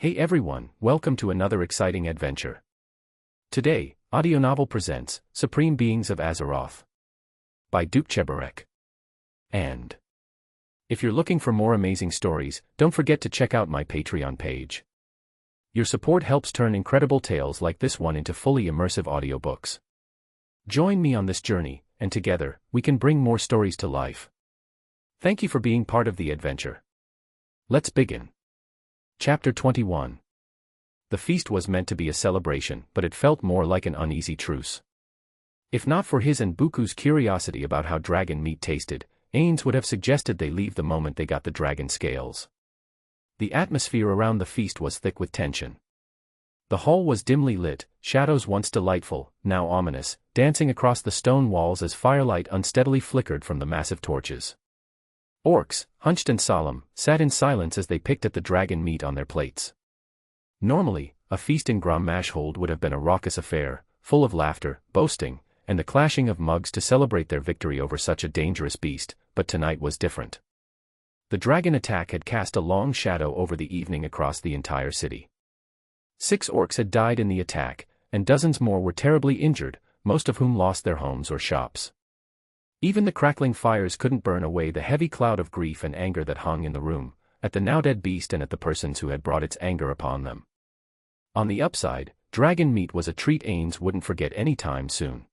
Hey everyone, welcome to another exciting adventure. Today, Audio Novel presents Supreme Beings of Azeroth by Cheburek. And if you're looking for more amazing stories, don't forget to check out my Patreon page. Your support helps turn incredible tales like this one into fully immersive audiobooks. Join me on this journey, and together, we can bring more stories to life. Thank you for being part of the adventure. Let's begin. Chapter 21. The feast was meant to be a celebration, but it felt more like an uneasy truce. If not for his and Buku's curiosity about how dragon meat tasted, Ainz would have suggested they leave the moment they got the dragon scales. The atmosphere around the feast was thick with tension. The hall was dimly lit, shadows once delightful, now ominous, dancing across the stone walls as firelight unsteadily flickered from the massive torches. Orcs, hunched and solemn, sat in silence as they picked at the dragon meat on their plates. Normally, a feast in Gromashhold would have been a raucous affair, full of laughter, boasting, and the clashing of mugs to celebrate their victory over such a dangerous beast, but tonight was different. The dragon attack had cast a long shadow over the evening across the entire city. 6 orcs had died in the attack, and dozens more were terribly injured, most of whom lost their homes or shops. Even the crackling fires couldn't burn away the heavy cloud of grief and anger that hung in the room, at the now-dead beast and at the persons who had brought its anger upon them. On the upside, dragon meat was a treat Ainz wouldn't forget any time soon.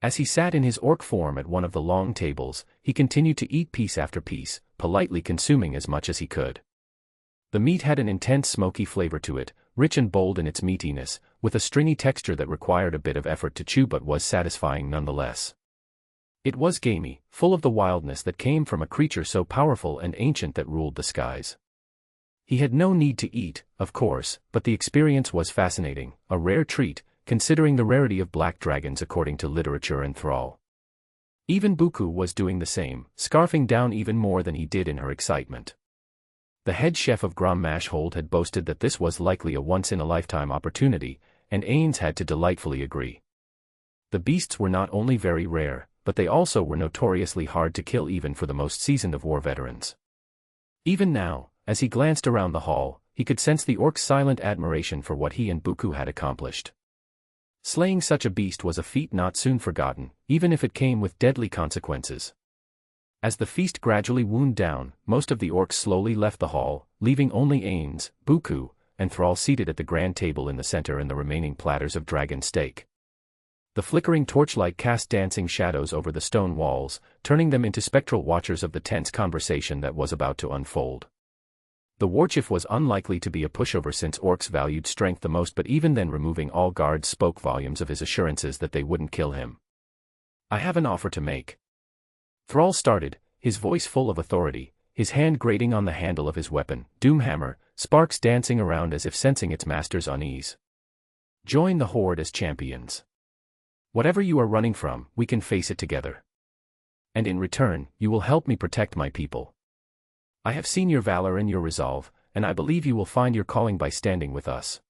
As he sat in his orc form at one of the long tables, he continued to eat piece after piece, politely consuming as much as he could. The meat had an intense smoky flavor to it, rich and bold in its meatiness, with a stringy texture that required a bit of effort to chew but was satisfying nonetheless. It was gamey, full of the wildness that came from a creature so powerful and ancient that ruled the skies. He had no need to eat, of course, but the experience was fascinating, a rare treat, considering the rarity of black dragons according to literature and Thrall. Even Buku was doing the same, scarfing down even more than he did in her excitement. The head chef of Gromashhold had boasted that this was likely a once-in-a-lifetime opportunity, and Ainz had to delightfully agree. The beasts were not only very rare, but they also were notoriously hard to kill even for the most seasoned of war veterans. Even now, as he glanced around the hall, he could sense the orc's silent admiration for what he and Buku had accomplished. Slaying such a beast was a feat not soon forgotten, even if it came with deadly consequences. As the feast gradually wound down, most of the orcs slowly left the hall, leaving only Ainz, Buku, and Thrall seated at the grand table in the center and the remaining platters of dragon steak. The flickering torchlight cast dancing shadows over the stone walls, turning them into spectral watchers of the tense conversation that was about to unfold. The warchief was unlikely to be a pushover since orcs valued strength the most, but even then removing all guards spoke volumes of his assurances that they wouldn't kill him. "I have an offer to make." Thrall started, his voice full of authority, his hand grating on the handle of his weapon, Doomhammer, sparks dancing around as if sensing its master's unease. "Join the Horde as champions. Whatever you are running from, we can face it together. And in return, you will help me protect my people. I have seen your valor and your resolve, and I believe you will find your calling by standing with us."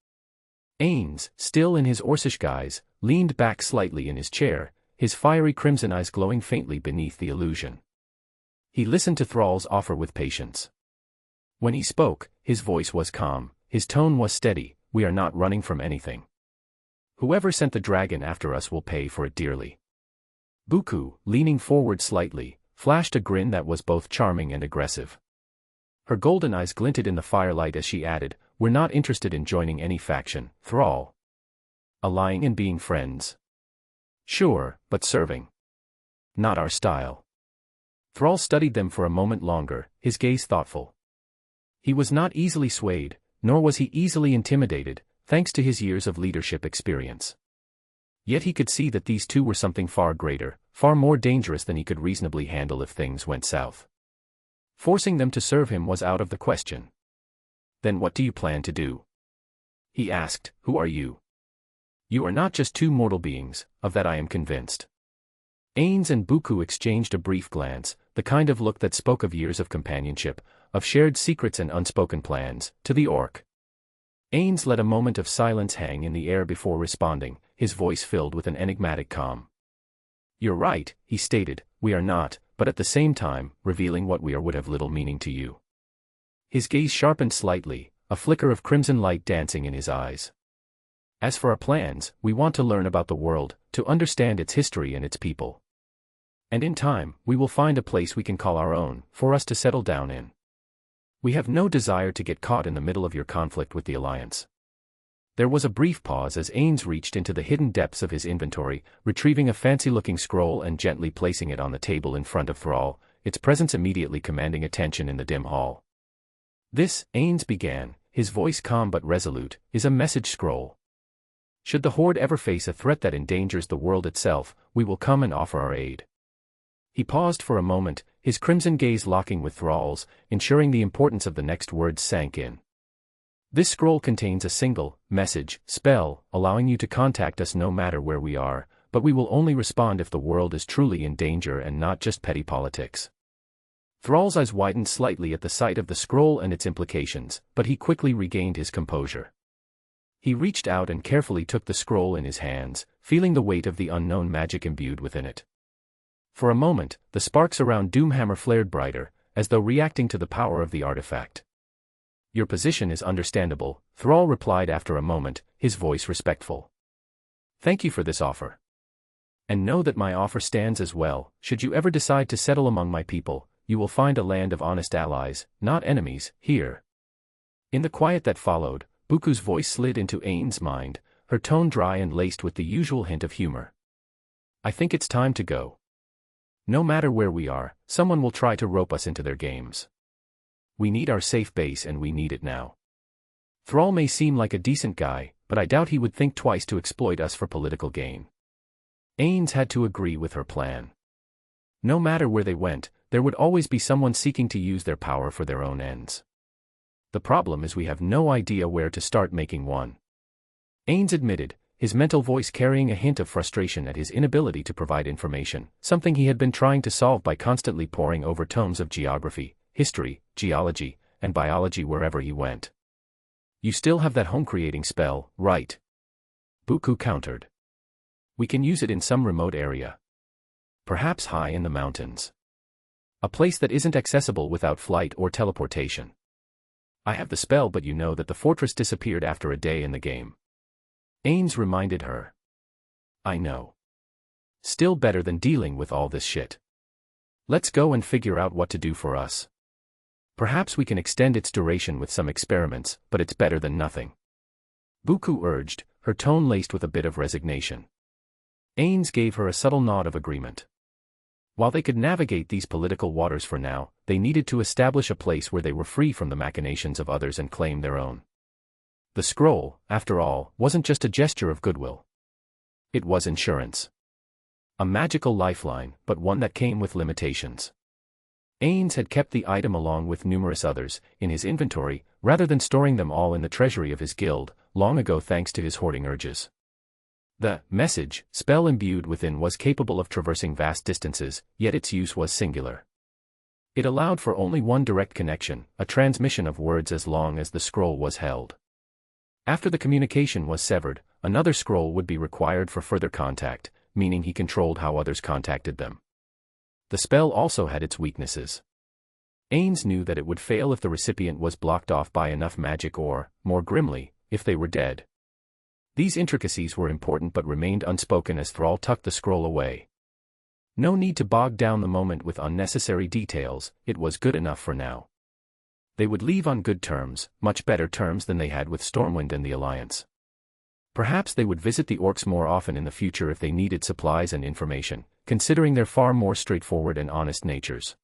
Ainz, still in his Orcish guise, leaned back slightly in his chair, his fiery crimson eyes glowing faintly beneath the illusion. He listened to Thrall's offer with patience. When he spoke, his voice was calm, his tone was steady. "We are not running from anything. Whoever sent the dragon after us will pay for it dearly." Buku, leaning forward slightly, flashed a grin that was both charming and aggressive. Her golden eyes glinted in the firelight as she added, "We're not interested in joining any faction, Thrall. Allying and being friends. Sure, but serving. Not our style." Thrall studied them for a moment longer, his gaze thoughtful. He was not easily swayed, nor was he easily intimidated, thanks to his years of leadership experience. Yet he could see that these two were something far greater, far more dangerous than he could reasonably handle if things went south. Forcing them to serve him was out of the question. "Then what do you plan to do?" he asked. "Who are you? You are not just two mortal beings, of that I am convinced." Ainz and Buku exchanged a brief glance, the kind of look that spoke of years of companionship, of shared secrets and unspoken plans, to the orc. Ainz let a moment of silence hang in the air before responding, his voice filled with an enigmatic calm. "You're right," he stated, "we are not, but at the same time, revealing what we are would have little meaning to you." His gaze sharpened slightly, a flicker of crimson light dancing in his eyes. As for our plans, we want to learn about the world, to understand its history and its people. And in time, we will find a place we can call our own, for us to settle down in. We have no desire to get caught in the middle of your conflict with the Alliance. There was a brief pause as Ainz reached into the hidden depths of his inventory, retrieving a fancy-looking scroll and gently placing it on the table in front of Thrall, its presence immediately commanding attention in the dim hall. This, Ainz began, his voice calm but resolute, is a message scroll. Should the Horde ever face a threat that endangers the world itself, we will come and offer our aid. He paused for a moment, his crimson gaze locking with Thrall's, ensuring the importance of the next words sank in. This scroll contains a single message spell, allowing you to contact us no matter where we are, but we will only respond if the world is truly in danger and not just petty politics. Thrall's eyes widened slightly at the sight of the scroll and its implications, but he quickly regained his composure. He reached out and carefully took the scroll in his hands, feeling the weight of the unknown magic imbued within it. For a moment, the sparks around Doomhammer flared brighter, as though reacting to the power of the artifact. Your position is understandable, Thrall replied after a moment, his voice respectful. Thank you for this offer. And know that my offer stands as well. Should you ever decide to settle among my people, you will find a land of honest allies, not enemies, here. In the quiet that followed, Buku's voice slid into Ainz's mind, her tone dry and laced with the usual hint of humor. I think it's time to go. No matter where we are, someone will try to rope us into their games. We need our safe base and we need it now. Thrall may seem like a decent guy, but I doubt he would think twice to exploit us for political gain. Ainz had to agree with her plan. No matter where they went, there would always be someone seeking to use their power for their own ends. The problem is we have no idea where to start making one. Ainz admitted, his mental voice carrying a hint of frustration at his inability to provide information, something he had been trying to solve by constantly poring over tomes of geography, history, geology, and biology wherever he went. You still have that home-creating spell, right? Buku countered. We can use it in some remote area. Perhaps high in the mountains. A place that isn't accessible without flight or teleportation. I have the spell, but you know that the fortress disappeared after a day in the game. Ainz reminded her. I know. Still better than dealing with all this shit. Let's go and figure out what to do for us. Perhaps we can extend its duration with some experiments, but it's better than nothing. Buku urged, her tone laced with a bit of resignation. Ainz gave her a subtle nod of agreement. While they could navigate these political waters for now, they needed to establish a place where they were free from the machinations of others and claim their own. The scroll, after all, wasn't just a gesture of goodwill. It was insurance. A magical lifeline, but one that came with limitations. Ainz had kept the item along with numerous others, in his inventory, rather than storing them all in the treasury of his guild, long ago thanks to his hoarding urges. The message, spell imbued within was capable of traversing vast distances, yet its use was singular. It allowed for only one direct connection, a transmission of words as long as the scroll was held. After the communication was severed, another scroll would be required for further contact, meaning he controlled how others contacted them. The spell also had its weaknesses. Ainz knew that it would fail if the recipient was blocked off by enough magic or, more grimly, if they were dead. These intricacies were important but remained unspoken as Thrall tucked the scroll away. No need to bog down the moment with unnecessary details, it was good enough for now. They would leave on good terms, much better terms than they had with Stormwind and the Alliance. Perhaps they would visit the orcs more often in the future if they needed supplies and information, considering their far more straightforward and honest natures.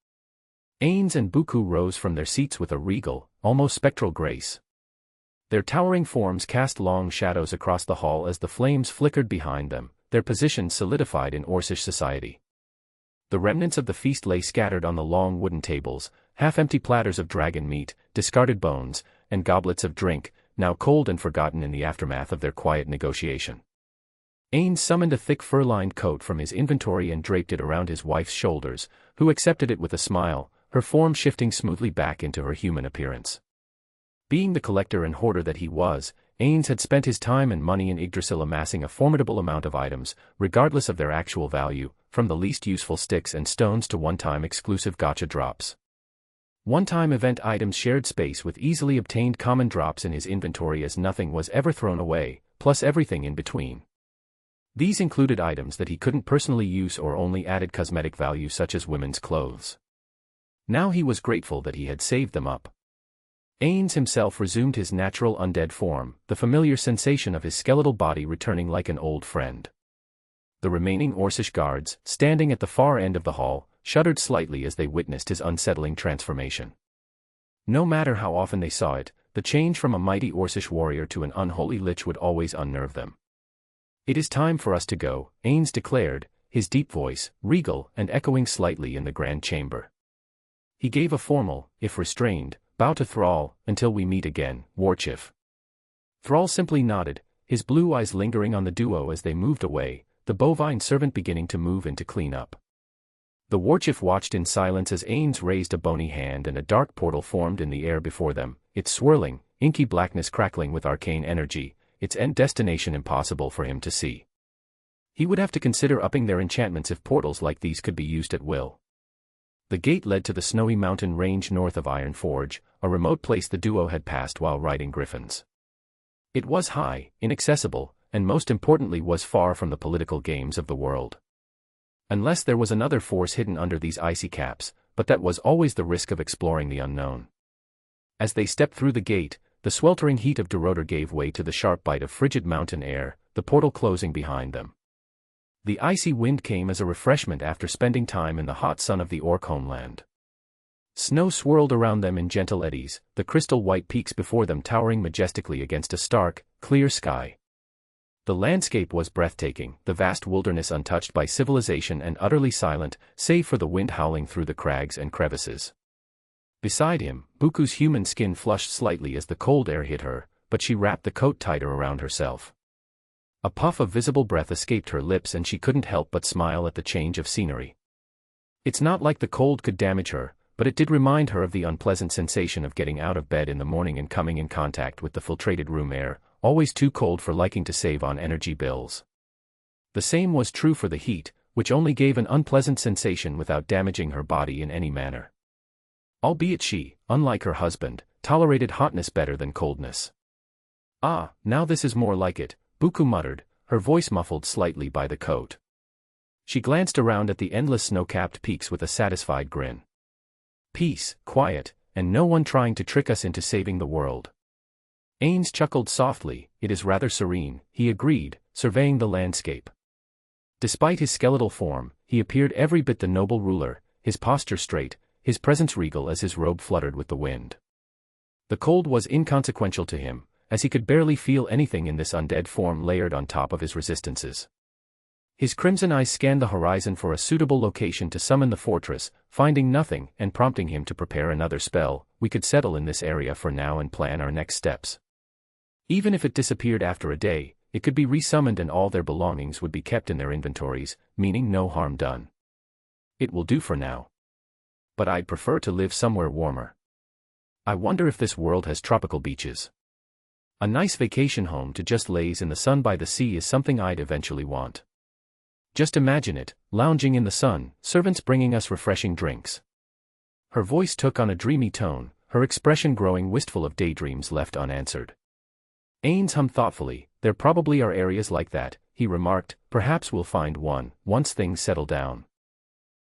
Ainz and Buku rose from their seats with a regal, almost spectral grace. Their towering forms cast long shadows across the hall as the flames flickered behind them, their positions solidified in Orcish society. The remnants of the feast lay scattered on the long wooden tables, half-empty platters of dragon meat, discarded bones, and goblets of drink, now cold and forgotten in the aftermath of their quiet negotiation. Ainz summoned a thick fur-lined coat from his inventory and draped it around his wife's shoulders, who accepted it with a smile, her form shifting smoothly back into her human appearance. Being the collector and hoarder that he was, Ainz had spent his time and money in Yggdrasil amassing a formidable amount of items, regardless of their actual value, from the least useful sticks and stones to one-time exclusive gacha drops. One-time event items shared space with easily obtained common drops in his inventory as nothing was ever thrown away, plus everything in between. These included items that he couldn't personally use or only added cosmetic value such as women's clothes. Now he was grateful that he had saved them up. Ainz himself resumed his natural undead form, the familiar sensation of his skeletal body returning like an old friend. The remaining Orcish guards, standing at the far end of the hall, shuddered slightly as they witnessed his unsettling transformation. No matter how often they saw it, the change from a mighty Orcish warrior to an unholy lich would always unnerve them. "It is time for us to go," Ainz declared, his deep voice, regal and echoing slightly in the grand chamber. He gave a formal, if restrained, bow to Thrall. "Until we meet again, Warchief." Thrall simply nodded, his blue eyes lingering on the duo as they moved away, the bovine servant beginning to move in to clean up. The Warchief watched in silence as Ainz raised a bony hand and a dark portal formed in the air before them, its swirling, inky blackness crackling with arcane energy, its end destination impossible for him to see. He would have to consider upping their enchantments if portals like these could be used at will. The gate led to the snowy mountain range north of Ironforge, a remote place the duo had passed while riding griffins. It was high, inaccessible, and most importantly was far from the political games of the world. Unless there was another force hidden under these icy caps, but that was always the risk of exploring the unknown. As they stepped through the gate, the sweltering heat of Duroder gave way to the sharp bite of frigid mountain air, the portal closing behind them. The icy wind came as a refreshment after spending time in the hot sun of the Orc homeland. Snow swirled around them in gentle eddies, the crystal-white peaks before them towering majestically against a stark, clear sky. The landscape was breathtaking, the vast wilderness untouched by civilization and utterly silent, save for the wind howling through the crags and crevices. Beside him, Buku's human skin flushed slightly as the cold air hit her, but she wrapped the coat tighter around herself. A puff of visible breath escaped her lips and she couldn't help but smile at the change of scenery. It's not like the cold could damage her, but it did remind her of the unpleasant sensation of getting out of bed in the morning and coming in contact with the filtrated room air, always too cold for liking to save on energy bills. The same was true for the heat, which only gave an unpleasant sensation without damaging her body in any manner. Albeit she, unlike her husband, tolerated hotness better than coldness. "Ah, now this is more like it," Buku muttered, her voice muffled slightly by the coat. She glanced around at the endless snow-capped peaks with a satisfied grin. "Peace, quiet, and no one trying to trick us into saving the world." Ainz chuckled softly. "It is rather serene," he agreed, surveying the landscape. Despite his skeletal form, he appeared every bit the noble ruler, his posture straight, his presence regal as his robe fluttered with the wind. The cold was inconsequential to him, as he could barely feel anything in this undead form layered on top of his resistances. His crimson eyes scanned the horizon for a suitable location to summon the fortress, finding nothing and prompting him to prepare another spell. "We could settle in this area for now and plan our next steps. Even if it disappeared after a day, it could be resummoned and all their belongings would be kept in their inventories, meaning no harm done. It will do for now. But I'd prefer to live somewhere warmer. I wonder if this world has tropical beaches. A nice vacation home to just laze in the sun by the sea is something I'd eventually want. Just imagine it, lounging in the sun, servants bringing us refreshing drinks." Her voice took on a dreamy tone, her expression growing wistful of daydreams left unanswered. Ainz hummed thoughtfully. "There probably are areas like that," he remarked. "Perhaps we'll find one, once things settle down.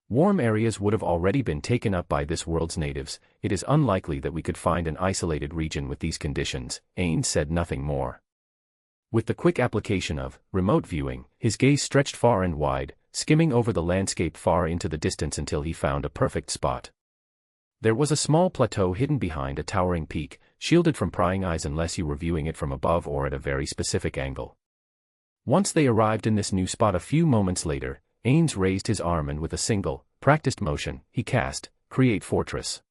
Warm areas would have already been taken up by this world's natives. It is unlikely that we could find an isolated region with these conditions." Ainz said nothing more. With the quick application of remote viewing, his gaze stretched far and wide, skimming over the landscape far into the distance until he found a perfect spot. There was a small plateau hidden behind a towering peak, shielded from prying eyes unless you were viewing it from above or at a very specific angle. Once they arrived in this new spot a few moments later, Ainz raised his arm and with a single, practiced motion, he cast, Create Fortress.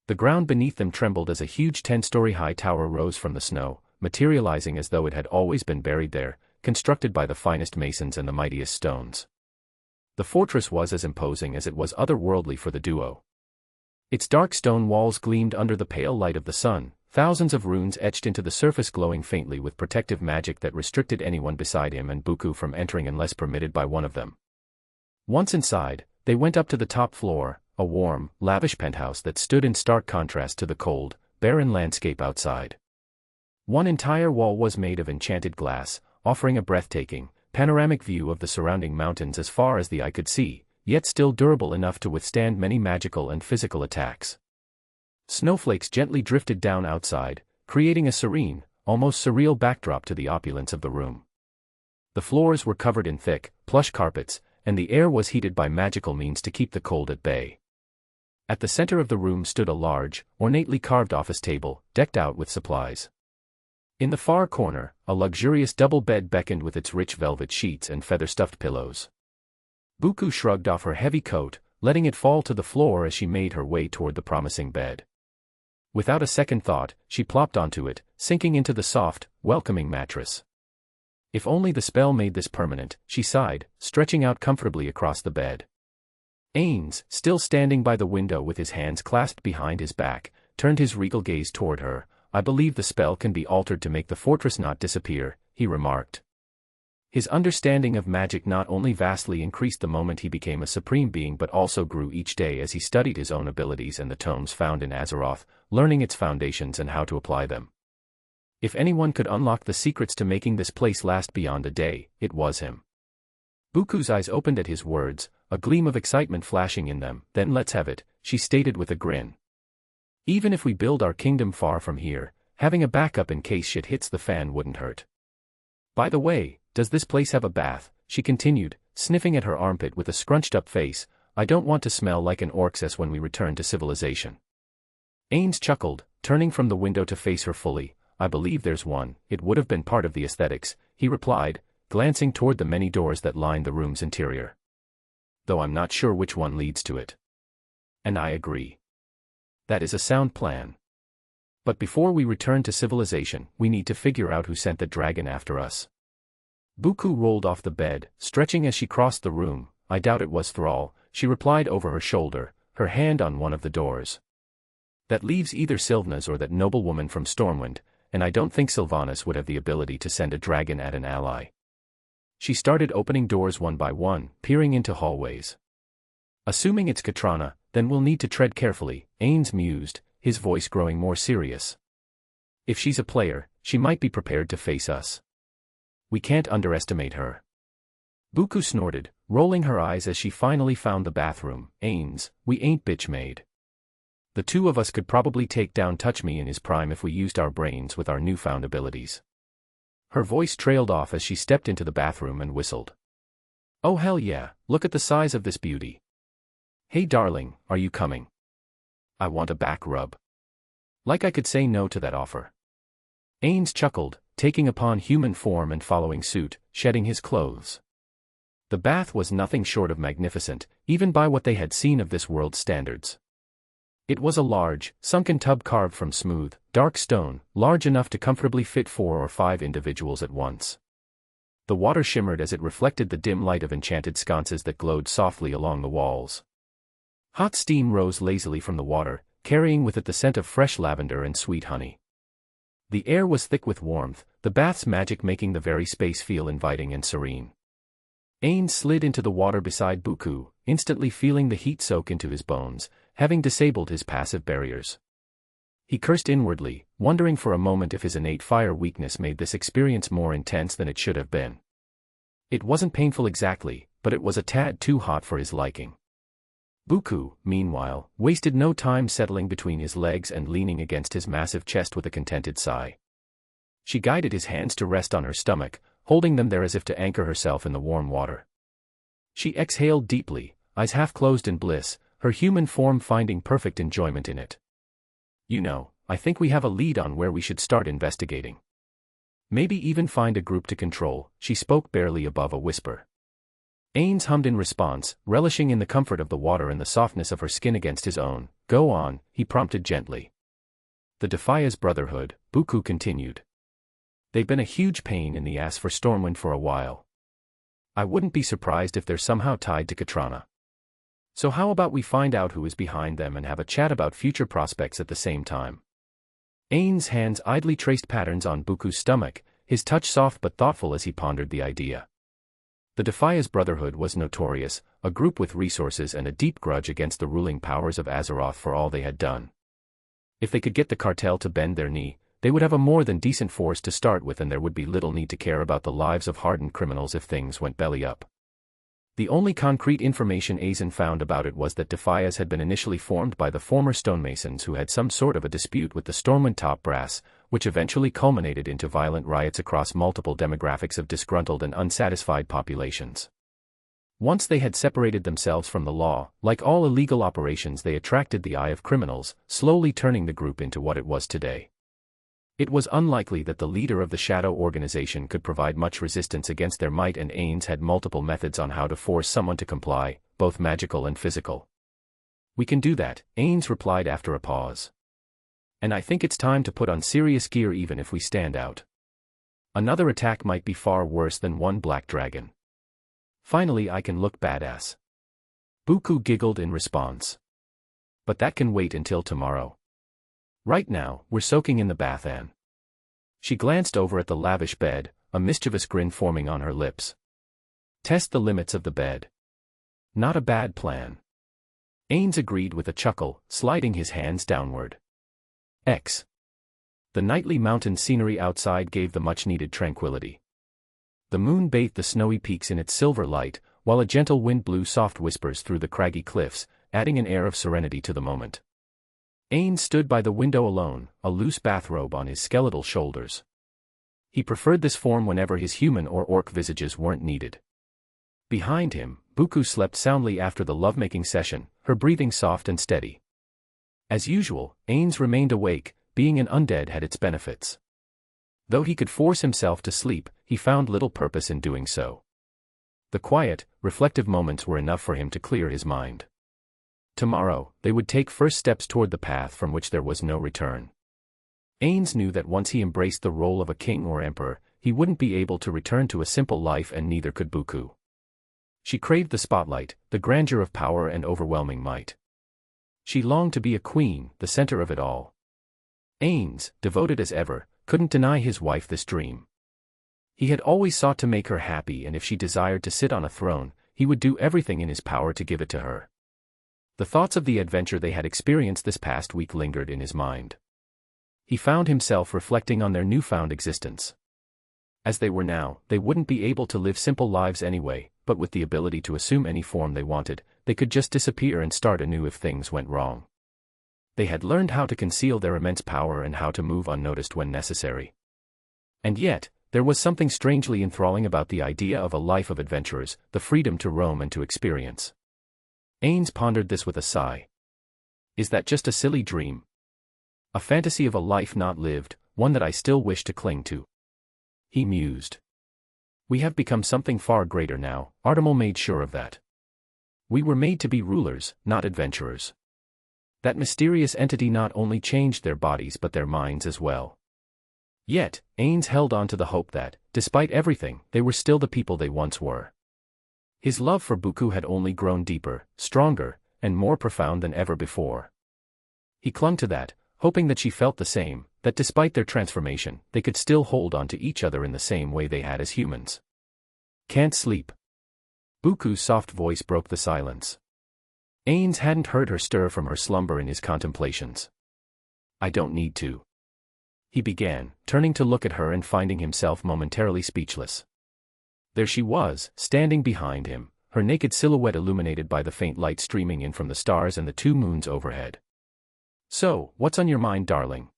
The ground beneath them trembled as a huge 10-story high tower rose from the snow, materializing as though it had always been buried there, constructed by the finest masons and the mightiest stones. The fortress was as imposing as it was otherworldly for the duo. Its dark stone walls gleamed under the pale light of the sun, thousands of runes etched into the surface glowing faintly with protective magic that restricted anyone beside him and Buku from entering unless permitted by one of them. Once inside, they went up to the top floor, a warm, lavish penthouse that stood in stark contrast to the cold, barren landscape outside. One entire wall was made of enchanted glass, offering a breathtaking, panoramic view of the surrounding mountains as far as the eye could see, yet still durable enough to withstand many magical and physical attacks. Snowflakes gently drifted down outside, creating a serene, almost surreal backdrop to the opulence of the room. The floors were covered in thick, plush carpets, and the air was heated by magical means to keep the cold at bay. At the center of the room stood a large, ornately carved office table, decked out with supplies. In the far corner, a luxurious double bed beckoned with its rich velvet sheets and feather-stuffed pillows. Buku shrugged off her heavy coat, letting it fall to the floor as she made her way toward the promising bed. Without a second thought, she plopped onto it, sinking into the soft, welcoming mattress. If only the spell made this permanent, she sighed, stretching out comfortably across the bed. Ainz, still standing by the window with his hands clasped behind his back, turned his regal gaze toward her. "I believe the spell can be altered to make the fortress not disappear," he remarked. His understanding of magic not only vastly increased the moment he became a supreme being but also grew each day as he studied his own abilities and the tomes found in Azeroth, learning its foundations and how to apply them. If anyone could unlock the secrets to making this place last beyond a day, it was him. Buku's eyes opened at his words, a gleam of excitement flashing in them. "Then let's have it," she stated with a grin. "Even if we build our kingdom far from here, having a backup in case shit hits the fan wouldn't hurt. By the way, does this place have a bath?" she continued, sniffing at her armpit with a scrunched-up face. "I don't want to smell like an orc's when we return to civilization." Ainz chuckled, turning from the window to face her fully. "I believe there's one. It would have been part of the aesthetics," he replied, glancing toward the many doors that lined the room's interior. "Though I'm not sure which one leads to it." "And I agree. That is a sound plan. But before we return to civilization, we need to figure out who sent the dragon after us." Buku rolled off the bed, stretching as she crossed the room. "I doubt it was Thrall," she replied over her shoulder, her hand on one of the doors. "That leaves either Sylvanas or that noblewoman from Stormwind, and I don't think Sylvanas would have the ability to send a dragon at an ally." She started opening doors one by one, peering into hallways. "Assuming it's Katrana, then we'll need to tread carefully," Ainz mused, his voice growing more serious. "If she's a player, she might be prepared to face us. We can't underestimate her." Buku snorted, rolling her eyes as she finally found the bathroom. "Ainz, we ain't bitch-made. The two of us could probably take down Touch-Me in his prime if we used our brains with our newfound abilities." Her voice trailed off as she stepped into the bathroom and whistled. "Oh hell yeah, look at the size of this beauty. Hey darling, are you coming? I want a back rub." Like I could say no to that offer. Ainz chuckled, taking upon human form and following suit, shedding his clothes. The bath was nothing short of magnificent, even by what they had seen of this world's standards. It was a large, sunken tub carved from smooth, dark stone, large enough to comfortably fit 4 or 5 individuals at once. The water shimmered as it reflected the dim light of enchanted sconces that glowed softly along the walls. Hot steam rose lazily from the water, carrying with it the scent of fresh lavender and sweet honey. The air was thick with warmth, the bath's magic making the very space feel inviting and serene. Ainz slid into the water beside Buku, instantly feeling the heat soak into his bones, having disabled his passive barriers. He cursed inwardly, wondering for a moment if his innate fire weakness made this experience more intense than it should have been. It wasn't painful exactly, but it was a tad too hot for his liking. Buku, meanwhile, wasted no time settling between his legs and leaning against his massive chest with a contented sigh. She guided his hands to rest on her stomach, holding them there as if to anchor herself in the warm water. She exhaled deeply, eyes half closed in bliss, her human form finding perfect enjoyment in it. "You know, I think we have a lead on where we should start investigating. Maybe even find a group to control," she spoke barely above a whisper. Ainz hummed in response, relishing in the comfort of the water and the softness of her skin against his own. "Go on," he prompted gently. "The Defias Brotherhood," Buku continued. "They've been a huge pain in the ass for Stormwind for a while. I wouldn't be surprised if they're somehow tied to Katrana. So how about we find out who is behind them and have a chat about future prospects at the same time?" Ainz's hands idly traced patterns on Buku's stomach, his touch soft but thoughtful as he pondered the idea. The Defias Brotherhood was notorious, a group with resources and a deep grudge against the ruling powers of Azeroth for all they had done. If they could get the cartel to bend their knee, they would have a more than decent force to start with, and there would be little need to care about the lives of hardened criminals if things went belly up. The only concrete information Ainz found about it was that Defias had been initially formed by the former stonemasons who had some sort of a dispute with the Stormwind top brass, which eventually culminated into violent riots across multiple demographics of disgruntled and unsatisfied populations. Once they had separated themselves from the law, like all illegal operations, they attracted the eye of criminals, slowly turning the group into what it was today. It was unlikely that the leader of the Shadow organization could provide much resistance against their might, and Ainz had multiple methods on how to force someone to comply, both magical and physical. "We can do that," Ainz replied after a pause. "And I think it's time to put on serious gear even if we stand out. Another attack might be far worse than one black dragon. Finally I can look badass." Buku giggled in response. "But that can wait until tomorrow. Right now, we're soaking in the bath, Anne." She glanced over at the lavish bed, a mischievous grin forming on her lips. "Test the limits of the bed. Not a bad plan." Ainz agreed with a chuckle, sliding his hands downward. The nightly mountain scenery outside gave the much-needed tranquility. The moon bathed the snowy peaks in its silver light, while a gentle wind blew soft whispers through the craggy cliffs, adding an air of serenity to the moment. Ainz stood by the window alone, a loose bathrobe on his skeletal shoulders. He preferred this form whenever his human or orc visages weren't needed. Behind him, Buku slept soundly after the lovemaking session, her breathing soft and steady. As usual, Ainz remained awake, being an undead had its benefits. Though he could force himself to sleep, he found little purpose in doing so. The quiet, reflective moments were enough for him to clear his mind. Tomorrow, they would take first steps toward the path from which there was no return. Ainz knew that once he embraced the role of a king or emperor, he wouldn't be able to return to a simple life, and neither could Buku. She craved the spotlight, the grandeur of power and overwhelming might. She longed to be a queen, the center of it all. Ainz, devoted as ever, couldn't deny his wife this dream. He had always sought to make her happy, and if she desired to sit on a throne, he would do everything in his power to give it to her. The thoughts of the adventure they had experienced this past week lingered in his mind. He found himself reflecting on their newfound existence. As they were now, they wouldn't be able to live simple lives anyway, but with the ability to assume any form they wanted, they could just disappear and start anew if things went wrong. They had learned how to conceal their immense power and how to move unnoticed when necessary. And yet, there was something strangely enthralling about the idea of a life of adventurers, the freedom to roam and to experience. Ainz pondered this with a sigh. Is that just a silly dream? A fantasy of a life not lived, one that I still wish to cling to? He mused. We have become something far greater now, Artemal made sure of that. We were made to be rulers, not adventurers. That mysterious entity not only changed their bodies but their minds as well. Yet, Ainz held on to the hope that, despite everything, they were still the people they once were. His love for Buku had only grown deeper, stronger, and more profound than ever before. He clung to that, hoping that she felt the same, that despite their transformation, they could still hold on to each other in the same way they had as humans. Can't sleep. Buku's soft voice broke the silence. Ainz hadn't heard her stir from her slumber in his contemplations. I don't need to. He began, turning to look at her and finding himself momentarily speechless. There she was, standing behind him, her naked silhouette illuminated by the faint light streaming in from the stars and the 2 moons overhead. So, what's on your mind, darling?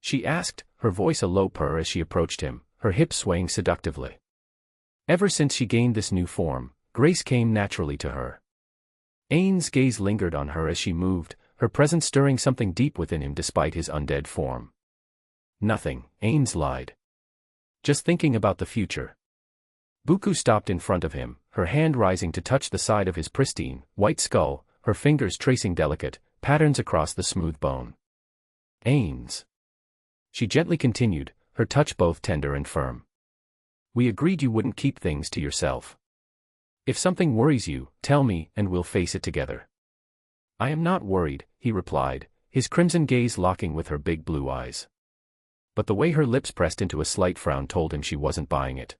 She asked, her voice a low purr as she approached him, her hips swaying seductively. Ever since she gained this new form, grace came naturally to her. Ainz's gaze lingered on her as she moved, her presence stirring something deep within him despite his undead form. Nothing, Ainz lied. Just thinking about the future. Buku stopped in front of him, her hand rising to touch the side of his pristine, white skull, her fingers tracing delicate patterns across the smooth bone. Ainz. She gently continued, her touch both tender and firm. We agreed you wouldn't keep things to yourself. If something worries you, tell me, and we'll face it together. I am not worried, he replied, his crimson gaze locking with her big blue eyes. But the way her lips pressed into a slight frown told him she wasn't buying it.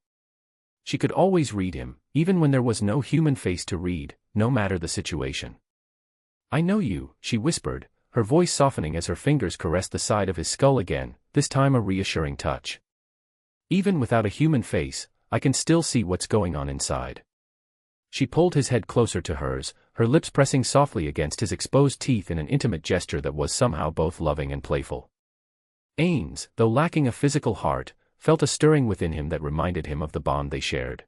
She could always read him, even when there was no human face to read, no matter the situation. "I know you," she whispered, her voice softening as her fingers caressed the side of his skull again, this time a reassuring touch. "Even without a human face, I can still see what's going on inside." She pulled his head closer to hers, her lips pressing softly against his exposed teeth in an intimate gesture that was somehow both loving and playful. Ainz, though lacking a physical heart, felt a stirring within him that reminded him of the bond they shared.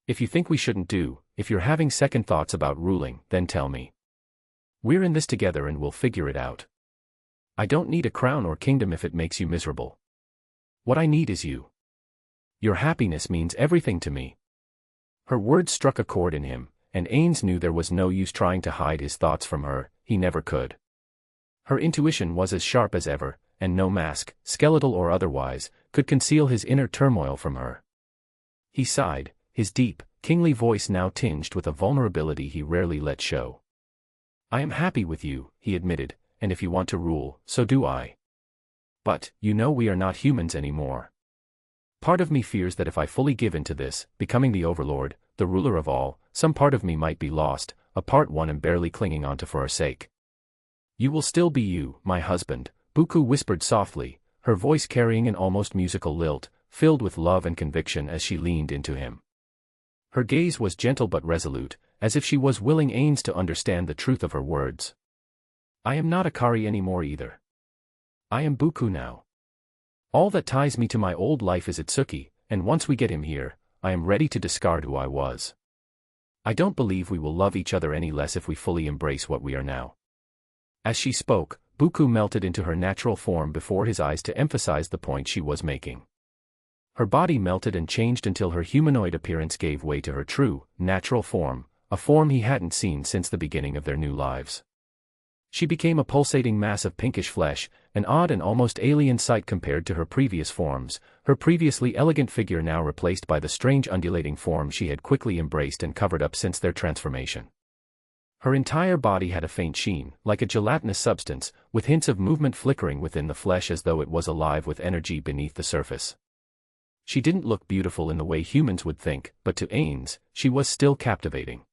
"If you think we shouldn't do, if you're having second thoughts about ruling, then tell me. We're in this together and we'll figure it out. I don't need a crown or kingdom if it makes you miserable. What I need is you. Your happiness means everything to me." Her words struck a chord in him, and Ainz knew there was no use trying to hide his thoughts from her, he never could. Her intuition was as sharp as ever, and no mask, skeletal or otherwise, could conceal his inner turmoil from her. He sighed, his deep, kingly voice now tinged with a vulnerability he rarely let show. "I am happy with you," he admitted, "and if you want to rule, so do I. But, you know, we are not humans anymore. Part of me fears that if I fully give in to this, becoming the overlord, the ruler of all, some part of me might be lost, a part one am barely clinging onto for our sake." "You will still be you, my husband," Buku whispered softly, her voice carrying an almost musical lilt, filled with love and conviction as she leaned into him. Her gaze was gentle but resolute, as if she was willing Ainz to understand the truth of her words. "I am not Akari anymore either. I am Buku now. All that ties me to my old life is Itsuki, and once we get him here, I am ready to discard who I was. I don't believe we will love each other any less if we fully embrace what we are now." As she spoke, Buku melted into her natural form before his eyes to emphasize the point she was making. Her body melted and changed until her humanoid appearance gave way to her true, natural form, a form he hadn't seen since the beginning of their new lives. She became a pulsating mass of pinkish flesh, an odd and almost alien sight compared to her previous forms, her previously elegant figure now replaced by the strange undulating form she had quickly embraced and covered up since their transformation. Her entire body had a faint sheen, like a gelatinous substance, with hints of movement flickering within the flesh as though it was alive with energy beneath the surface. She didn't look beautiful in the way humans would think, but to Ainz, she was still captivating.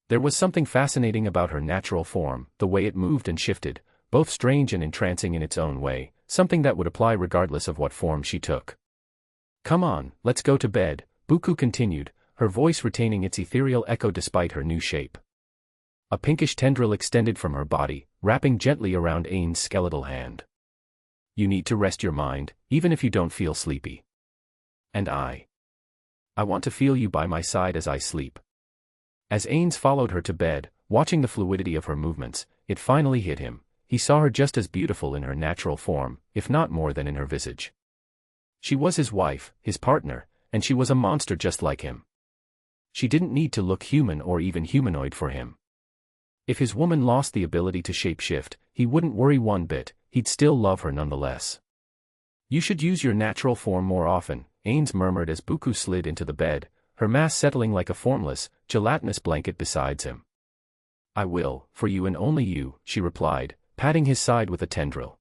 There was something fascinating about her natural form, the way it moved and shifted, both strange and entrancing in its own way, something that would apply regardless of what form she took. "Come on, let's go to bed," Buku continued, her voice retaining its ethereal echo despite her new shape. A pinkish tendril extended from her body, wrapping gently around Ainz's skeletal hand. "You need to rest your mind, even if you don't feel sleepy. And I want to feel you by my side as I sleep." As Ainz followed her to bed, watching the fluidity of her movements, it finally hit him. He saw her just as beautiful in her natural form, if not more than in her visage. She was his wife, his partner, and she was a monster just like him. She didn't need to look human or even humanoid for him. If his woman lost the ability to shapeshift, he wouldn't worry one bit, he'd still love her nonetheless. "You should use your natural form more often," Ainz murmured as Buku slid into the bed, her mass settling like a formless, gelatinous blanket beside him. "I will, for you and only you," she replied, patting his side with a tendril.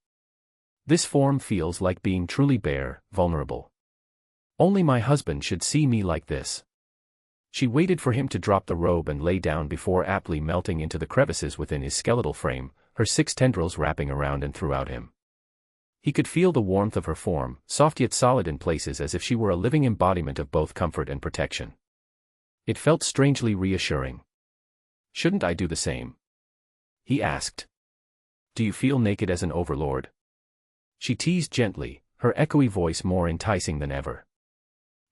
"This form feels like being truly bare, vulnerable. Only my husband should see me like this." She waited for him to drop the robe and lay down before aptly melting into the crevices within his skeletal frame, her 6 tendrils wrapping around and throughout him. He could feel the warmth of her form, soft yet solid in places as if she were a living embodiment of both comfort and protection. It felt strangely reassuring. "Shouldn't I do the same?" he asked. "Do you feel naked as an overlord?" She teased gently, her echoey voice more enticing than ever.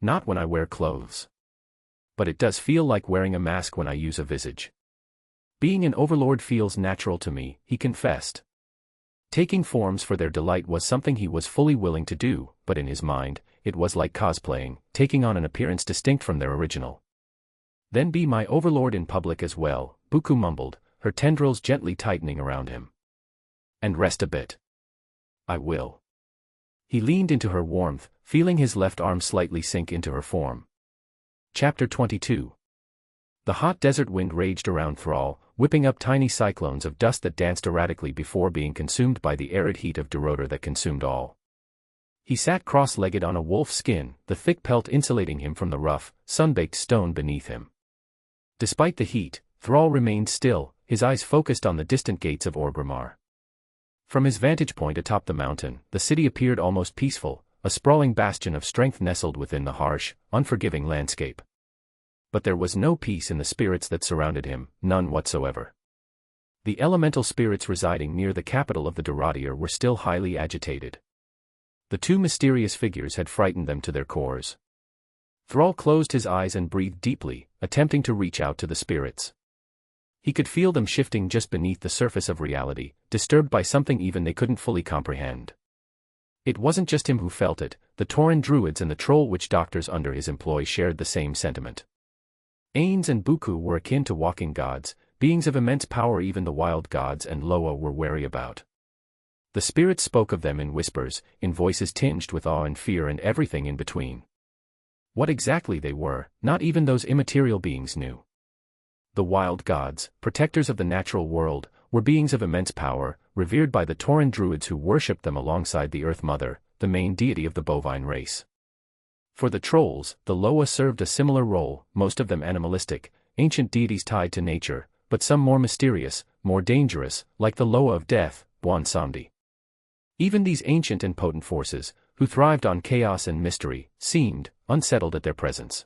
"Not when I wear clothes. But it does feel like wearing a mask when I use a visage. Being an overlord feels natural to me," he confessed. Taking forms for their delight was something he was fully willing to do, but in his mind, it was like cosplaying, taking on an appearance distinct from their original. "Then be my overlord in public as well," Buku mumbled, her tendrils gently tightening around him. "And rest a bit." "I will." He leaned into her warmth, feeling his left arm slightly sink into her form. Chapter 22. The hot desert wind raged around Thrall, whipping up tiny cyclones of dust that danced erratically before being consumed by the arid heat of Durotar that consumed all. He sat cross-legged on a wolf skin, the thick pelt insulating him from the rough, sun-baked stone beneath him. Despite the heat, Thrall remained still, his eyes focused on the distant gates of Orgrimmar. From his vantage point atop the mountain, the city appeared almost peaceful, a sprawling bastion of strength nestled within the harsh, unforgiving landscape. But there was no peace in the spirits that surrounded him, none whatsoever. The elemental spirits residing near the capital of the Durathier were still highly agitated. The two mysterious figures had frightened them to their cores. Thrall closed his eyes and breathed deeply, attempting to reach out to the spirits. He could feel them shifting just beneath the surface of reality, disturbed by something even they couldn't fully comprehend. It wasn't just him who felt it, the Tauren druids and the troll witch doctors under his employ shared the same sentiment. Ainz and Buku were akin to walking gods, beings of immense power even the wild gods and Loa were wary about. The spirits spoke of them in whispers, in voices tinged with awe and fear and everything in between. What exactly they were, not even those immaterial beings knew. The wild gods, protectors of the natural world, were beings of immense power, revered by the Tauren druids who worshipped them alongside the Earth Mother, the main deity of the bovine race. For the trolls, the Loa served a similar role, most of them animalistic, ancient deities tied to nature, but some more mysterious, more dangerous, like the Loa of Death, Bwan Samdi. Even these ancient and potent forces, who thrived on chaos and mystery, seemed unsettled at their presence.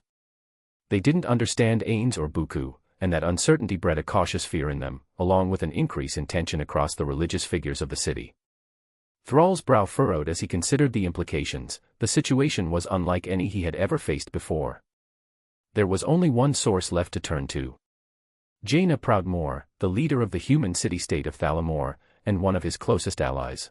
They didn't understand Ainz or Buku, and that uncertainty bred a cautious fear in them, along with an increase in tension across the religious figures of the city. Thrall's brow furrowed as he considered the implications. The situation was unlike any he had ever faced before. There was only one source left to turn to. Jaina Proudmoore, the leader of the human city-state of Thalamore, and one of his closest allies.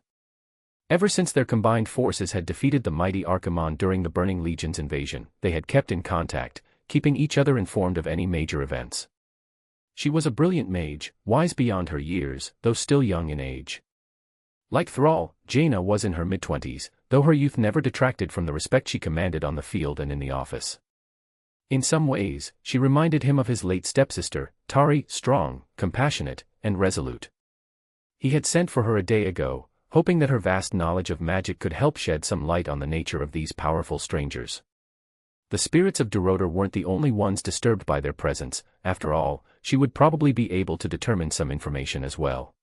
Ever since their combined forces had defeated the mighty Archimonde during the Burning Legion's invasion, they had kept in contact, keeping each other informed of any major events. She was a brilliant mage, wise beyond her years, though still young in age. Like Thrall, Jaina was in her mid-20s, though her youth never detracted from the respect she commanded on the field and in the office. In some ways, she reminded him of his late stepsister, Tari, strong, compassionate, and resolute. He had sent for her a day ago, hoping that her vast knowledge of magic could help shed some light on the nature of these powerful strangers. The spirits of Durotar weren't the only ones disturbed by their presence. After all, she would probably be able to determine some information as well.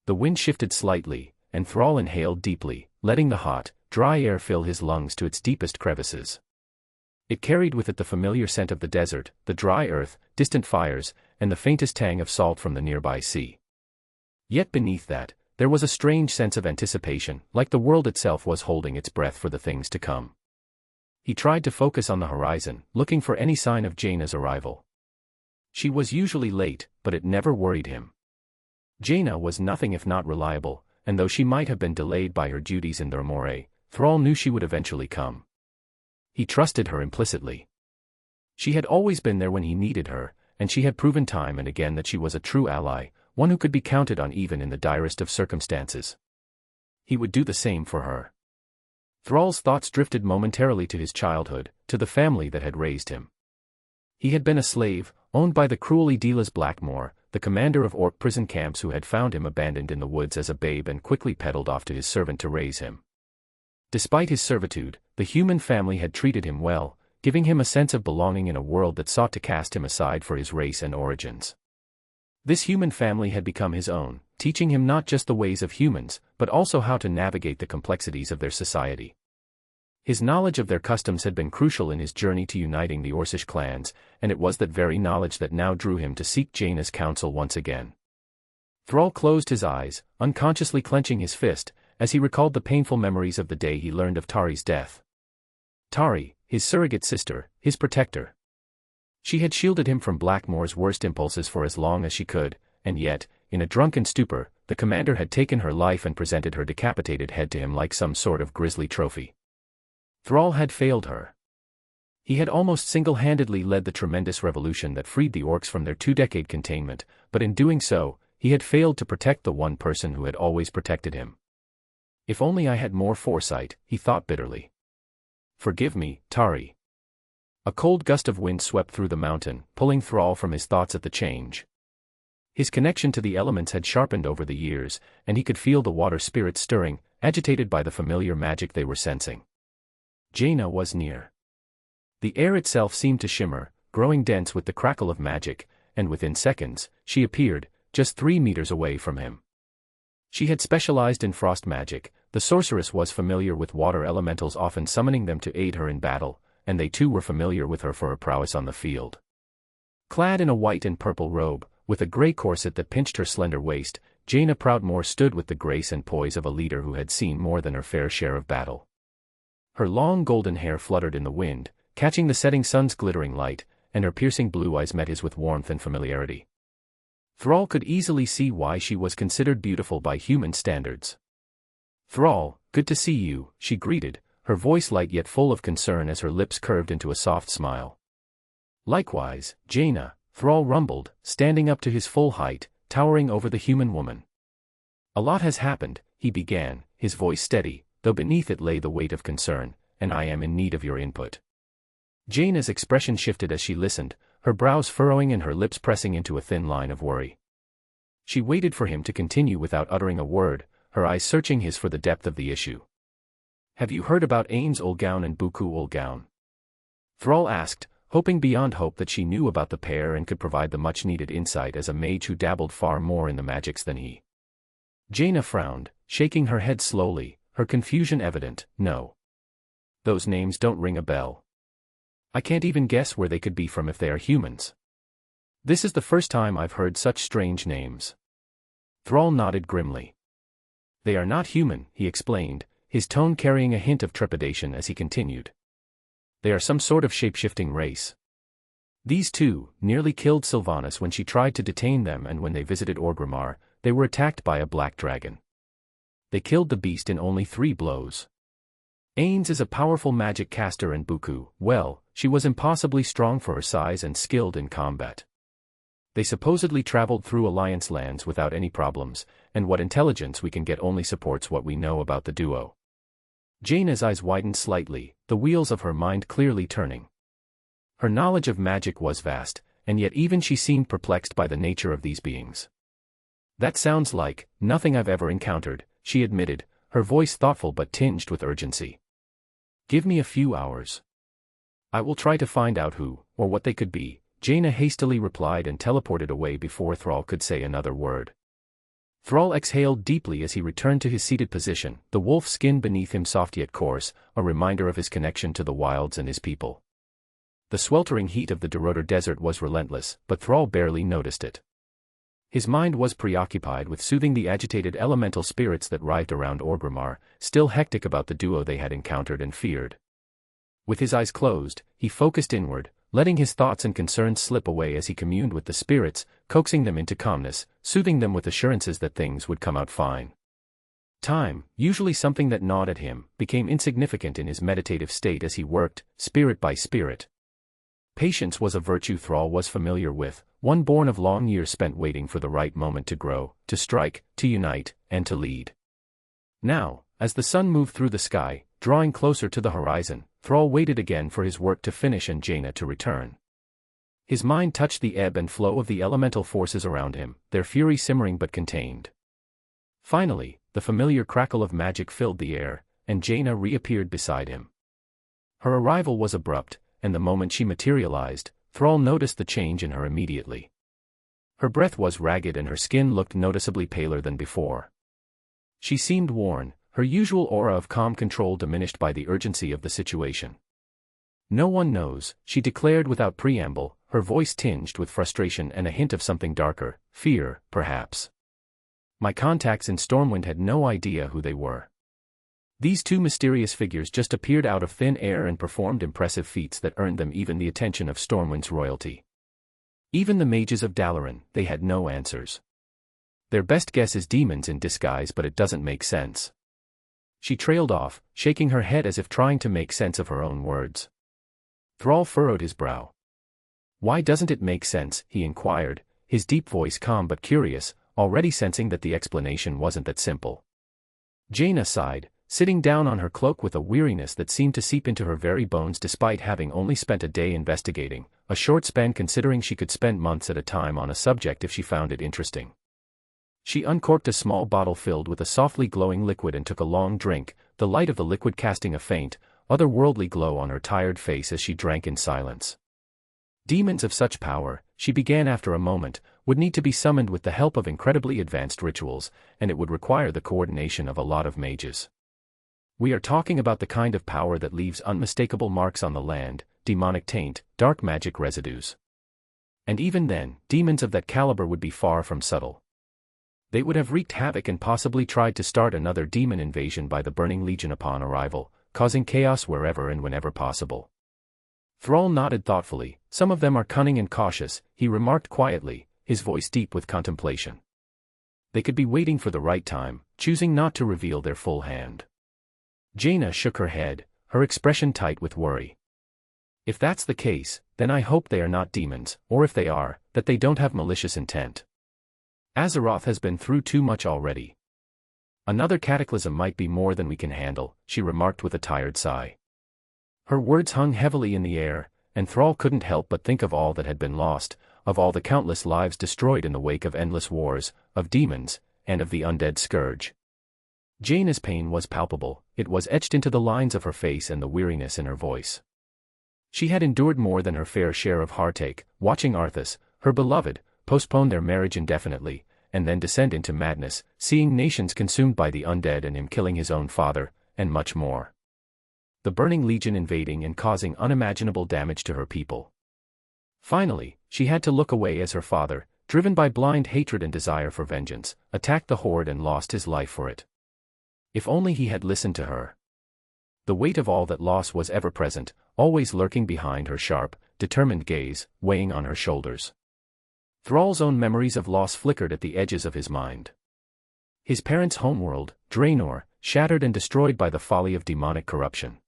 The wind shifted slightly, and Thrall inhaled deeply, letting the hot, dry air fill his lungs to its deepest crevices. It carried with it the familiar scent of the desert, the dry earth, distant fires, and the faintest tang of salt from the nearby sea. Yet beneath that, there was a strange sense of anticipation, like the world itself was holding its breath for the things to come. He tried to focus on the horizon, looking for any sign of Jaina's arrival. She was usually late, but it never worried him. Jaina was nothing if not reliable, and though she might have been delayed by her duties in the Moray, Thrall knew she would eventually come. He trusted her implicitly. She had always been there when he needed her, and she had proven time and again that she was a true ally, one who could be counted on even in the direst of circumstances. He would do the same for her. Thrall's thoughts drifted momentarily to his childhood, to the family that had raised him. He had been a slave, owned by the cruel Idilas Blackmore, the commander of orc prison camps who had found him abandoned in the woods as a babe and quickly peddled off to his servant to raise him. Despite his servitude, the human family had treated him well, giving him a sense of belonging in a world that sought to cast him aside for his race and origins. This human family had become his own, teaching him not just the ways of humans, but also how to navigate the complexities of their society. His knowledge of their customs had been crucial in his journey to uniting the Orcish clans, and it was that very knowledge that now drew him to seek Jaina's counsel once again. Thrall closed his eyes, unconsciously clenching his fist, as he recalled the painful memories of the day he learned of Tari's death. Tari, his surrogate sister, his protector. She had shielded him from Blackmore's worst impulses for as long as she could, and yet, in a drunken stupor, the commander had taken her life and presented her decapitated head to him like some sort of grisly trophy. Thrall had failed her. He had almost single-handedly led the tremendous revolution that freed the orcs from their 2-decade containment, but in doing so, he had failed to protect the one person who had always protected him. If only I had more foresight, he thought bitterly. Forgive me, Tari. A cold gust of wind swept through the mountain, pulling Thrall from his thoughts at the change. His connection to the elements had sharpened over the years, and he could feel the water spirits stirring, agitated by the familiar magic they were sensing. Jaina was near. The air itself seemed to shimmer, growing dense with the crackle of magic, and within seconds, she appeared, just 3 meters away from him. She had specialized in frost magic. The sorceress was familiar with water elementals, often summoning them to aid her in battle, and they too were familiar with her for her prowess on the field. Clad in a white and purple robe, with a grey corset that pinched her slender waist, Jaina Proudmoore stood with the grace and poise of a leader who had seen more than her fair share of battle. Her long golden hair fluttered in the wind, catching the setting sun's glittering light, and her piercing blue eyes met his with warmth and familiarity. Thrall could easily see why she was considered beautiful by human standards. "Thrall, good to see you," she greeted, her voice light yet full of concern as her lips curved into a soft smile. "Likewise, Jaina," Thrall rumbled, standing up to his full height, towering over the human woman. "A lot has happened," he began, his voice steady, though beneath it lay the weight of concern, "and I am in need of your input." Jaina's expression shifted as she listened, her brows furrowing and her lips pressing into a thin line of worry. She waited for him to continue without uttering a word, her eyes searching his for the depth of the issue. "Have you heard about Ainz and Bukubukuchagama?" Thrall asked, hoping beyond hope that she knew about the pair and could provide the much-needed insight as a mage who dabbled far more in the magics than he. Jaina frowned, shaking her head slowly, her confusion evident. "No. Those names don't ring a bell. I can't even guess where they could be from if they are humans. This is the first time I've heard such strange names." Thrall nodded grimly. "They are not human," he explained, his tone carrying a hint of trepidation as he continued. "They are some sort of shape-shifting race. These two nearly killed Sylvanas when she tried to detain them, and when they visited Orgrimmar, they were attacked by a black dragon. They killed the beast in only 3 blows. Ainz is a powerful magic caster, and Buku, well, she was impossibly strong for her size and skilled in combat. They supposedly traveled through Alliance lands without any problems, and what intelligence we can get only supports what we know about the duo." Jaina's eyes widened slightly, the wheels of her mind clearly turning. Her knowledge of magic was vast, and yet even she seemed perplexed by the nature of these beings. "That sounds like nothing I've ever encountered," she admitted, her voice thoughtful but tinged with urgency. "Give me a few hours. I will try to find out who, or what they could be," Jaina hastily replied and teleported away before Thrall could say another word. Thrall exhaled deeply as he returned to his seated position, the wolf skin beneath him soft yet coarse, a reminder of his connection to the wilds and his people. The sweltering heat of the Deroder Desert was relentless, but Thrall barely noticed it. His mind was preoccupied with soothing the agitated elemental spirits that writhed around Orgrimmar, still hectic about the duo they had encountered and feared. With his eyes closed, he focused inward, letting his thoughts and concerns slip away as he communed with the spirits, coaxing them into calmness, soothing them with assurances that things would come out fine. Time, usually something that gnawed at him, became insignificant in his meditative state as he worked, spirit by spirit. Patience was a virtue Thrall was familiar with, one born of long years spent waiting for the right moment to grow, to strike, to unite, and to lead. Now, as the sun moved through the sky, drawing closer to the horizon, Thrall waited again for his work to finish and Jaina to return. His mind touched the ebb and flow of the elemental forces around him, their fury simmering but contained. Finally, the familiar crackle of magic filled the air, and Jaina reappeared beside him. Her arrival was abrupt, and the moment she materialized, Thrall noticed the change in her immediately. Her breath was ragged and her skin looked noticeably paler than before. She seemed worn, her usual aura of calm control diminished by the urgency of the situation. "No one knows," she declared without preamble, her voice tinged with frustration and a hint of something darker, fear, perhaps. "My contacts in Stormwind had no idea who they were. These 2 mysterious figures just appeared out of thin air and performed impressive feats that earned them even the attention of Stormwind's royalty. Even the mages of Dalaran, they had no answers. Their best guess is demons in disguise, but it doesn't make sense." She trailed off, shaking her head as if trying to make sense of her own words. Thrall furrowed his brow. "Why doesn't it make sense?" he inquired, his deep voice calm but curious, already sensing that the explanation wasn't that simple. Jaina sighed, sitting down on her cloak with a weariness that seemed to seep into her very bones despite having only spent a day investigating, a short span considering she could spend months at a time on a subject if she found it interesting. She uncorked a small bottle filled with a softly glowing liquid and took a long drink, the light of the liquid casting a faint, otherworldly glow on her tired face as she drank in silence. Demons of such power, she began after a moment, would need to be summoned with the help of incredibly advanced rituals, and it would require the coordination of a lot of mages. We are talking about the kind of power that leaves unmistakable marks on the land, demonic taint, dark magic residues. And even then, demons of that caliber would be far from subtle. They would have wreaked havoc and possibly tried to start another demon invasion by the Burning Legion upon arrival, causing chaos wherever and whenever possible. Thrall nodded thoughtfully. Some of them are cunning and cautious, he remarked quietly, his voice deep with contemplation. They could be waiting for the right time, choosing not to reveal their full hand. Jaina shook her head, her expression tight with worry. If that's the case, then I hope they are not demons, or if they are, that they don't have malicious intent. Azeroth has been through too much already. Another cataclysm might be more than we can handle, she remarked with a tired sigh. Her words hung heavily in the air, and Thrall couldn't help but think of all that had been lost, of all the countless lives destroyed in the wake of endless wars, of demons, and of the undead scourge. Jaina's pain was palpable, it was etched into the lines of her face and the weariness in her voice. She had endured more than her fair share of heartache, watching Arthas, her beloved, postpone their marriage indefinitely, and then descend into madness, seeing nations consumed by the undead and him killing his own father, and much more. The Burning Legion invading and causing unimaginable damage to her people. Finally, she had to look away as her father, driven by blind hatred and desire for vengeance, attacked the Horde and lost his life for it. If only he had listened to her. The weight of all that loss was ever present, always lurking behind her sharp, determined gaze, weighing on her shoulders. Thrall's own memories of loss flickered at the edges of his mind. His parents' homeworld, Draenor, shattered and destroyed by the folly of demonic corruption.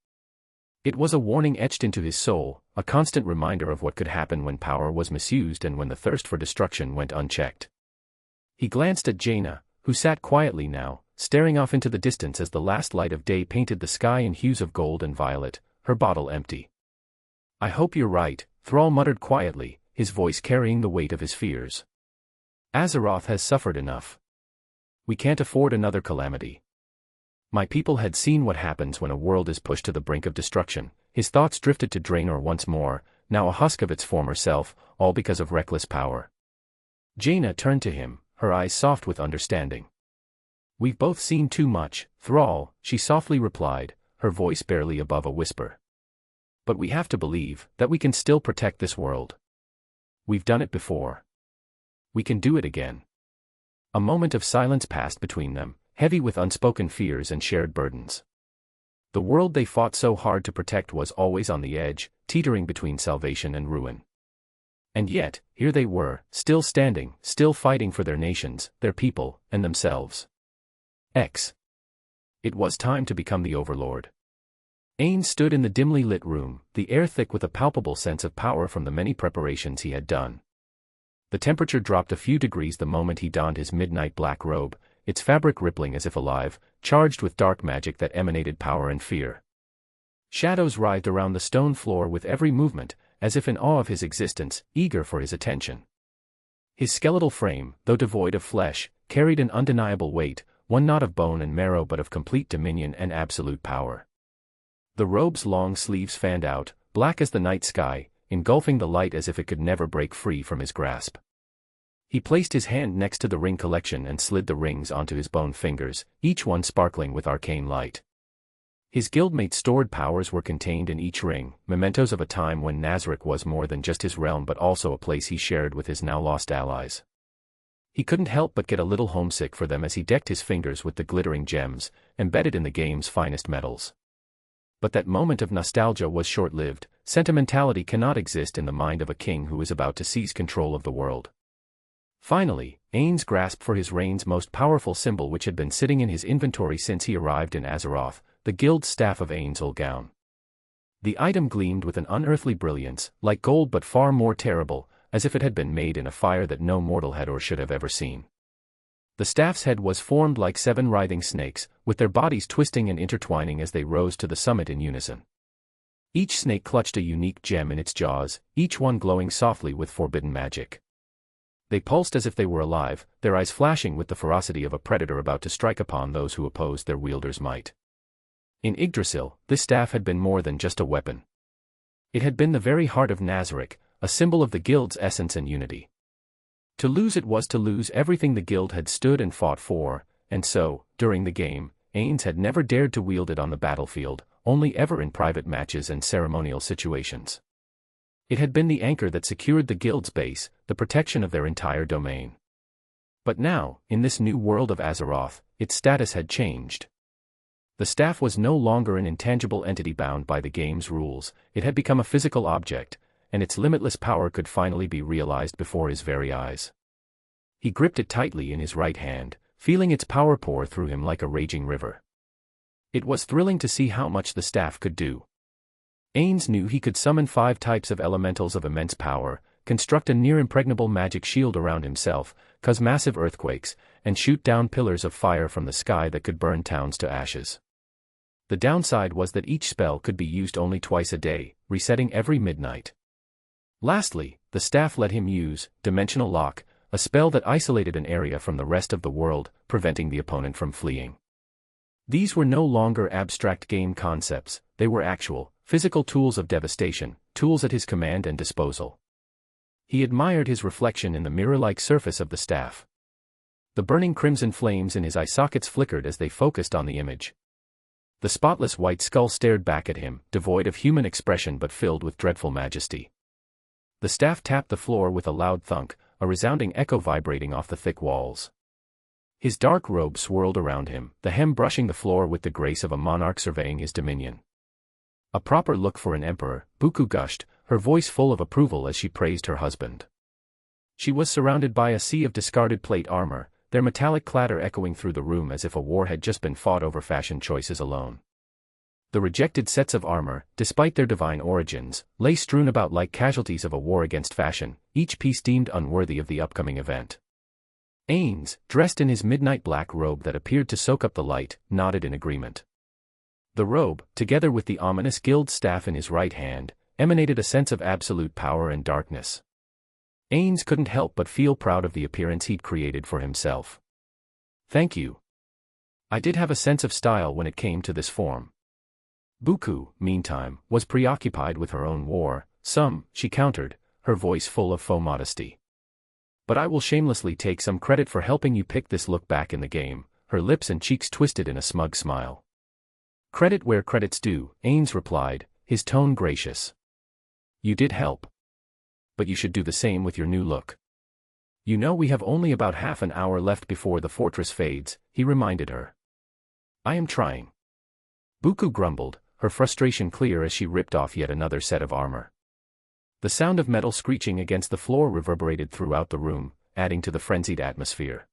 It was a warning etched into his soul, a constant reminder of what could happen when power was misused and when the thirst for destruction went unchecked. He glanced at Jaina, who sat quietly now, staring off into the distance as the last light of day painted the sky in hues of gold and violet, her bottle empty. I hope you're right, Thrall muttered quietly, his voice carrying the weight of his fears. Azeroth has suffered enough. We can't afford another calamity. My people had seen what happens when a world is pushed to the brink of destruction. His thoughts drifted to Draenor once more, now a husk of its former self, all because of reckless power. Jaina turned to him, her eyes soft with understanding. We've both seen too much, Thrall, she softly replied, her voice barely above a whisper. But we have to believe that we can still protect this world. We've done it before. We can do it again. A moment of silence passed between them, heavy with unspoken fears and shared burdens. The world they fought so hard to protect was always on the edge, teetering between salvation and ruin. And yet, here they were, still standing, still fighting for their nations, their people, and themselves. It was time to become the overlord. Ainz stood in the dimly lit room, the air thick with a palpable sense of power from the many preparations he had done. The temperature dropped a few degrees the moment he donned his midnight black robe, its fabric rippling as if alive, charged with dark magic that emanated power and fear. Shadows writhed around the stone floor with every movement, as if in awe of his existence, eager for his attention. His skeletal frame, though devoid of flesh, carried an undeniable weight, one not of bone and marrow but of complete dominion and absolute power. The robe's long sleeves fanned out, black as the night sky, engulfing the light as if it could never break free from his grasp. He placed his hand next to the ring collection and slid the rings onto his bone fingers, each one sparkling with arcane light. His guildmate's stored powers were contained in each ring, mementos of a time when Nazar was more than just his realm but also a place he shared with his now-lost allies. He couldn't help but get a little homesick for them as he decked his fingers with the glittering gems, embedded in the game's finest metals. But that moment of nostalgia was short-lived. Sentimentality cannot exist in the mind of a king who is about to seize control of the world. Finally, Ainz grasped for his reign's most powerful symbol which had been sitting in his inventory since he arrived in Azeroth, the guild's staff of Ainz Ulgaun. The item gleamed with an unearthly brilliance, like gold but far more terrible, as if it had been made in a fire that no mortal had or should have ever seen. The staff's head was formed like 7 writhing snakes, with their bodies twisting and intertwining as they rose to the summit in unison. Each snake clutched a unique gem in its jaws, each one glowing softly with forbidden magic. They pulsed as if they were alive, their eyes flashing with the ferocity of a predator about to strike upon those who opposed their wielder's might. In Yggdrasil, this staff had been more than just a weapon. It had been the very heart of Nazar, a symbol of the guild's essence and unity. To lose it was to lose everything the guild had stood and fought for, and so, during the game, Ainz had never dared to wield it on the battlefield, only ever in private matches and ceremonial situations. It had been the anchor that secured the guild's base, the protection of their entire domain. But now, in this new world of Azeroth, its status had changed. The staff was no longer an intangible entity bound by the game's rules, it had become a physical object, and its limitless power could finally be realized before his very eyes. He gripped it tightly in his right hand, feeling its power pour through him like a raging river. It was thrilling to see how much the staff could do. Ainz knew he could summon 5 types of elementals of immense power, construct a near-impregnable magic shield around himself, cause massive earthquakes, and shoot down pillars of fire from the sky that could burn towns to ashes. The downside was that each spell could be used only twice a day, resetting every midnight. Lastly, the staff let him use Dimensional Lock, a spell that isolated an area from the rest of the world, preventing the opponent from fleeing. These were no longer abstract game concepts, they were actual, physical tools of devastation, tools at his command and disposal. He admired his reflection in the mirror-like surface of the staff. The burning crimson flames in his eye sockets flickered as they focused on the image. The spotless white skull stared back at him, devoid of human expression but filled with dreadful majesty. The staff tapped the floor with a loud thunk, a resounding echo vibrating off the thick walls. His dark robe swirled around him, the hem brushing the floor with the grace of a monarch surveying his dominion. A proper look for an emperor, Buku gushed, her voice full of approval as she praised her husband. She was surrounded by a sea of discarded plate armor, their metallic clatter echoing through the room as if a war had just been fought over fashion choices alone. The rejected sets of armor, despite their divine origins, lay strewn about like casualties of a war against fashion, each piece deemed unworthy of the upcoming event. Ainz, dressed in his midnight black robe that appeared to soak up the light, nodded in agreement. The robe, together with the ominous guild staff in his right hand, emanated a sense of absolute power and darkness. Ainz couldn't help but feel proud of the appearance he'd created for himself. Thank you. I did have a sense of style when it came to this form. Buku, meantime, was preoccupied with her own war, she countered, her voice full of faux modesty. But I will shamelessly take some credit for helping you pick this look back in the game, her lips and cheeks twisted in a smug smile. Credit where credit's due, Ainz replied, his tone gracious. You did help. But you should do the same with your new look. You know we have only about half an hour left before the fortress fades, he reminded her. I am trying. Buku grumbled, her frustration clear as she ripped off yet another set of armor. The sound of metal screeching against the floor reverberated throughout the room, adding to the frenzied atmosphere.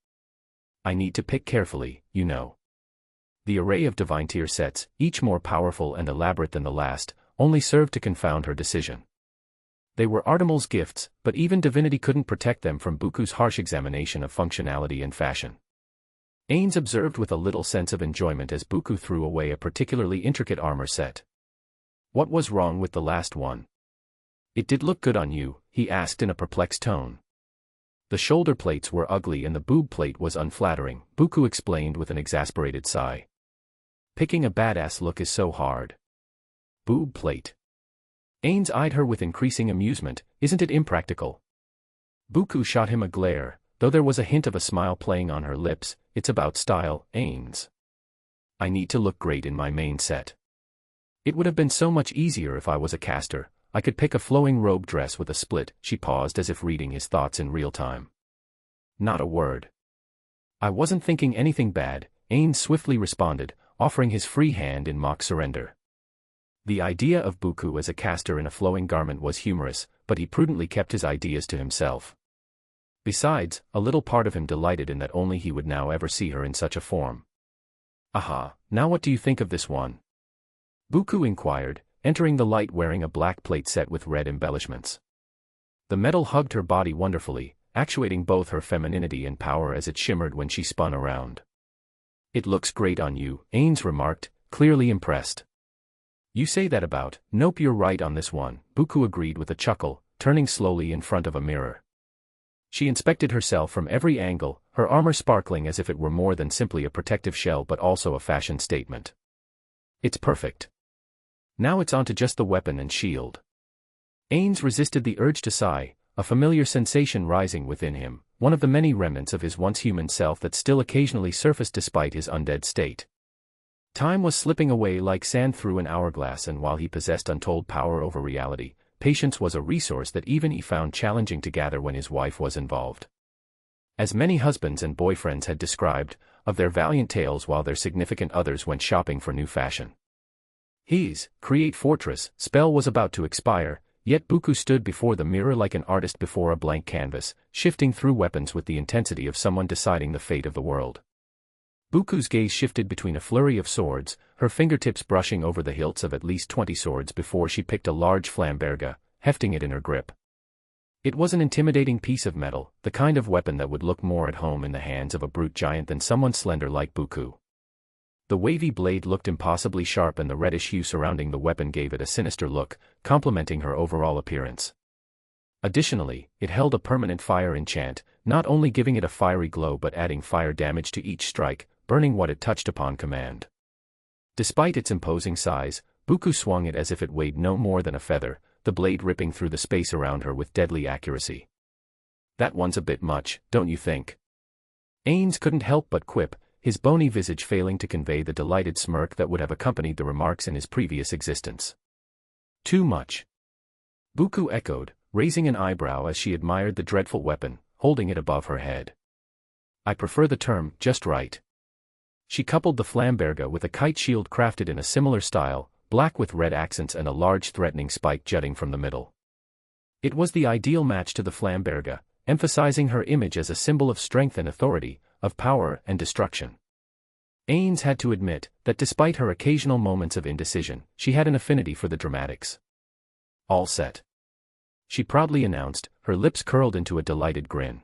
I need to pick carefully, you know. The array of divine tier sets, each more powerful and elaborate than the last, only served to confound her decision. They were Artemal's gifts, but even divinity couldn't protect them from Buku's harsh examination of functionality and fashion. Ainz observed with a little sense of enjoyment as Buku threw away a particularly intricate armor set. What was wrong with the last one? It did look good on you, he asked in a perplexed tone. The shoulder plates were ugly and the boob plate was unflattering, Buku explained with an exasperated sigh. Picking a badass look is so hard. Boob plate. Ainz eyed her with increasing amusement, isn't it impractical? Buku shot him a glare, though there was a hint of a smile playing on her lips. It's about style, Ainz. I need to look great in my main set. It would have been so much easier if I was a caster. I could pick a flowing robe dress with a split. She paused as if reading his thoughts in real time. Not a word. I wasn't thinking anything bad, Ainz swiftly responded, offering his free hand in mock surrender. The idea of Buku as a caster in a flowing garment was humorous, but he prudently kept his ideas to himself. Besides, a little part of him delighted in that only he would now ever see her in such a form. Aha, now what do you think of this one? Buku inquired, entering the light wearing a black plate set with red embellishments. The metal hugged her body wonderfully, actuating both her femininity and power as it shimmered when she spun around. It looks great on you, Ainz remarked, clearly impressed. You say that about, nope, you're right on this one, Buku agreed with a chuckle, turning slowly in front of a mirror. She inspected herself from every angle, her armor sparkling as if it were more than simply a protective shell but also a fashion statement. It's perfect. Now it's on to just the weapon and shield. Ainz resisted the urge to sigh, a familiar sensation rising within him, one of the many remnants of his once human self that still occasionally surfaced despite his undead state. Time was slipping away like sand through an hourglass, and while he possessed untold power over reality, patience was a resource that even he found challenging to gather when his wife was involved. As many husbands and boyfriends had described, of their valiant tales while their significant others went shopping for new fashion. His Create Fortress spell was about to expire, yet Buku stood before the mirror like an artist before a blank canvas, shifting through weapons with the intensity of someone deciding the fate of the world. Buku's gaze shifted between a flurry of swords, her fingertips brushing over the hilts of at least 20 swords before she picked a large flamberga, hefting it in her grip. It was an intimidating piece of metal, the kind of weapon that would look more at home in the hands of a brute giant than someone slender like Buku. The wavy blade looked impossibly sharp, and the reddish hue surrounding the weapon gave it a sinister look, complementing her overall appearance. Additionally, it held a permanent fire enchant, not only giving it a fiery glow but adding fire damage to each strike, burning what it touched upon command. Despite its imposing size, Buku swung it as if it weighed no more than a feather, the blade ripping through the space around her with deadly accuracy. That one's a bit much, don't you think? Ainz couldn't help but quip, his bony visage failing to convey the delighted smirk that would have accompanied the remarks in his previous existence. Too much. Buku echoed, raising an eyebrow as she admired the dreadful weapon, holding it above her head. I prefer the term, just right. She coupled the flamberga with a kite shield crafted in a similar style, black with red accents and a large threatening spike jutting from the middle. It was the ideal match to the flamberga, emphasizing her image as a symbol of strength and authority, of power and destruction. Ainz had to admit that despite her occasional moments of indecision, she had an affinity for the dramatics. All set. She proudly announced, her lips curled into a delighted grin.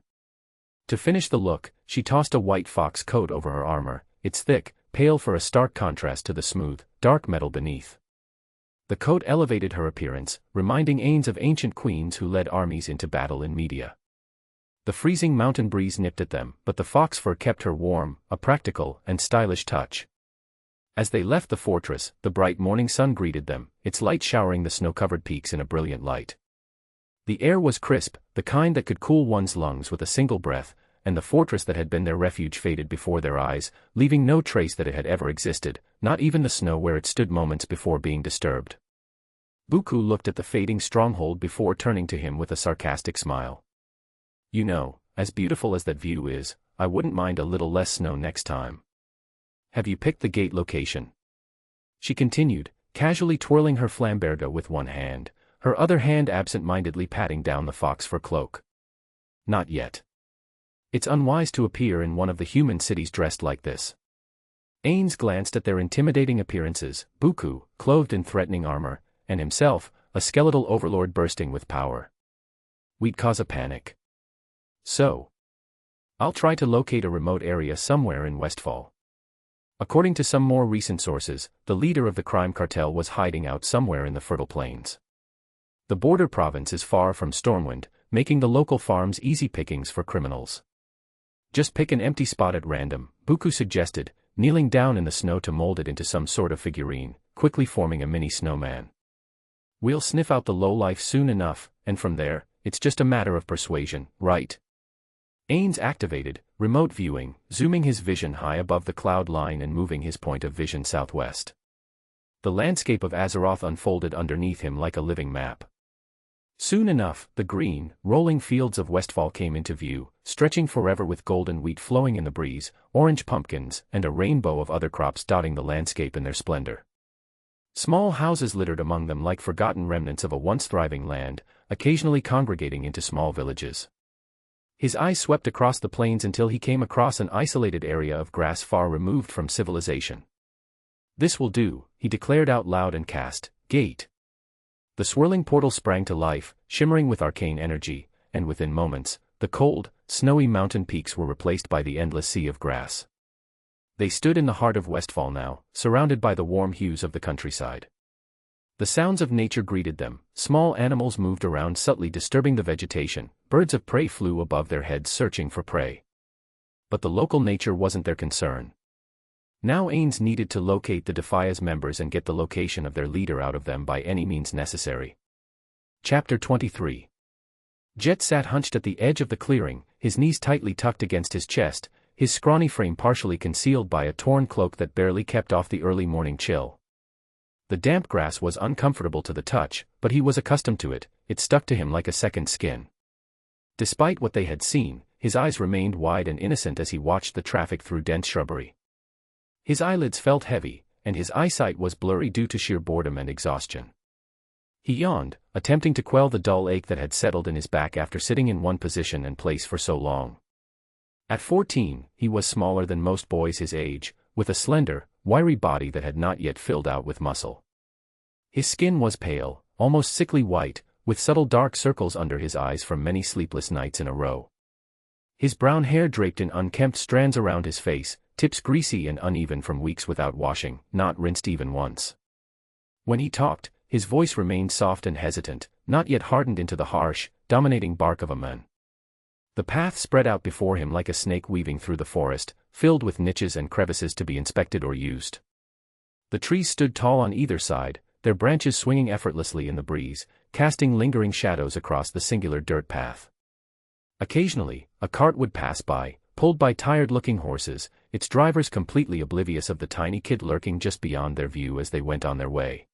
To finish the look, she tossed a white fox coat over her armor, its thick, pale for a stark contrast to the smooth, dark metal beneath. The coat elevated her appearance, reminding Ainz of ancient queens who led armies into battle in Media. The freezing mountain breeze nipped at them, but the fox fur kept her warm, a practical and stylish touch. As they left the fortress, the bright morning sun greeted them, its light showering the snow-covered peaks in a brilliant light. The air was crisp, the kind that could cool one's lungs with a single breath, and the fortress that had been their refuge faded before their eyes, leaving no trace that it had ever existed, not even the snow where it stood moments before being disturbed. Buku looked at the fading stronghold before turning to him with a sarcastic smile. You know, as beautiful as that view is, I wouldn't mind a little less snow next time. Have you picked the gate location? She continued, casually twirling her flamberga with one hand, her other hand absent-mindedly patting down the fox fur cloak. Not yet. It's unwise to appear in one of the human cities dressed like this. Ainz glanced at their intimidating appearances, Buku, clothed in threatening armor, and himself, a skeletal overlord bursting with power. We'd cause a panic. So, I'll try to locate a remote area somewhere in Westfall. According to some more recent sources, the leader of the crime cartel was hiding out somewhere in the Fertile Plains. The border province is far from Stormwind, making the local farms easy pickings for criminals. Just pick an empty spot at random, Buku suggested, kneeling down in the snow to mold it into some sort of figurine, quickly forming a mini snowman. We'll sniff out the lowlife soon enough, and from there, it's just a matter of persuasion, right? Ainz activated, remote viewing, zooming his vision high above the cloud line and moving his point of vision southwest. The landscape of Azeroth unfolded underneath him like a living map. Soon enough, the green, rolling fields of Westfall came into view, stretching forever with golden wheat flowing in the breeze, orange pumpkins, and a rainbow of other crops dotting the landscape in their splendor. Small houses littered among them like forgotten remnants of a once thriving land, occasionally congregating into small villages. His eyes swept across the plains until he came across an isolated area of grass far removed from civilization. This will do, he declared out loud and cast, Gate. The swirling portal sprang to life, shimmering with arcane energy, and within moments, the cold, snowy mountain peaks were replaced by the endless sea of grass. They stood in the heart of Westfall now, surrounded by the warm hues of the countryside. The sounds of nature greeted them, small animals moved around subtly disturbing the vegetation, birds of prey flew above their heads searching for prey. But the local nature wasn't their concern. Now Ainz needed to locate the Defias members and get the location of their leader out of them by any means necessary. Chapter 23. Jet sat hunched at the edge of the clearing, his knees tightly tucked against his chest, his scrawny frame partially concealed by a torn cloak that barely kept off the early morning chill. The damp grass was uncomfortable to the touch, but he was accustomed to it, it stuck to him like a second skin. Despite what they had seen, his eyes remained wide and innocent as he watched the traffic through dense shrubbery. His eyelids felt heavy, and his eyesight was blurry due to sheer boredom and exhaustion. He yawned, attempting to quell the dull ache that had settled in his back after sitting in one position and place for so long. At 14, he was smaller than most boys his age, with a slender, wiry body that had not yet filled out with muscle. His skin was pale, almost sickly white, with subtle dark circles under his eyes from many sleepless nights in a row. His brown hair draped in unkempt strands around his face, tips greasy and uneven from weeks without washing, not rinsed even once. When he talked, his voice remained soft and hesitant, not yet hardened into the harsh, dominating bark of a man. The path spread out before him like a snake weaving through the forest, filled with niches and crevices to be inspected or used. The trees stood tall on either side, their branches swinging effortlessly in the breeze, casting lingering shadows across the singular dirt path. Occasionally, a cart would pass by, pulled by tired-looking horses, its drivers completely oblivious of the tiny kid lurking just beyond their view as they went on their way.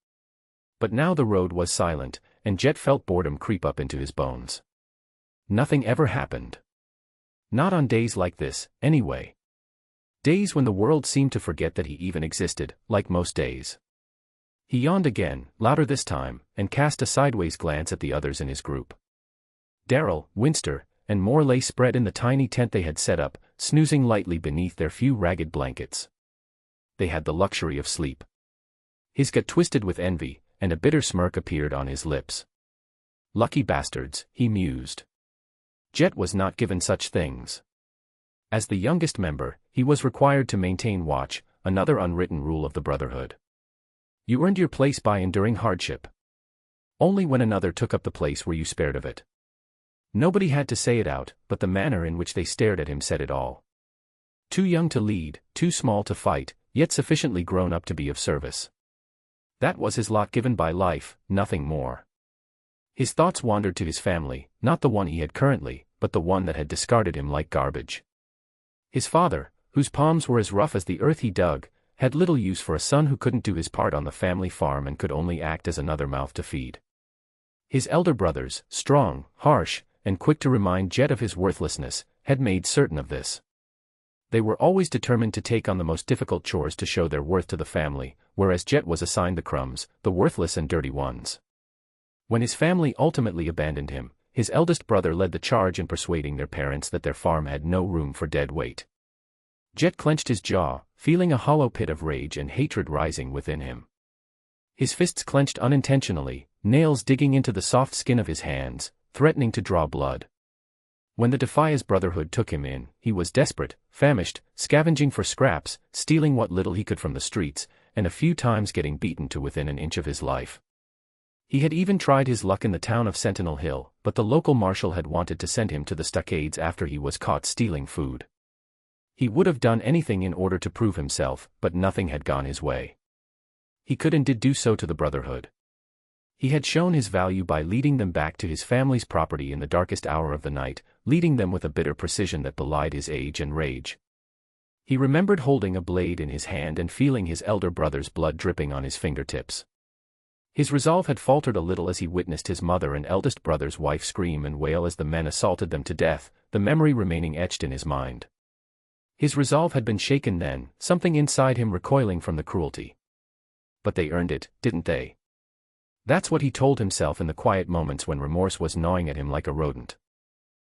But now the road was silent, and Jet felt boredom creep up into his bones. Nothing ever happened. Not on days like this, anyway. Days when the world seemed to forget that he even existed, like most days. He yawned again, louder this time, and cast a sideways glance at the others in his group. Darrell, Winster, and more lay spread in the tiny tent they had set up, snoozing lightly beneath their few ragged blankets. They had the luxury of sleep. His gut twisted with envy, and a bitter smirk appeared on his lips. Lucky bastards, he mused. Jet was not given such things. As the youngest member, he was required to maintain watch, another unwritten rule of the Brotherhood. You earned your place by enduring hardship. Only when another took up the place were you spared of it. Nobody had to say it out, but the manner in which they stared at him said it all. Too young to lead, too small to fight, yet sufficiently grown up to be of service. That was his lot given by life, nothing more. His thoughts wandered to his family, not the one he had currently, but the one that had discarded him like garbage. His father, whose palms were as rough as the earth he dug, had little use for a son who couldn't do his part on the family farm and could only act as another mouth to feed. His elder brothers, strong, harsh, and quick to remind Jet of his worthlessness, had made certain of this. They were always determined to take on the most difficult chores to show their worth to the family, whereas Jet was assigned the crumbs, the worthless and dirty ones. When his family ultimately abandoned him, his eldest brother led the charge in persuading their parents that their farm had no room for dead weight. Jet clenched his jaw, feeling a hollow pit of rage and hatred rising within him. His fists clenched unintentionally, nails digging into the soft skin of his hands, threatening to draw blood. When the Defias Brotherhood took him in, he was desperate, famished, scavenging for scraps, stealing what little he could from the streets, and a few times getting beaten to within an inch of his life. He had even tried his luck in the town of Sentinel Hill, but the local marshal had wanted to send him to the stockades after he was caught stealing food. He would have done anything in order to prove himself, but nothing had gone his way. He could and did do so to the Brotherhood. He had shown his value by leading them back to his family's property in the darkest hour of the night, leading them with a bitter precision that belied his age and rage. He remembered holding a blade in his hand and feeling his elder brother's blood dripping on his fingertips. His resolve had faltered a little as he witnessed his mother and eldest brother's wife scream and wail as the men assaulted them to death, the memory remaining etched in his mind. His resolve had been shaken then, something inside him recoiling from the cruelty. But they earned it, didn't they? That's what he told himself in the quiet moments when remorse was gnawing at him like a rodent.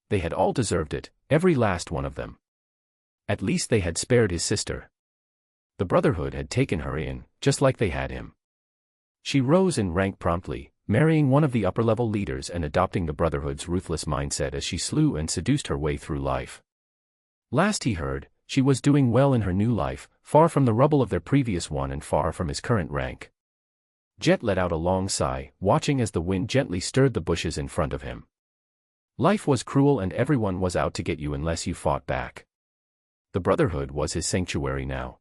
They had all deserved it, every last one of them. At least they had spared his sister. The Brotherhood had taken her in, just like they had him. She rose in rank promptly, marrying one of the upper-level leaders and adopting the Brotherhood's ruthless mindset as she slew and seduced her way through life. Last he heard, she was doing well in her new life, far from the rubble of their previous one and far from his current rank. Jet let out a long sigh, watching as the wind gently stirred the bushes in front of him. Life was cruel and everyone was out to get you unless you fought back. The Brotherhood was his sanctuary now.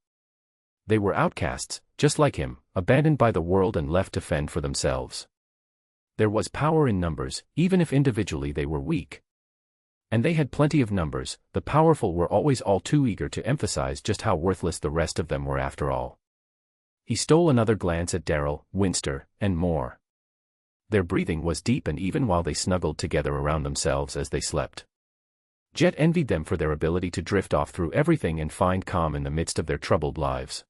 They were outcasts, just like him, abandoned by the world and left to fend for themselves. There was power in numbers, even if individually they were weak. And they had plenty of numbers. The powerful were always all too eager to emphasize just how worthless the rest of them were after all. He stole another glance at Daryl, Winster, and more. Their breathing was deep and even while they snuggled together around themselves as they slept. Jet envied them for their ability to drift off through everything and find calm in the midst of their troubled lives.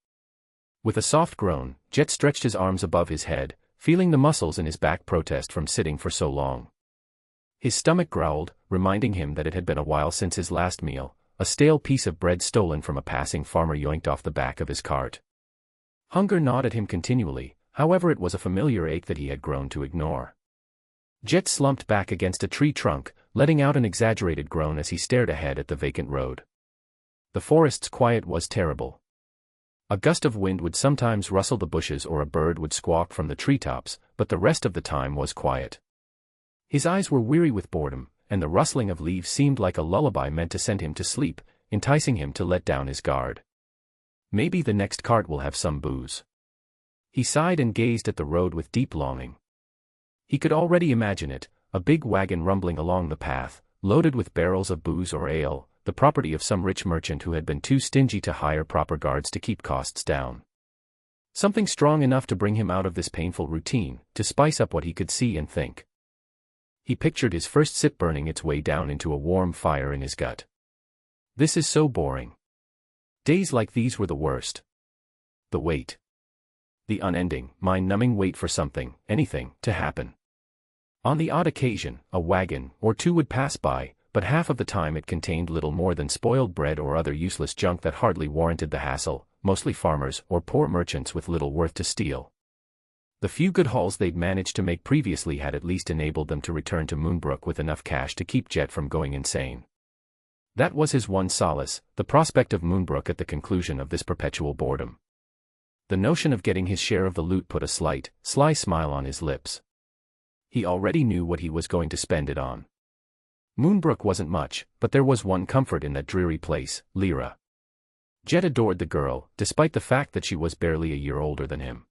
With a soft groan, Jet stretched his arms above his head, feeling the muscles in his back protest from sitting for so long. His stomach growled, reminding him that it had been a while since his last meal, a stale piece of bread stolen from a passing farmer yoinked off the back of his cart. Hunger gnawed at him continually, however it was a familiar ache that he had grown to ignore. Jet slumped back against a tree trunk, letting out an exaggerated groan as he stared ahead at the vacant road. The forest's quiet was terrible. A gust of wind would sometimes rustle the bushes or a bird would squawk from the treetops, but the rest of the time was quiet. His eyes were weary with boredom, and the rustling of leaves seemed like a lullaby meant to send him to sleep, enticing him to let down his guard. Maybe the next cart will have some booze. He sighed and gazed at the road with deep longing. He could already imagine it, a big wagon rumbling along the path, loaded with barrels of booze or ale, the property of some rich merchant who had been too stingy to hire proper guards to keep costs down. Something strong enough to bring him out of this painful routine, to spice up what he could see and think. He pictured his first sip burning its way down into a warm fire in his gut. This is so boring. Days like these were the worst. The wait. The unending, mind-numbing wait for something, anything, to happen. On the odd occasion, a wagon or two would pass by, but half of the time it contained little more than spoiled bread or other useless junk that hardly warranted the hassle, mostly farmers or poor merchants with little worth to steal. The few good hauls they'd managed to make previously had at least enabled them to return to Moonbrook with enough cash to keep Jet from going insane. That was his one solace, the prospect of Moonbrook at the conclusion of this perpetual boredom. The notion of getting his share of the loot put a slight, sly smile on his lips. He already knew what he was going to spend it on. Moonbrook wasn't much, but there was one comfort in that dreary place, Lyra. Jet adored the girl, despite the fact that she was barely a year older than him.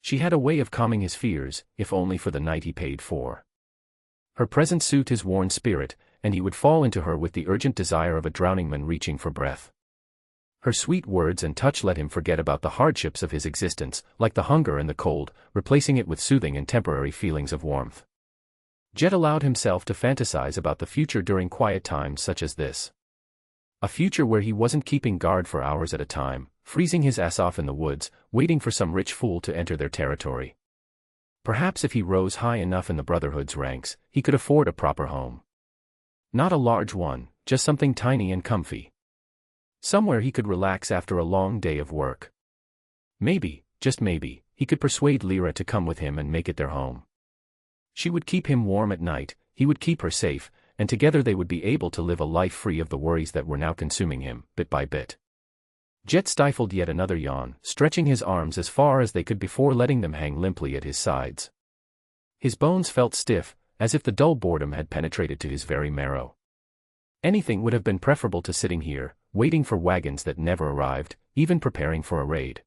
She had a way of calming his fears, if only for the night he paid for. Her presence soothed his worn spirit, and he would fall into her with the urgent desire of a drowning man reaching for breath. Her sweet words and touch let him forget about the hardships of his existence, like the hunger and the cold, replacing it with soothing and temporary feelings of warmth. Jet allowed himself to fantasize about the future during quiet times such as this. A future where he wasn't keeping guard for hours at a time, freezing his ass off in the woods, waiting for some rich fool to enter their territory. Perhaps if he rose high enough in the Brotherhood's ranks, he could afford a proper home. Not a large one, just something tiny and comfy. Somewhere he could relax after a long day of work. Maybe, just maybe, he could persuade Lyra to come with him and make it their home. She would keep him warm at night, he would keep her safe, and together they would be able to live a life free of the worries that were now consuming him, bit by bit. Jet stifled yet another yawn, stretching his arms as far as they could before letting them hang limply at his sides. His bones felt stiff, as if the dull boredom had penetrated to his very marrow. Anything would have been preferable to sitting here, waiting for wagons that never arrived, even preparing for a raid.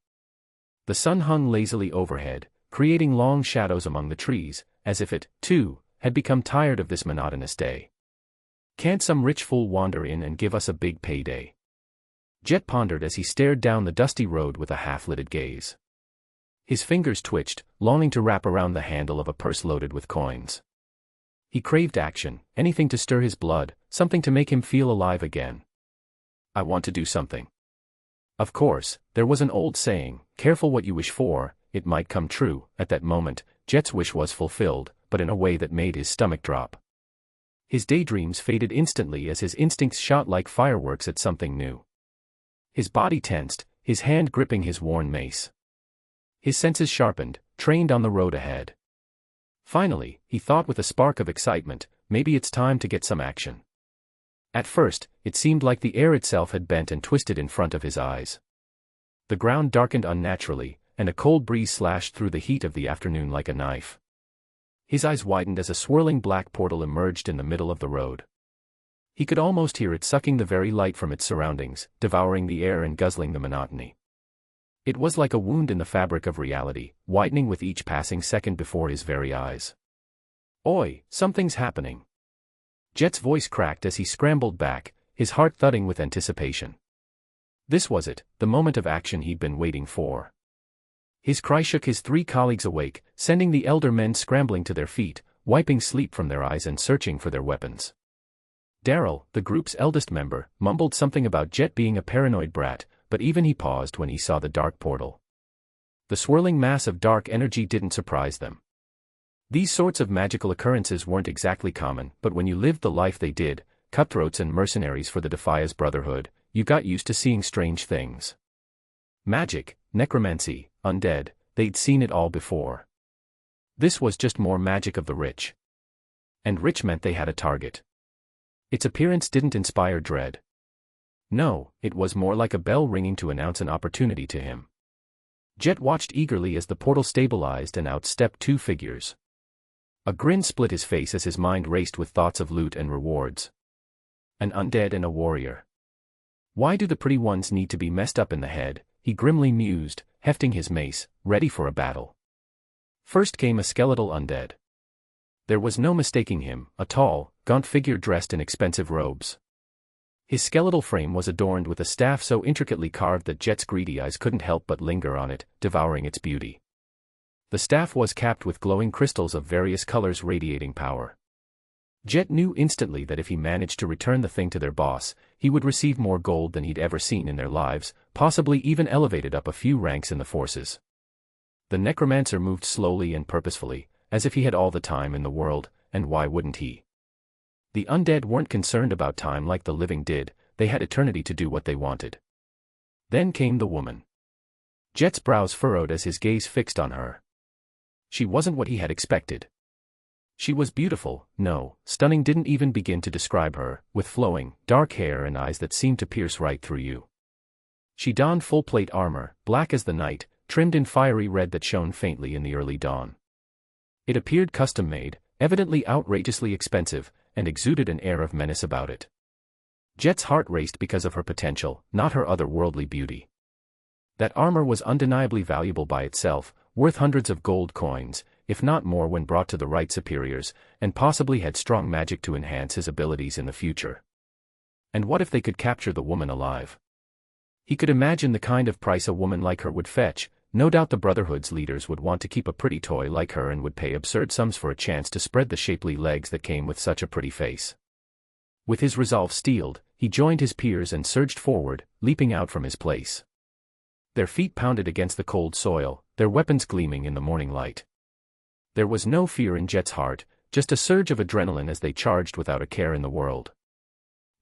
The sun hung lazily overhead, creating long shadows among the trees, as if it, too, had become tired of this monotonous day. Can't some rich fool wander in and give us a big payday? Jet pondered as he stared down the dusty road with a half-lidded gaze. His fingers twitched, longing to wrap around the handle of a purse loaded with coins. He craved action, anything to stir his blood, something to make him feel alive again. I want to do something. Of course, there was an old saying, careful what you wish for, it might come true. At that moment, Jet's wish was fulfilled, but in a way that made his stomach drop. His daydreams faded instantly as his instincts shot like fireworks at something new. His body tensed, his hand gripping his worn mace. His senses sharpened, trained on the road ahead. Finally, he thought with a spark of excitement, maybe it's time to get some action. At first, it seemed like the air itself had bent and twisted in front of his eyes. The ground darkened unnaturally, and a cold breeze slashed through the heat of the afternoon like a knife. His eyes widened as a swirling black portal emerged in the middle of the road. He could almost hear it sucking the very light from its surroundings, devouring the air and guzzling the monotony. It was like a wound in the fabric of reality, widening with each passing second before his very eyes. "Oi, something's happening." Jet's voice cracked as he scrambled back, his heart thudding with anticipation. This was it, the moment of action he'd been waiting for. His cry shook his three colleagues awake, sending the elder men scrambling to their feet, wiping sleep from their eyes and searching for their weapons. Daryl, the group's eldest member, mumbled something about Jet being a paranoid brat, but even he paused when he saw the dark portal. The swirling mass of dark energy didn't surprise them. These sorts of magical occurrences weren't exactly common, but when you lived the life they did, cutthroats and mercenaries for the Defias Brotherhood, you got used to seeing strange things. Magic, necromancy, undead, they'd seen it all before. This was just more magic of the rich. And rich meant they had a target. Its appearance didn't inspire dread. No, it was more like a bell ringing to announce an opportunity to him. Jet watched eagerly as the portal stabilized and out stepped two figures. A grin split his face as his mind raced with thoughts of loot and rewards. An undead and a warrior. Why do the pretty ones need to be messed up in the head, he grimly mused, hefting his mace, ready for a battle. First came a skeletal undead. There was no mistaking him, a tall, gaunt figure dressed in expensive robes. His skeletal frame was adorned with a staff so intricately carved that Jet's greedy eyes couldn't help but linger on it, devouring its beauty. The staff was capped with glowing crystals of various colors radiating power. Jet knew instantly that if he managed to return the thing to their boss, he would receive more gold than he'd ever seen in their lives, possibly even elevated up a few ranks in the forces. The necromancer moved slowly and purposefully, as if he had all the time in the world, and why wouldn't he? The undead weren't concerned about time like the living did, they had eternity to do what they wanted. Then came the woman. Jet's brows furrowed as his gaze fixed on her. She wasn't what he had expected. She was beautiful, no, stunning didn't even begin to describe her, with flowing, dark hair and eyes that seemed to pierce right through you. She donned full-plate armor, black as the night, trimmed in fiery red that shone faintly in the early dawn. It appeared custom-made, evidently outrageously expensive, and exuded an air of menace about it. Jet's heart raced because of her potential, not her otherworldly beauty. That armor was undeniably valuable by itself, worth hundreds of gold coins, if not more when brought to the right superiors, and possibly had strong magic to enhance his abilities in the future. And what if they could capture the woman alive? He could imagine the kind of price a woman like her would fetch. No doubt the Brotherhood's leaders would want to keep a pretty toy like her and would pay absurd sums for a chance to spread the shapely legs that came with such a pretty face. With his resolve steeled, he joined his peers and surged forward, leaping out from his place. Their feet pounded against the cold soil, their weapons gleaming in the morning light. There was no fear in Jet's heart, just a surge of adrenaline as they charged without a care in the world.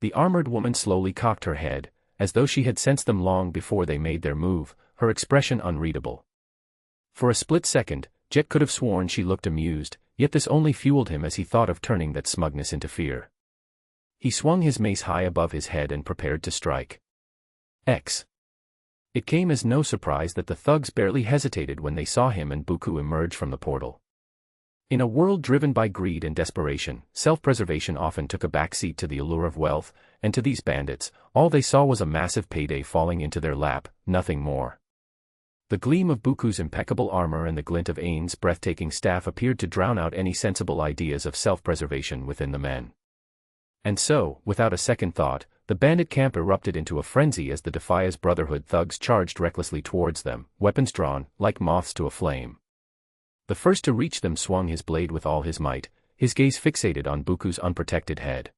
The armored woman slowly cocked her head, as though she had sensed them long before they made their move, her expression unreadable. For a split second, Jet could have sworn she looked amused, yet this only fueled him as he thought of turning that smugness into fear. He swung his mace high above his head and prepared to strike. X. It came as no surprise that the thugs barely hesitated when they saw him and Buku emerge from the portal. In a world driven by greed and desperation, self-preservation often took a backseat to the allure of wealth, and to these bandits, all they saw was a massive payday falling into their lap, nothing more. The gleam of Buku's impeccable armor and the glint of Ain's breathtaking staff appeared to drown out any sensible ideas of self-preservation within the men. And so, without a second thought, the bandit camp erupted into a frenzy as the Defias Brotherhood thugs charged recklessly towards them, weapons drawn, like moths to a flame. The first to reach them swung his blade with all his might, his gaze fixated on Buku's unprotected head.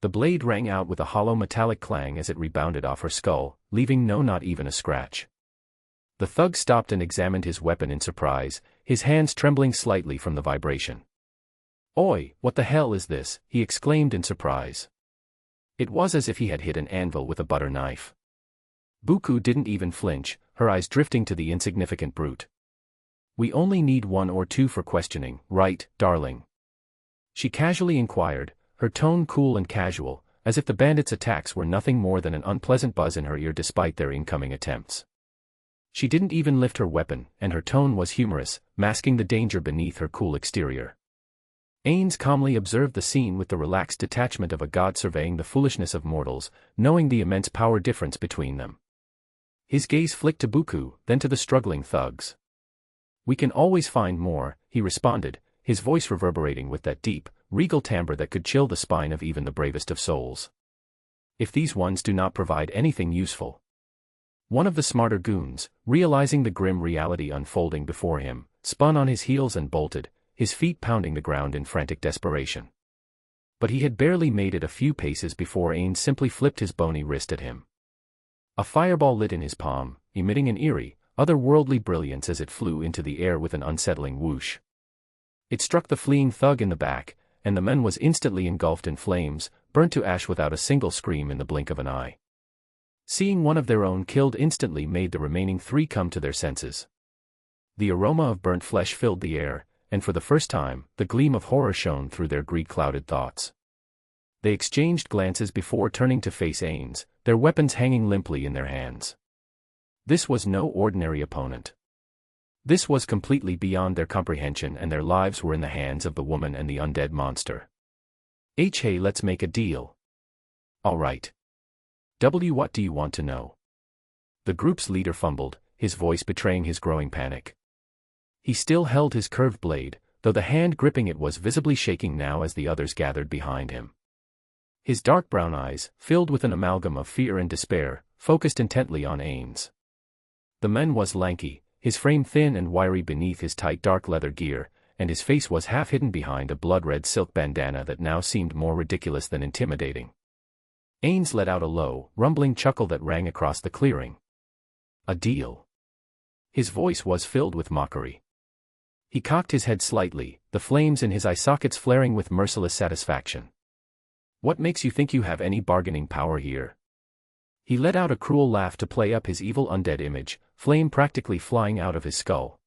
The blade rang out with a hollow metallic clang as it rebounded off her skull, leaving not even a scratch. The thug stopped and examined his weapon in surprise, his hands trembling slightly from the vibration. "Oi, what the hell is this?" he exclaimed in surprise. It was as if he had hit an anvil with a butter knife. Buku didn't even flinch, her eyes drifting to the insignificant brute. "We only need one or two for questioning, right, darling?" She casually inquired, her tone cool and casual, as if the bandits' attacks were nothing more than an unpleasant buzz in her ear despite their incoming attempts. She didn't even lift her weapon, and her tone was humorous, masking the danger beneath her cool exterior. Ainz calmly observed the scene with the relaxed detachment of a god surveying the foolishness of mortals, knowing the immense power difference between them. His gaze flicked to Buku, then to the struggling thugs. "We can always find more," he responded, his voice reverberating with that deep, regal timbre that could chill the spine of even the bravest of souls. "If these ones do not provide anything useful." One of the smarter goons, realizing the grim reality unfolding before him, spun on his heels and bolted, his feet pounding the ground in frantic desperation. But he had barely made it a few paces before Ainz simply flipped his bony wrist at him. A fireball lit in his palm, emitting an eerie, otherworldly brilliance as it flew into the air with an unsettling whoosh. It struck the fleeing thug in the back, and the man was instantly engulfed in flames, burnt to ash without a single scream in the blink of an eye. Seeing one of their own killed instantly made the remaining three come to their senses. The aroma of burnt flesh filled the air, and for the first time, the gleam of horror shone through their greed-clouded thoughts. They exchanged glances before turning to face Ainz, their weapons hanging limply in their hands. This was no ordinary opponent. This was completely beyond their comprehension, and their lives were in the hands of the woman and the undead monster. Hey, let's make a deal. All right. What do you want to know? The group's leader fumbled, his voice betraying his growing panic. He still held his curved blade, though the hand gripping it was visibly shaking now as the others gathered behind him. His dark brown eyes, filled with an amalgam of fear and despair, focused intently on Ainz. The man was lanky, his frame thin and wiry beneath his tight dark leather gear, and his face was half hidden behind a blood-red silk bandana that now seemed more ridiculous than intimidating. Ainz let out a low, rumbling chuckle that rang across the clearing. A deal. His voice was filled with mockery. He cocked his head slightly, the flames in his eye sockets flaring with merciless satisfaction. "What makes you think you have any bargaining power here?" He let out a cruel laugh to play up his evil undead image, flame practically flying out of his skull.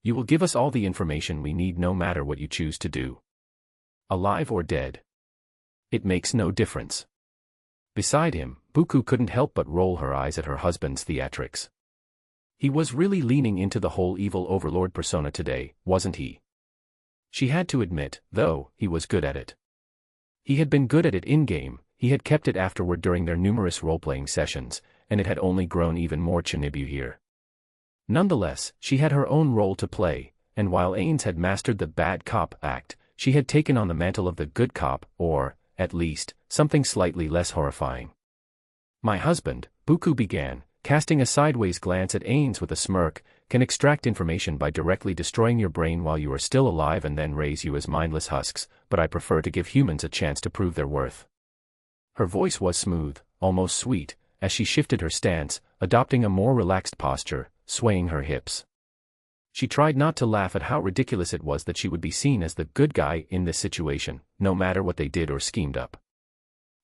"You will give us all the information we need no matter what you choose to do. Alive or dead. It makes no difference." Beside him, Buku couldn't help but roll her eyes at her husband's theatrics. He was really leaning into the whole evil overlord persona today, wasn't he? She had to admit, though, he was good at it. He had been good at it in-game, he had kept it afterward during their numerous role-playing sessions, and it had only grown even more Chinibu here. Nonetheless, she had her own role to play, and while Ainz had mastered the bad cop act, she had taken on the mantle of the good cop, or, at least, something slightly less horrifying. "My husband," Buku began, casting a sideways glance at Ainz with a smirk, "can extract information by directly destroying your brain while you are still alive and then raise you as mindless husks, but I prefer to give humans a chance to prove their worth." Her voice was smooth, almost sweet, as she shifted her stance, adopting a more relaxed posture, swaying her hips. She tried not to laugh at how ridiculous it was that she would be seen as the good guy in this situation, no matter what they did or schemed up.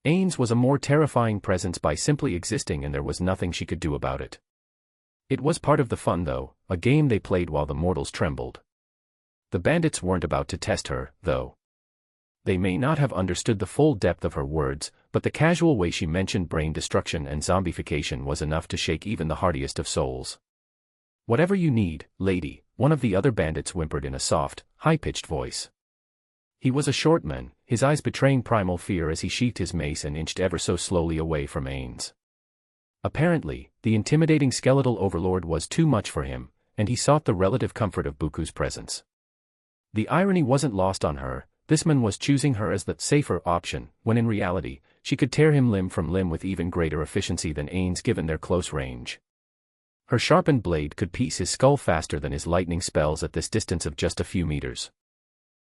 Ainz was a more terrifying presence by simply existing, and there was nothing she could do about it. It was part of the fun though, a game they played while the mortals trembled. The bandits weren't about to test her, though. They may not have understood the full depth of her words, but the casual way she mentioned brain destruction and zombification was enough to shake even the hardiest of souls. "Whatever you need, lady," one of the other bandits whimpered in a soft, high-pitched voice. He was a short man, his eyes betraying primal fear as he sheathed his mace and inched ever so slowly away from Ainz. Apparently, the intimidating skeletal overlord was too much for him, and he sought the relative comfort of Buku's presence. The irony wasn't lost on her, this man was choosing her as the safer option, when in reality, she could tear him limb from limb with even greater efficiency than Ainz given their close range. Her sharpened blade could pierce his skull faster than his lightning spells at this distance of just a few meters.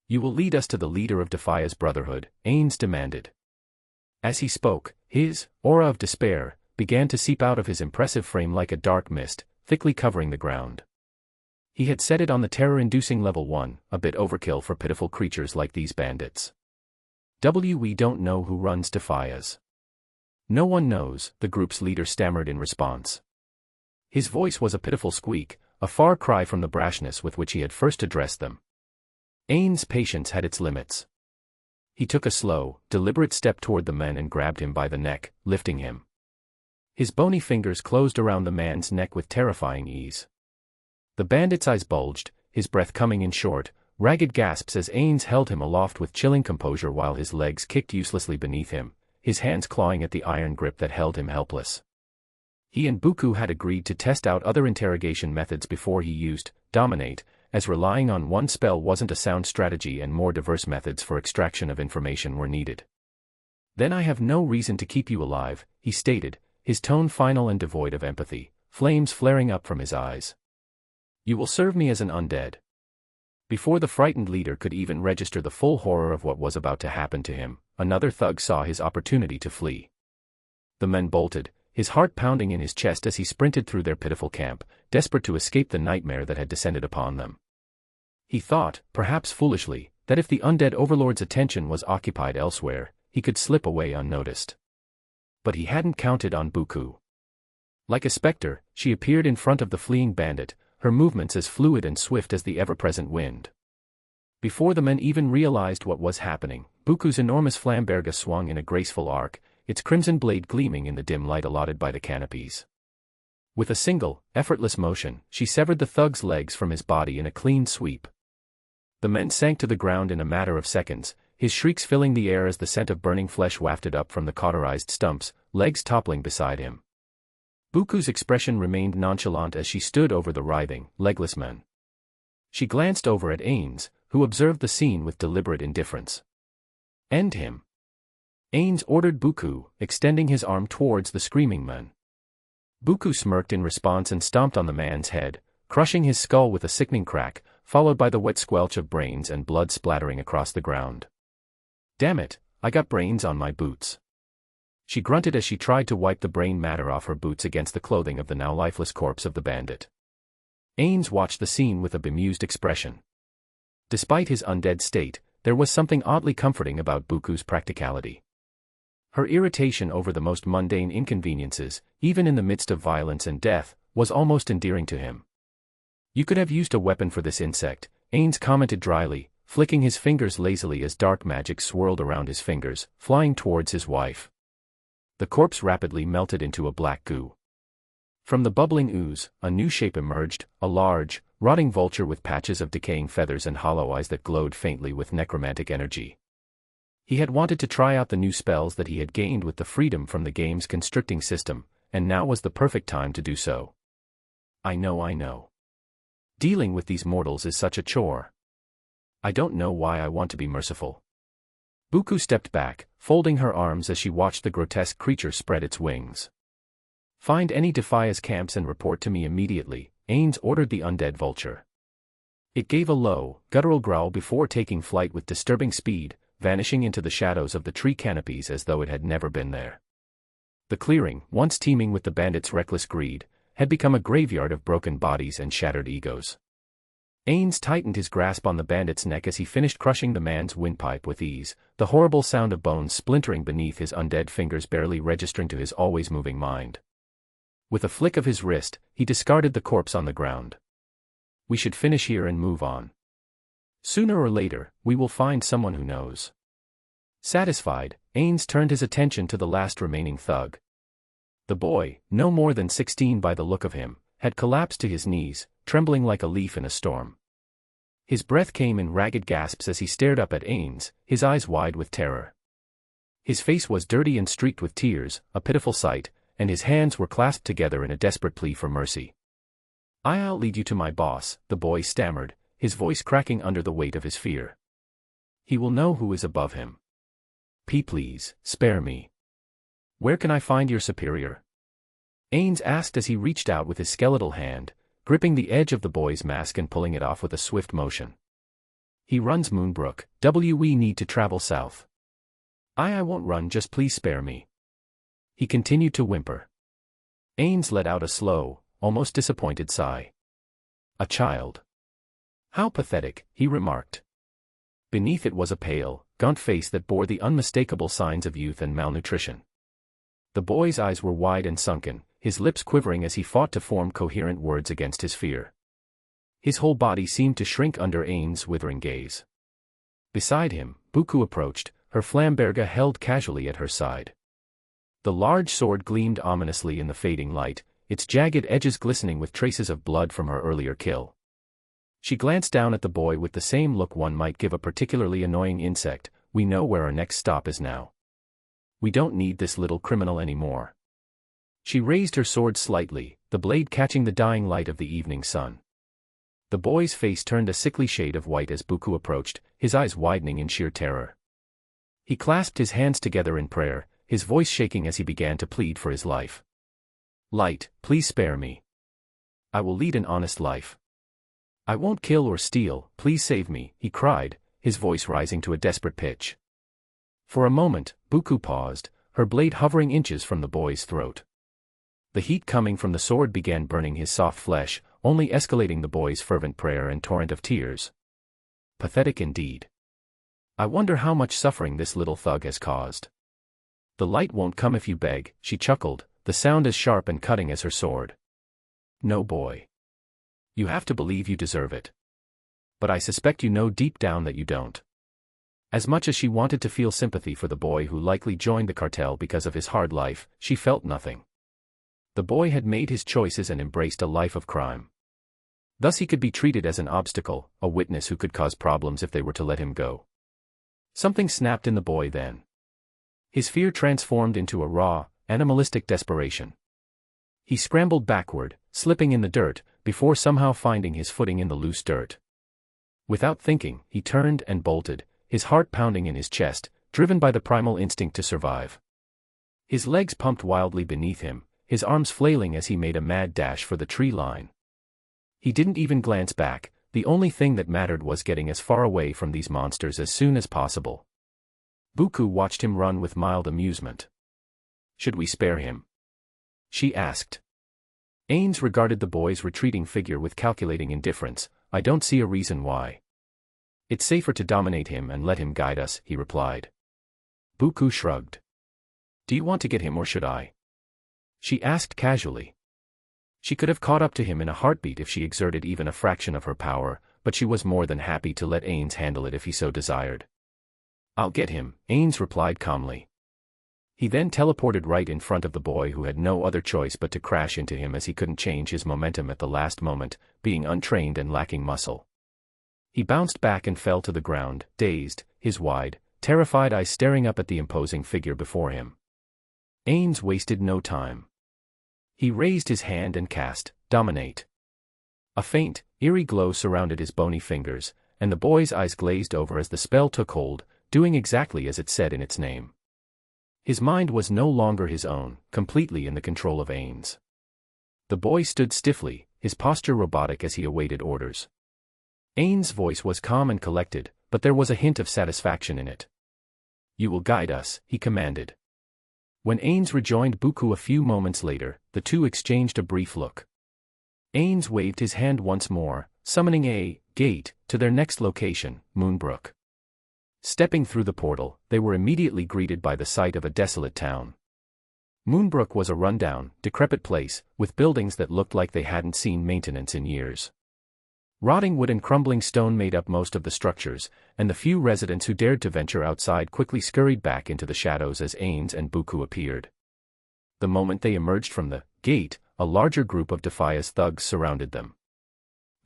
"You will lead us to the leader of Defias' Brotherhood," Ainz demanded. As he spoke, his aura of despair began to seep out of his impressive frame like a dark mist, thickly covering the ground. He had set it on the terror-inducing level 1, a bit overkill for pitiful creatures like these bandits. "We don't know who runs Defias." "No one knows," the group's leader stammered in response. His voice was a pitiful squeak, a far cry from the brashness with which he had first addressed them. Ainz's patience had its limits. He took a slow, deliberate step toward the man and grabbed him by the neck, lifting him. His bony fingers closed around the man's neck with terrifying ease. The bandit's eyes bulged, his breath coming in short, ragged gasps as Ainz held him aloft with chilling composure while his legs kicked uselessly beneath him, his hands clawing at the iron grip that held him helpless. He and Buku had agreed to test out other interrogation methods before he used Dominate, as relying on one spell wasn't a sound strategy and more diverse methods for extraction of information were needed. "Then I have no reason to keep you alive," he stated, his tone final and devoid of empathy, flames flaring up from his eyes. "You will serve me as an undead." Before the frightened leader could even register the full horror of what was about to happen to him, another thug saw his opportunity to flee. The men bolted, his heart pounding in his chest as he sprinted through their pitiful camp, desperate to escape the nightmare that had descended upon them. He thought, perhaps foolishly, that if the undead overlord's attention was occupied elsewhere, he could slip away unnoticed. But he hadn't counted on Buku. Like a specter, she appeared in front of the fleeing bandit, her movements as fluid and swift as the ever-present wind. Before the men even realized what was happening, Buku's enormous flamberga swung in a graceful arc, its crimson blade gleaming in the dim light allotted by the canopies. With a single, effortless motion, she severed the thug's legs from his body in a clean sweep. The men sank to the ground in a matter of seconds, his shrieks filling the air as the scent of burning flesh wafted up from the cauterized stumps, legs toppling beside him. Buku's expression remained nonchalant as she stood over the writhing, legless men. She glanced over at Ainz, who observed the scene with deliberate indifference. "End him." Ainz ordered Buku, extending his arm towards the screaming men. Buku smirked in response and stomped on the man's head, crushing his skull with a sickening crack, followed by the wet squelch of brains and blood splattering across the ground. "Damn it, I got brains on my boots." She grunted as she tried to wipe the brain matter off her boots against the clothing of the now lifeless corpse of the bandit. Ainz watched the scene with a bemused expression. Despite his undead state, there was something oddly comforting about Buku's practicality. Her irritation over the most mundane inconveniences, even in the midst of violence and death, was almost endearing to him. "You could have used a weapon for this insect," Ainz commented dryly, flicking his fingers lazily as dark magic swirled around his fingers, flying towards his wife. The corpse rapidly melted into a black goo. From the bubbling ooze, a new shape emerged, a large, rotting vulture with patches of decaying feathers and hollow eyes that glowed faintly with necromantic energy. He had wanted to try out the new spells that he had gained with the freedom from the game's constricting system, and now was the perfect time to do so. I know. Dealing with these mortals is such a chore. I don't know why I want to be merciful." Buku stepped back, folding her arms as she watched the grotesque creature spread its wings. "Find any Defias camps and report to me immediately," Ainz ordered the undead vulture. It gave a low, guttural growl before taking flight with disturbing speed, vanishing into the shadows of the tree canopies as though it had never been there. The clearing, once teeming with the bandits' reckless greed, had become a graveyard of broken bodies and shattered egos. Ainz tightened his grasp on the bandit's neck as he finished crushing the man's windpipe with ease, the horrible sound of bones splintering beneath his undead fingers barely registering to his always moving mind. With a flick of his wrist, he discarded the corpse on the ground. "We should finish here and move on. Sooner or later, we will find someone who knows." Satisfied, Ainz turned his attention to the last remaining thug. The boy, no more than 16 by the look of him, had collapsed to his knees, trembling like a leaf in a storm. His breath came in ragged gasps as he stared up at Ainz, his eyes wide with terror. His face was dirty and streaked with tears, a pitiful sight, and his hands were clasped together in a desperate plea for mercy. "I'll lead you to my boss," the boy stammered, his voice cracking under the weight of his fear. "He will know who is above him. Please, spare me." "Where can I find your superior?" Ainz asked as he reached out with his skeletal hand, gripping the edge of the boy's mask and pulling it off with a swift motion. "He runs Moonbrook. We need to travel south." I won't run, just please spare me." He continued to whimper. Ainz let out a slow, almost disappointed sigh. "A child. How pathetic," he remarked. Beneath it was a pale, gaunt face that bore the unmistakable signs of youth and malnutrition. The boy's eyes were wide and sunken, his lips quivering as he fought to form coherent words against his fear. His whole body seemed to shrink under Ainz's withering gaze. Beside him, Buku approached, her flamberga held casually at her side. The large sword gleamed ominously in the fading light, its jagged edges glistening with traces of blood from her earlier kill. She glanced down at the boy with the same look one might give a particularly annoying insect. We know where our next stop is now. We don't need this little criminal anymore. She raised her sword slightly, the blade catching the dying light of the evening sun. The boy's face turned a sickly shade of white as Buku approached, his eyes widening in sheer terror. He clasped his hands together in prayer, his voice shaking as he began to plead for his life. Light, please spare me. I will lead an honest life. I won't kill or steal, please save me, he cried, his voice rising to a desperate pitch. For a moment, Buku paused, her blade hovering inches from the boy's throat. The heat coming from the sword began burning his soft flesh, only escalating the boy's fervent prayer and torrent of tears. Pathetic indeed. I wonder how much suffering this little thug has caused. The light won't come if you beg, she chuckled, the sound as sharp and cutting as her sword. No, boy. You have to believe you deserve it. But I suspect you know deep down that you don't. As much as she wanted to feel sympathy for the boy who likely joined the cartel because of his hard life, she felt nothing. The boy had made his choices and embraced a life of crime. Thus he could be treated as an obstacle, a witness who could cause problems if they were to let him go. Something snapped in the boy then. His fear transformed into a raw, animalistic desperation. He scrambled backward, slipping in the dirt, before somehow finding his footing in the loose dirt. Without thinking, he turned and bolted, his heart pounding in his chest, driven by the primal instinct to survive. His legs pumped wildly beneath him, his arms flailing as he made a mad dash for the tree line. He didn't even glance back, the only thing that mattered was getting as far away from these monsters as soon as possible. Buku watched him run with mild amusement. Should we spare him? She asked. Ainz regarded the boy's retreating figure with calculating indifference. I don't see a reason why. It's safer to dominate him and let him guide us, he replied. Buku shrugged. Do you want to get him or should I? She asked casually. She could have caught up to him in a heartbeat if she exerted even a fraction of her power, but she was more than happy to let Ainz handle it if he so desired. I'll get him, Ainz replied calmly. He then teleported right in front of the boy who had no other choice but to crash into him as he couldn't change his momentum at the last moment, being untrained and lacking muscle. He bounced back and fell to the ground, dazed, his wide, terrified eyes staring up at the imposing figure before him. Ainz wasted no time. He raised his hand and cast, Dominate. A faint, eerie glow surrounded his bony fingers, and the boy's eyes glazed over as the spell took hold, doing exactly as it said in its name. His mind was no longer his own, completely in the control of Ainz. The boy stood stiffly, his posture robotic as he awaited orders. Ainz's voice was calm and collected, but there was a hint of satisfaction in it. You will guide us, he commanded. When Ainz rejoined Buku a few moments later, the two exchanged a brief look. Ainz waved his hand once more, summoning a gate to their next location, Moonbrook. Stepping through the portal, they were immediately greeted by the sight of a desolate town. Moonbrook was a rundown, decrepit place, with buildings that looked like they hadn't seen maintenance in years. Rotting wood and crumbling stone made up most of the structures, and the few residents who dared to venture outside quickly scurried back into the shadows as Ainz and Buku appeared. The moment they emerged from the gate, a larger group of Defias thugs surrounded them.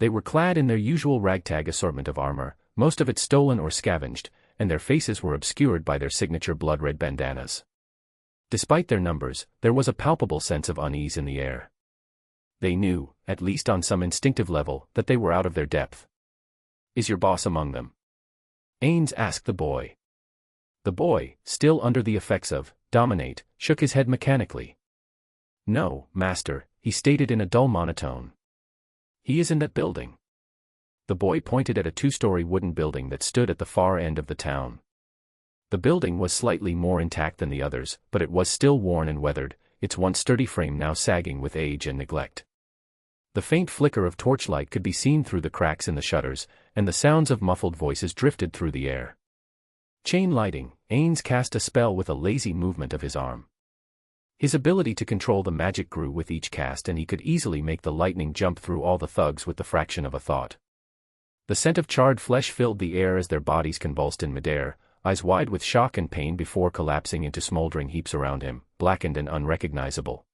They were clad in their usual ragtag assortment of armor, most of it stolen or scavenged, and their faces were obscured by their signature blood-red bandanas. Despite their numbers, there was a palpable sense of unease in the air. They knew, at least on some instinctive level, that they were out of their depth. Is your boss among them? Ainz asked the boy. The boy, still under the effects of Dominate, shook his head mechanically. No, master, he stated in a dull monotone. He is in that building. The boy pointed at a two-story wooden building that stood at the far end of the town. The building was slightly more intact than the others, but it was still worn and weathered, its once sturdy frame now sagging with age and neglect. The faint flicker of torchlight could be seen through the cracks in the shutters, and the sounds of muffled voices drifted through the air. Chain lighting, Ainz cast a spell with a lazy movement of his arm. His ability to control the magic grew with each cast and he could easily make the lightning jump through all the thugs with the fraction of a thought. The scent of charred flesh filled the air as their bodies convulsed in midair, eyes wide with shock and pain before collapsing into smoldering heaps around him, blackened and unrecognizable.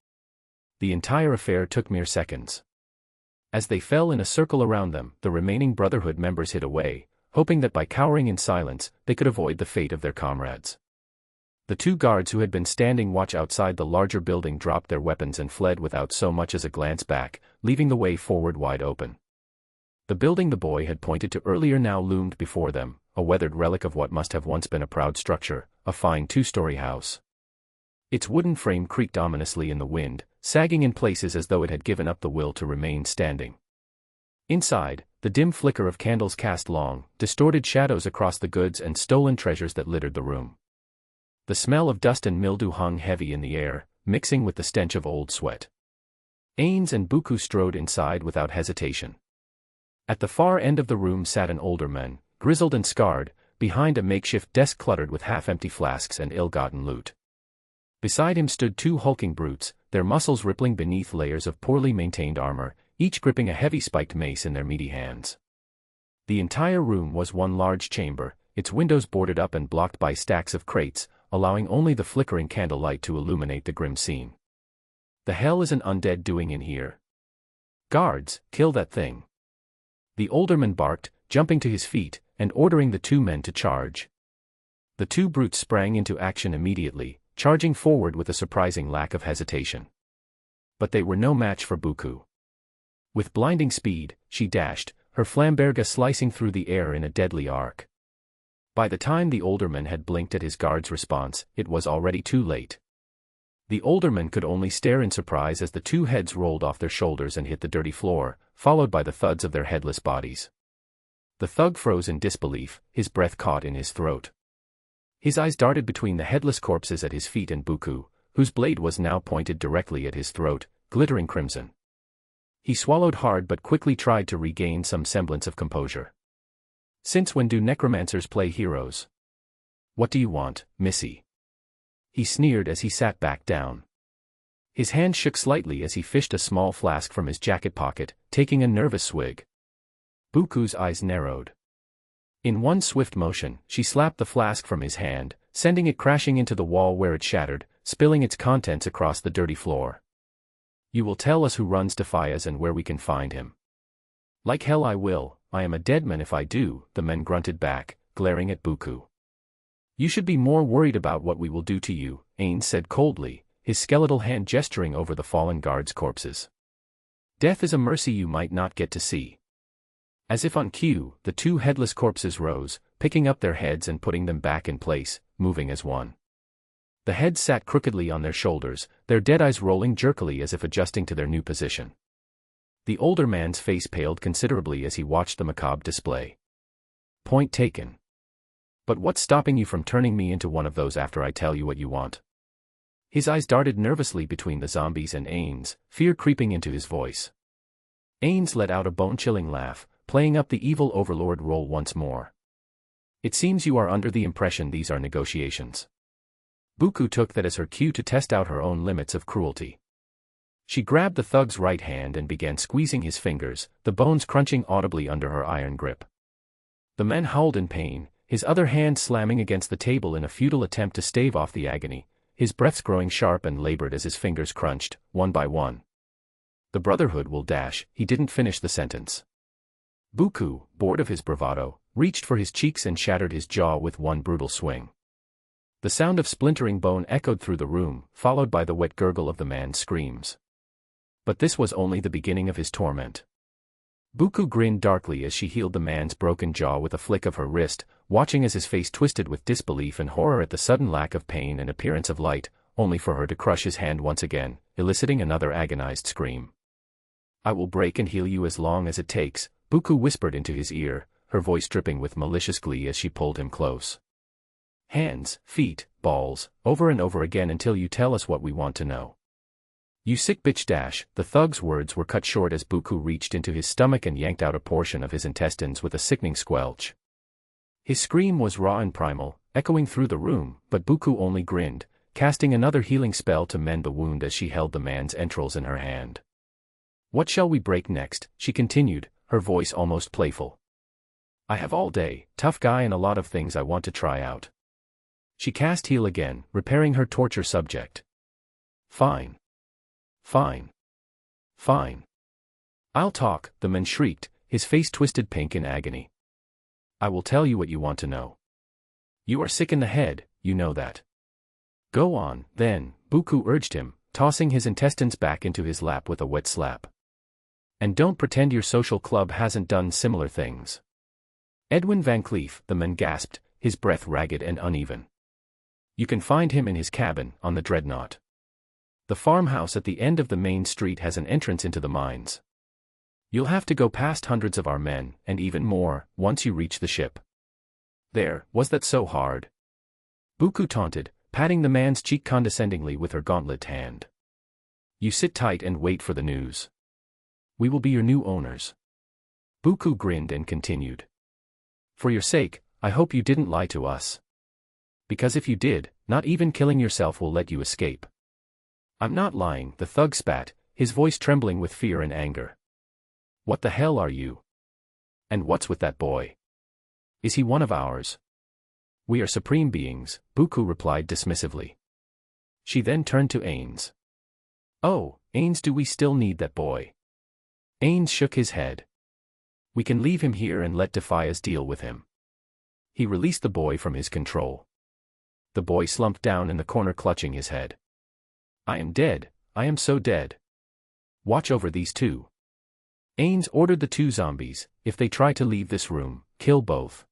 The entire affair took mere seconds. As they fell in a circle around them, the remaining Brotherhood members hid away, hoping that by cowering in silence, they could avoid the fate of their comrades. The two guards who had been standing watch outside the larger building dropped their weapons and fled without so much as a glance back, leaving the way forward wide open. The building the boy had pointed to earlier now loomed before them, a weathered relic of what must have once been a proud structure, a fine two-story house. Its wooden frame creaked ominously in the wind, sagging in places as though it had given up the will to remain standing. Inside, the dim flicker of candles cast long, distorted shadows across the goods and stolen treasures that littered the room. The smell of dust and mildew hung heavy in the air, mixing with the stench of old sweat. Ainz and Buku strode inside without hesitation. At the far end of the room sat an older man, grizzled and scarred, behind a makeshift desk cluttered with half-empty flasks and ill-gotten loot. Beside him stood two hulking brutes, their muscles rippling beneath layers of poorly maintained armor, each gripping a heavy spiked mace in their meaty hands. The entire room was one large chamber, its windows boarded up and blocked by stacks of crates, allowing only the flickering candlelight to illuminate the grim scene. The hell is an undead doing in here? Guards, kill that thing. The older man barked, jumping to his feet, and ordering the two men to charge. The two brutes sprang into action immediately, charging forward with a surprising lack of hesitation. But they were no match for Buku. With blinding speed, she dashed, her flamberga slicing through the air in a deadly arc. By the time the older man had blinked at his guard's response, it was already too late. The older man could only stare in surprise as the two heads rolled off their shoulders and hit the dirty floor, followed by the thuds of their headless bodies. The thug froze in disbelief, his breath caught in his throat. His eyes darted between the headless corpses at his feet and Buku, whose blade was now pointed directly at his throat, glittering crimson. He swallowed hard but quickly tried to regain some semblance of composure. Since when do necromancers play heroes? What do you want, missy? He sneered as he sat back down. His hand shook slightly as he fished a small flask from his jacket pocket, taking a nervous swig. Buku's eyes narrowed. In one swift motion, she slapped the flask from his hand, sending it crashing into the wall where it shattered, spilling its contents across the dirty floor. You will tell us who runs Defias and where we can find him. Like hell I will, I am a dead man if I do, the man grunted back, glaring at Buku. You should be more worried about what we will do to you, Ainz said coldly, his skeletal hand gesturing over the fallen guards' corpses. Death is a mercy you might not get to see. As if on cue, the two headless corpses rose, picking up their heads and putting them back in place, moving as one. The heads sat crookedly on their shoulders, their dead eyes rolling jerkily as if adjusting to their new position. The older man's face paled considerably as he watched the macabre display. Point taken. But what's stopping you from turning me into one of those after I tell you what you want? His eyes darted nervously between the zombies and Ainz, fear creeping into his voice. Ainz let out a bone-chilling laugh, playing up the evil overlord role once more. It seems you are under the impression these are negotiations. Buku took that as her cue to test out her own limits of cruelty. She grabbed the thug's right hand and began squeezing his fingers, the bones crunching audibly under her iron grip. The man howled in pain, his other hand slamming against the table in a futile attempt to stave off the agony, his breaths growing sharp and labored as his fingers crunched, one by one. The Brotherhood will dash, he didn't finish the sentence. Buku, bored of his bravado, reached for his cheeks and shattered his jaw with one brutal swing. The sound of splintering bone echoed through the room, followed by the wet gurgle of the man's screams. But this was only the beginning of his torment. Buku grinned darkly as she healed the man's broken jaw with a flick of her wrist, watching as his face twisted with disbelief and horror at the sudden lack of pain and appearance of light, only for her to crush his hand once again, eliciting another agonized scream. I will break and heal you as long as it takes, Buku whispered into his ear, her voice dripping with malicious glee as she pulled him close. Hands, feet, balls, over and over again until you tell us what we want to know. You sick bitch dash, the thug's words were cut short as Buku reached into his stomach and yanked out a portion of his intestines with a sickening squelch. His scream was raw and primal, echoing through the room, but Buku only grinned, casting another healing spell to mend the wound as she held the man's entrails in her hand. What shall we break next? She continued, her voice almost playful. I have all day, tough guy, and a lot of things I want to try out. She cast heal again, repairing her torture subject. Fine. Fine. Fine. I'll talk, the man shrieked, his face twisted pink in agony. I will tell you what you want to know. You are sick in the head, you know that. Go on, then, Buku urged him, tossing his intestines back into his lap with a wet slap. And don't pretend your social club hasn't done similar things. Edwin VanCleef, the man gasped, his breath ragged and uneven. You can find him in his cabin, on the Dreadnaught. The farmhouse at the end of the main street has an entrance into the mines. You'll have to go past hundreds of our men, and even more, once you reach the ship. There, was that so hard? Buku taunted, patting the man's cheek condescendingly with her gauntlet hand. You sit tight and wait for the news. We will be your new owners. Buku grinned and continued. For your sake, I hope you didn't lie to us. Because if you did, not even killing yourself will let you escape. I'm not lying, the thug spat, his voice trembling with fear and anger. What the hell are you? And what's with that boy? Is he one of ours? We are supreme beings, Buku replied dismissively. She then turned to Ainz. Oh, Ainz, do we still need that boy? Ainz shook his head. We can leave him here and let Defias deal with him. He released the boy from his control. The boy slumped down in the corner clutching his head. I am dead, I am so dead. Watch over these two. Ainz ordered the two zombies, if they try to leave this room, kill both.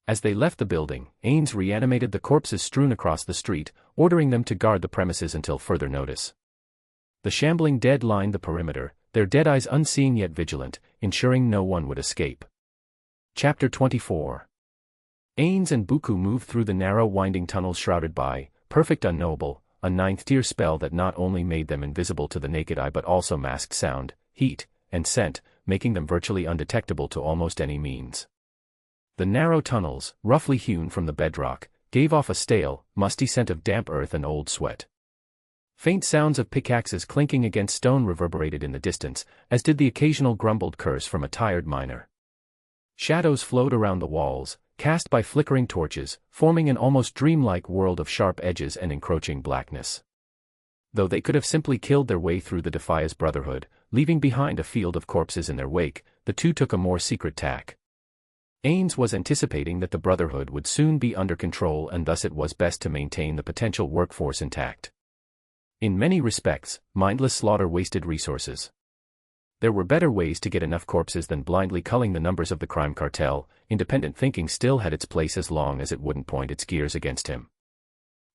As they left the building, Ainz reanimated the corpses strewn across the street, ordering them to guard the premises until further notice. The shambling dead lined the perimeter, their dead eyes unseeing yet vigilant, ensuring no one would escape. Chapter 24. Ainz and Buku moved through the narrow winding tunnels shrouded by, perfect unknowable, a ninth-tier spell that not only made them invisible to the naked eye but also masked sound, heat, and scent, making them virtually undetectable to almost any means. The narrow tunnels, roughly hewn from the bedrock, gave off a stale, musty scent of damp earth and old sweat. Faint sounds of pickaxes clinking against stone reverberated in the distance, as did the occasional grumbled curse from a tired miner. Shadows flowed around the walls, cast by flickering torches, forming an almost dreamlike world of sharp edges and encroaching blackness. Though they could have simply killed their way through the Defias Brotherhood, leaving behind a field of corpses in their wake, the two took a more secret tack. Ainz was anticipating that the Brotherhood would soon be under control and thus it was best to maintain the potential workforce intact. In many respects, mindless slaughter wasted resources. There were better ways to get enough corpses than blindly culling the numbers of the crime cartel. Independent thinking still had its place as long as it wouldn't point its gears against him.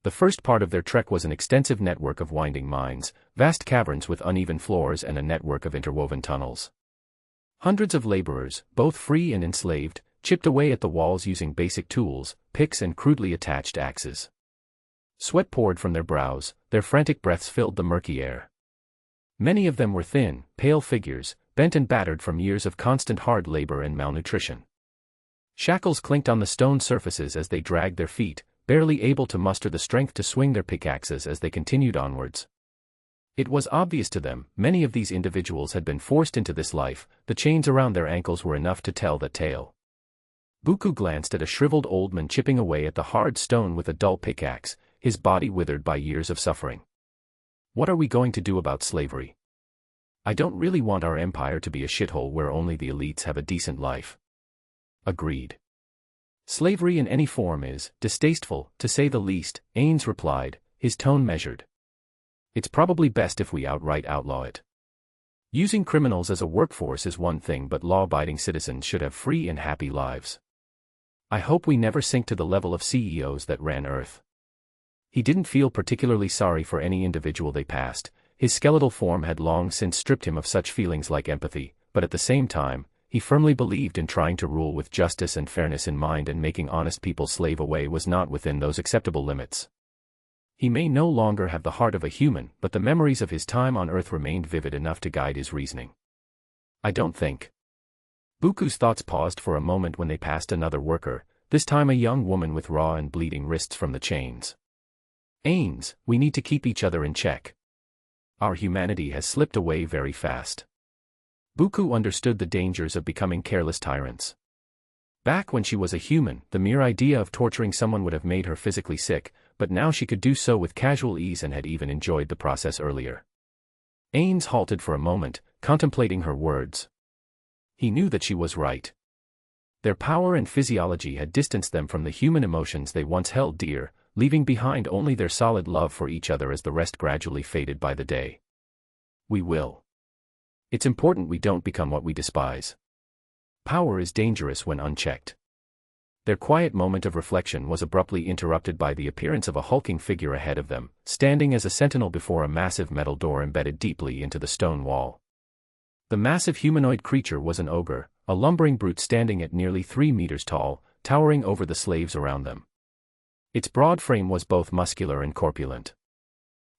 The first part of their trek was an extensive network of winding mines, vast caverns with uneven floors and a network of interwoven tunnels. Hundreds of laborers, both free and enslaved, chipped away at the walls using basic tools, picks and crudely attached axes. Sweat poured from their brows, their frantic breaths filled the murky air. Many of them were thin, pale figures, bent and battered from years of constant hard labor and malnutrition. Shackles clinked on the stone surfaces as they dragged their feet, barely able to muster the strength to swing their pickaxes as they continued onwards. It was obvious to them, many of these individuals had been forced into this life, the chains around their ankles were enough to tell that tale. Buku glanced at a shriveled old man chipping away at the hard stone with a dull pickaxe, his body withered by years of suffering. What are we going to do about slavery? I don't really want our empire to be a shithole where only the elites have a decent life. Agreed. Slavery in any form is distasteful, to say the least, Ainz replied, his tone measured. It's probably best if we outright outlaw it. Using criminals as a workforce is one thing, but law-abiding citizens should have free and happy lives. I hope we never sink to the level of CEOs that ran Earth. He didn't feel particularly sorry for any individual they passed. His skeletal form had long since stripped him of such feelings like empathy, but at the same time, he firmly believed in trying to rule with justice and fairness in mind, and making honest people slave away was not within those acceptable limits. He may no longer have the heart of a human, but the memories of his time on Earth remained vivid enough to guide his reasoning. I don't think. Buku's thoughts paused for a moment when they passed another worker, this time a young woman with raw and bleeding wrists from the chains. Ainz, we need to keep each other in check. Our humanity has slipped away very fast. Buku understood the dangers of becoming careless tyrants. Back when she was a human, the mere idea of torturing someone would have made her physically sick, but now she could do so with casual ease and had even enjoyed the process earlier. Ainz halted for a moment, contemplating her words. He knew that she was right. Their power and physiology had distanced them from the human emotions they once held dear, leaving behind only their solid love for each other as the rest gradually faded by the day. We will. It's important we don't become what we despise. Power is dangerous when unchecked. Their quiet moment of reflection was abruptly interrupted by the appearance of a hulking figure ahead of them, standing as a sentinel before a massive metal door embedded deeply into the stone wall. The massive humanoid creature was an ogre, a lumbering brute standing at nearly 3 meters tall, towering over the slaves around them. Its broad frame was both muscular and corpulent.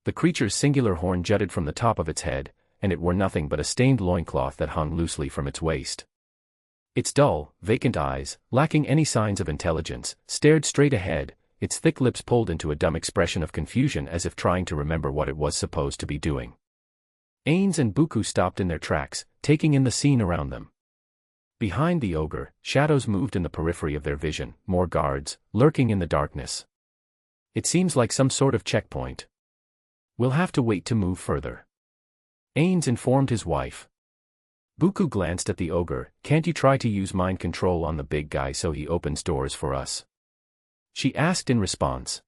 The creature's singular horn jutted from the top of its head, and it wore nothing but a stained loincloth that hung loosely from its waist. Its dull, vacant eyes, lacking any signs of intelligence, stared straight ahead, its thick lips pulled into a dumb expression of confusion as if trying to remember what it was supposed to be doing. Ainz and Buku stopped in their tracks, taking in the scene around them. Behind the ogre, shadows moved in the periphery of their vision, more guards, lurking in the darkness. It seems like some sort of checkpoint. We'll have to wait to move further. Ainz informed his wife. Buku glanced at the ogre. Can't you try to use mind control on the big guy so he opens doors for us? She asked in response.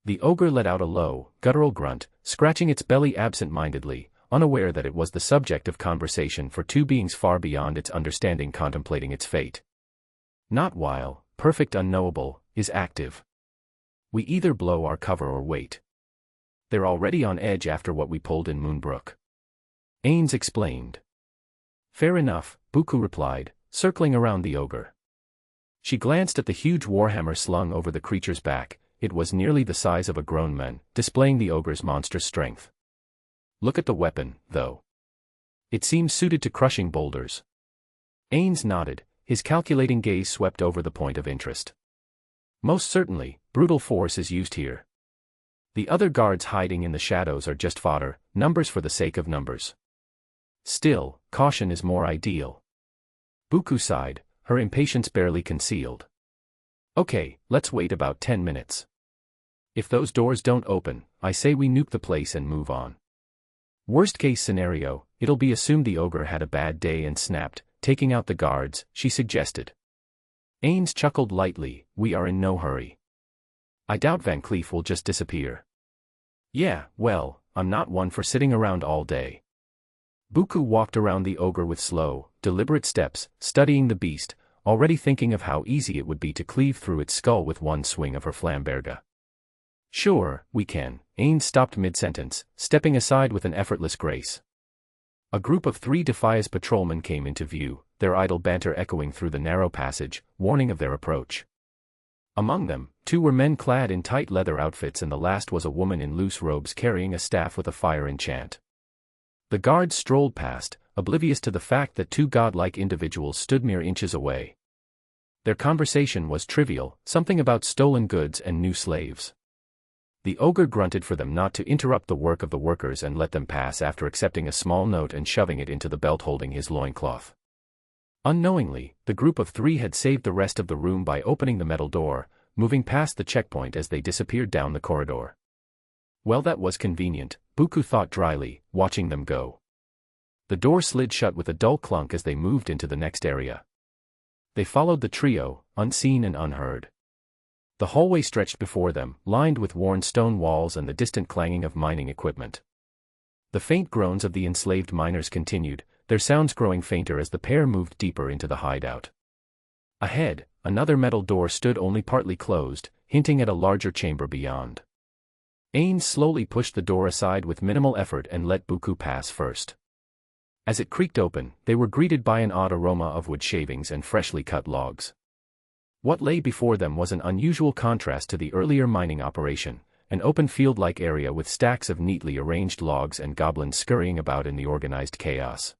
The ogre let out a low, guttural grunt, scratching its belly absent-mindedly, unaware that it was the subject of conversation for two beings far beyond its understanding contemplating its fate. Not while, perfect unknowable, is active. We either blow our cover or wait. They're already on edge after what we pulled in Moonbrook. Ainz explained. Fair enough, Buku replied, circling around the ogre. She glanced at the huge warhammer slung over the creature's back. It was nearly the size of a grown man, displaying the ogre's monstrous strength. Look at the weapon, though. It seems suited to crushing boulders. Ainz nodded, his calculating gaze swept over the point of interest. Most certainly, brutal force is used here. The other guards hiding in the shadows are just fodder, numbers for the sake of numbers. Still, caution is more ideal. Buku sighed, her impatience barely concealed. Okay, let's wait about 10 minutes. If those doors don't open, I say we nuke the place and move on. Worst case scenario, it'll be assumed the ogre had a bad day and snapped, taking out the guards, she suggested. Ainz chuckled lightly, we are in no hurry. I doubt VanCleef will just disappear. Yeah, well, I'm not one for sitting around all day. Buku walked around the ogre with slow, deliberate steps, studying the beast, already thinking of how easy it would be to cleave through its skull with one swing of her flamberga. Sure, we can. Ainz stopped mid-sentence, stepping aside with an effortless grace. A group of 3 Defias patrolmen came into view, their idle banter echoing through the narrow passage, warning of their approach. Among them, 2 were men clad in tight leather outfits and the last was a woman in loose robes carrying a staff with a fire enchant. The guards strolled past, oblivious to the fact that 2 godlike individuals stood mere inches away. Their conversation was trivial, something about stolen goods and new slaves. The ogre grunted for them not to interrupt the work of the workers and let them pass after accepting a small note and shoving it into the belt holding his loincloth. Unknowingly, the group of 3 had saved the rest of the room by opening the metal door, moving past the checkpoint as they disappeared down the corridor. Well, that was convenient, Buku thought dryly, watching them go. The door slid shut with a dull clunk as they moved into the next area. They followed the trio, unseen and unheard. The hallway stretched before them, lined with worn stone walls and the distant clanging of mining equipment. The faint groans of the enslaved miners continued, their sounds growing fainter as the pair moved deeper into the hideout. Ahead, another metal door stood only partly closed, hinting at a larger chamber beyond. Ainz slowly pushed the door aside with minimal effort and let Buku pass first. As it creaked open, they were greeted by an odd aroma of wood shavings and freshly cut logs. What lay before them was an unusual contrast to the earlier mining operation, an open field-like area with stacks of neatly arranged logs and goblins scurrying about in the organized chaos.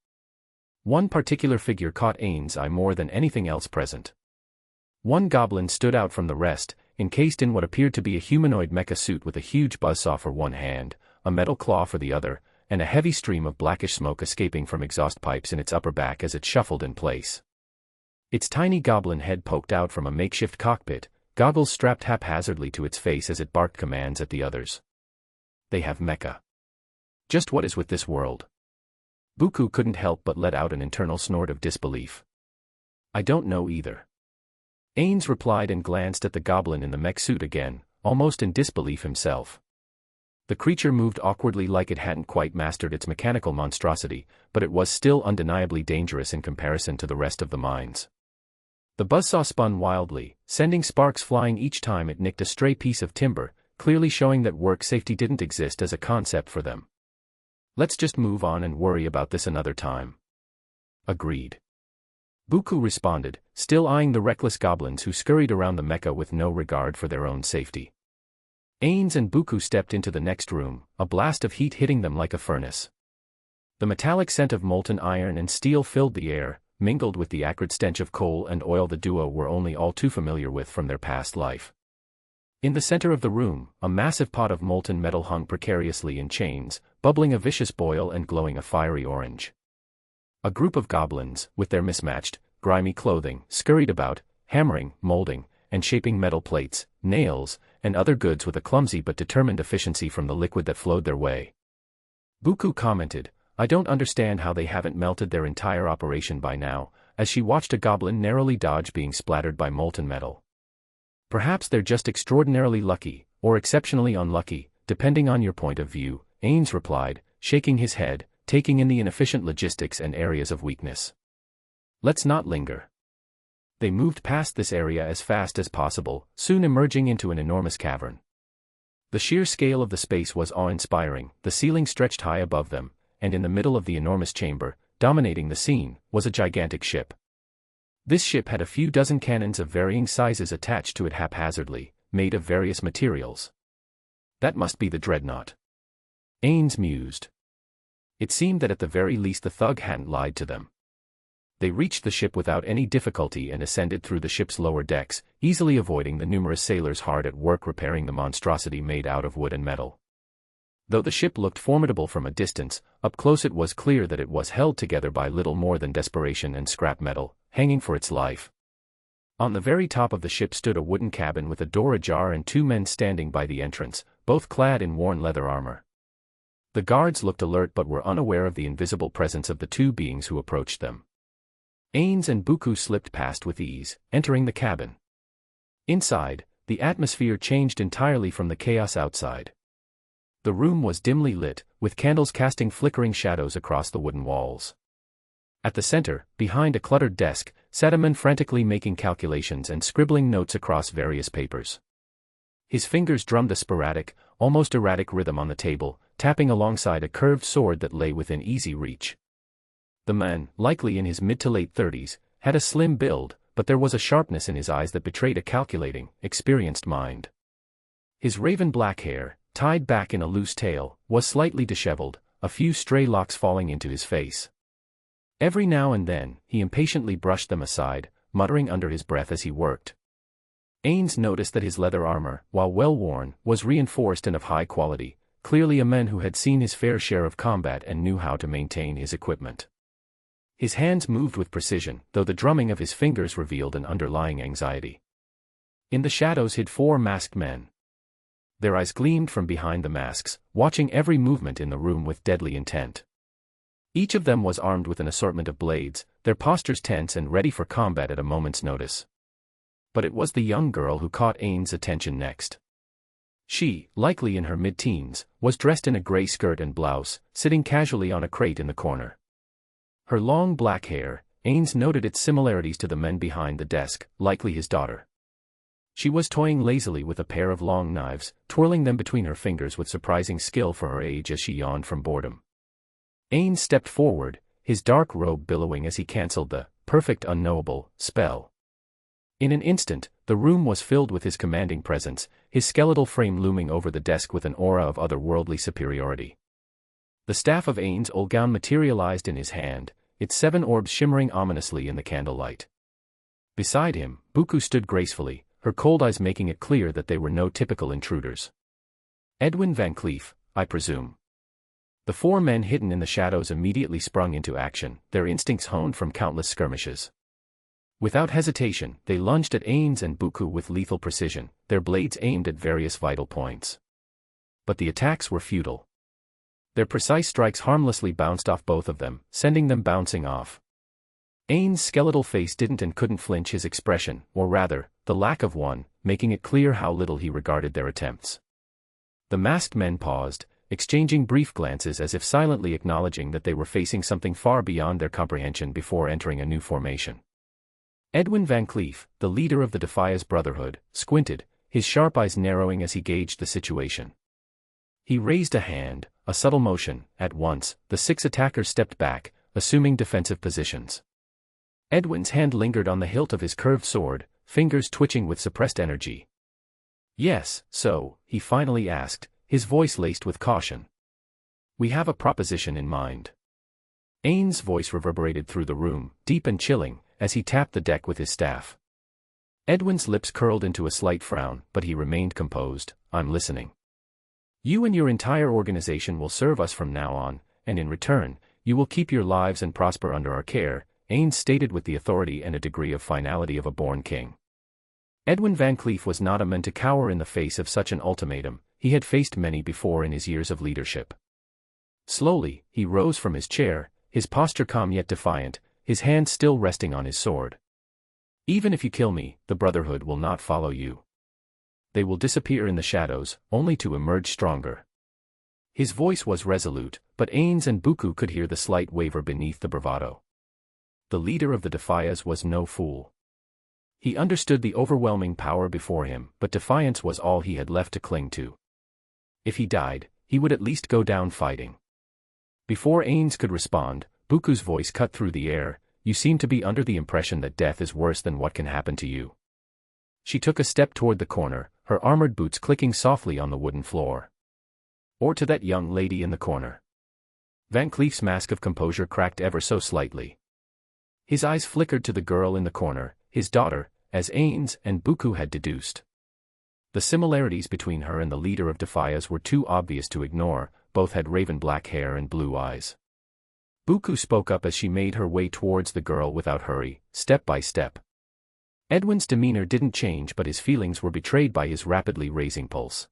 One particular figure caught Ainz's eye more than anything else present. One goblin stood out from the rest, encased in what appeared to be a humanoid mecha suit with a huge buzzsaw for one hand, a metal claw for the other, and a heavy stream of blackish smoke escaping from exhaust pipes in its upper back as it shuffled in place. Its tiny goblin head poked out from a makeshift cockpit, goggles strapped haphazardly to its face as it barked commands at the others. They have mecha. Just what is with this world? Buku couldn't help but let out an internal snort of disbelief. I don't know either. Ainz replied and glanced at the goblin in the mech suit again, almost in disbelief himself. The creature moved awkwardly like it hadn't quite mastered its mechanical monstrosity, but it was still undeniably dangerous in comparison to the rest of the mines. The buzzsaw spun wildly, sending sparks flying each time it nicked a stray piece of timber, clearly showing that work safety didn't exist as a concept for them. Let's just move on and worry about this another time. Agreed. Buku responded, still eyeing the reckless goblins who scurried around the mecha with no regard for their own safety. Ainz and Buku stepped into the next room, a blast of heat hitting them like a furnace. The metallic scent of molten iron and steel filled the air, mingled with the acrid stench of coal and oil the duo were only all too familiar with from their past life. In the center of the room, a massive pot of molten metal hung precariously in chains, bubbling a vicious boil and glowing a fiery orange. A group of goblins, with their mismatched, grimy clothing, scurried about, hammering, molding, and shaping metal plates, nails, and other goods with a clumsy but determined efficiency from the liquid that flowed their way. Buku commented, I don't understand how they haven't melted their entire operation by now, as she watched a goblin narrowly dodge being splattered by molten metal. Perhaps they're just extraordinarily lucky, or exceptionally unlucky, depending on your point of view, Ainz replied, shaking his head, taking in the inefficient logistics and areas of weakness. Let's not linger. They moved past this area as fast as possible, soon emerging into an enormous cavern. The sheer scale of the space was awe-inspiring, the ceiling stretched high above them, and in the middle of the enormous chamber, dominating the scene, was a gigantic ship. This ship had a few dozen cannons of varying sizes attached to it haphazardly, made of various materials. That must be the Dreadnaught. Ainz mused. It seemed that at the very least the thug hadn't lied to them. They reached the ship without any difficulty and ascended through the ship's lower decks, easily avoiding the numerous sailors hard at work repairing the monstrosity made out of wood and metal. Though the ship looked formidable from a distance, up close it was clear that it was held together by little more than desperation and scrap metal, hanging for its life. On the very top of the ship stood a wooden cabin with a door ajar and two men standing by the entrance, both clad in worn leather armor. The guards looked alert but were unaware of the invisible presence of the two beings who approached them. Ainz and Buku slipped past with ease, entering the cabin. Inside, the atmosphere changed entirely from the chaos outside. The room was dimly lit, with candles casting flickering shadows across the wooden walls. At the center, behind a cluttered desk, sat a man frantically making calculations and scribbling notes across various papers. His fingers drummed a sporadic, almost erratic rhythm on the table, tapping alongside a curved sword that lay within easy reach. The man, likely in his mid to late 30s, had a slim build, but there was a sharpness in his eyes that betrayed a calculating, experienced mind. His raven black hair, tied back in a loose tail, was slightly disheveled, a few stray locks falling into his face. Every now and then, he impatiently brushed them aside, muttering under his breath as he worked. Ainz noticed that his leather armor, while well-worn, was reinforced and of high quality, clearly a man who had seen his fair share of combat and knew how to maintain his equipment. His hands moved with precision, though the drumming of his fingers revealed an underlying anxiety. In the shadows hid four masked men. Their eyes gleamed from behind the masks, watching every movement in the room with deadly intent. Each of them was armed with an assortment of blades, their postures tense and ready for combat at a moment's notice. But it was the young girl who caught Ainz's attention next. She, likely in her mid-teens, was dressed in a gray skirt and blouse, sitting casually on a crate in the corner. Her long black hair, Ainz noted its similarities to the men behind the desk, likely his daughter. She was toying lazily with a pair of long knives, twirling them between her fingers with surprising skill for her age as she yawned from boredom. Ainz stepped forward, his dark robe billowing as he cancelled the perfect unknowable spell. In an instant, the room was filled with his commanding presence, his skeletal frame looming over the desk with an aura of otherworldly superiority. The staff of Ainz Olgaun materialized in his hand, its 7 orbs shimmering ominously in the candlelight. Beside him, Buku stood gracefully, her cold eyes making it clear that they were no typical intruders. Edwin VanCleef, I presume. The 4 men hidden in the shadows immediately sprung into action, their instincts honed from countless skirmishes. Without hesitation, they lunged at Ainz and Buku with lethal precision, their blades aimed at various vital points. But the attacks were futile. Their precise strikes harmlessly bounced off both of them, sending them bouncing off. Ain's skeletal face didn't and couldn't flinch his expression, or rather, the lack of one, making it clear how little he regarded their attempts. The masked men paused, exchanging brief glances as if silently acknowledging that they were facing something far beyond their comprehension before entering a new formation. Edwin VanCleef, the leader of the Defias Brotherhood, squinted, his sharp eyes narrowing as he gauged the situation. He raised a hand, a subtle motion. At once, the 6 attackers stepped back, assuming defensive positions. Edwin's hand lingered on the hilt of his curved sword, fingers twitching with suppressed energy. "Yes, so," he finally asked, his voice laced with caution. "We have a proposition in mind." Ain's voice reverberated through the room, deep and chilling, as he tapped the deck with his staff. Edwin's lips curled into a slight frown, but he remained composed. "I'm listening. You and your entire organization will serve us from now on, and in return, you will keep your lives and prosper under our care," Ainz stated with the authority and a degree of finality of a born king. Edwin VanCleef was not a man to cower in the face of such an ultimatum. He had faced many before in his years of leadership. Slowly, he rose from his chair, his posture calm yet defiant, his hand still resting on his sword. "Even if you kill me, the Brotherhood will not follow you. They will disappear in the shadows, only to emerge stronger." His voice was resolute, but Ainz and Buku could hear the slight waver beneath the bravado. The leader of the Defias was no fool. He understood the overwhelming power before him, but defiance was all he had left to cling to. If he died, he would at least go down fighting. Before Ainz could respond, Buku's voice cut through the air. "You seem to be under the impression that death is worse than what can happen to you." She took a step toward the corner, her armored boots clicking softly on the wooden floor. "Or to that young lady in the corner." VanCleef's mask of composure cracked ever so slightly. His eyes flickered to the girl in the corner, his daughter, as Ainz and Buku had deduced. The similarities between her and the leader of Defias were too obvious to ignore. Both had raven black hair and blue eyes. Buku spoke up as she made her way towards the girl without hurry, step by step. Edwin's demeanor didn't change, but his feelings were betrayed by his rapidly raising pulse.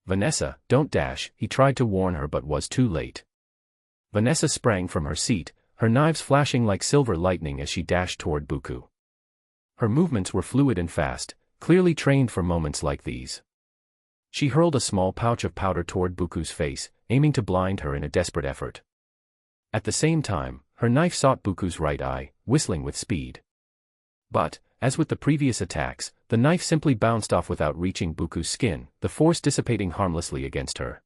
"Vanessa, don't dash," he tried to warn her but was too late. Vanessa sprang from her seat, her knives flashing like silver lightning as she dashed toward Buku. Her movements were fluid and fast, clearly trained for moments like these. She hurled a small pouch of powder toward Buku's face, aiming to blind her in a desperate effort. At the same time, her knife sought Buku's right eye, whistling with speed. But, as with the previous attacks, the knife simply bounced off without reaching Buku's skin, the force dissipating harmlessly against her.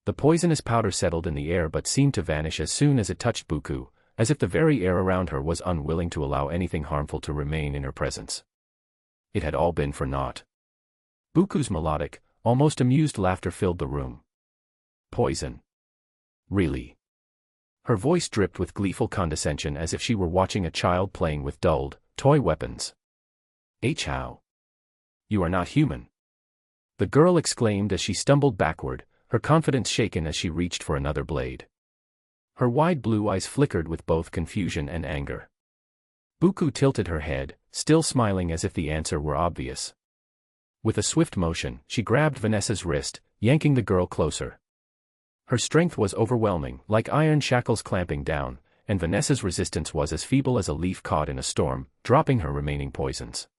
The poisonous powder settled in the air but seemed to vanish as soon as it touched Buku, as if the very air around her was unwilling to allow anything harmful to remain in her presence. It had all been for naught. Buku's melodic, almost amused laughter filled the room. "Poison? Really?" Her voice dripped with gleeful condescension as if she were watching a child playing with dulled, toy weapons. "How? You are not human!" the girl exclaimed as she stumbled backward, her confidence shaken as she reached for another blade. Her wide blue eyes flickered with both confusion and anger. Buku tilted her head, still smiling as if the answer were obvious. With a swift motion, she grabbed Vanessa's wrist, yanking the girl closer. Her strength was overwhelming, like iron shackles clamping down, and Vanessa's resistance was as feeble as a leaf caught in a storm, dropping her remaining poisons.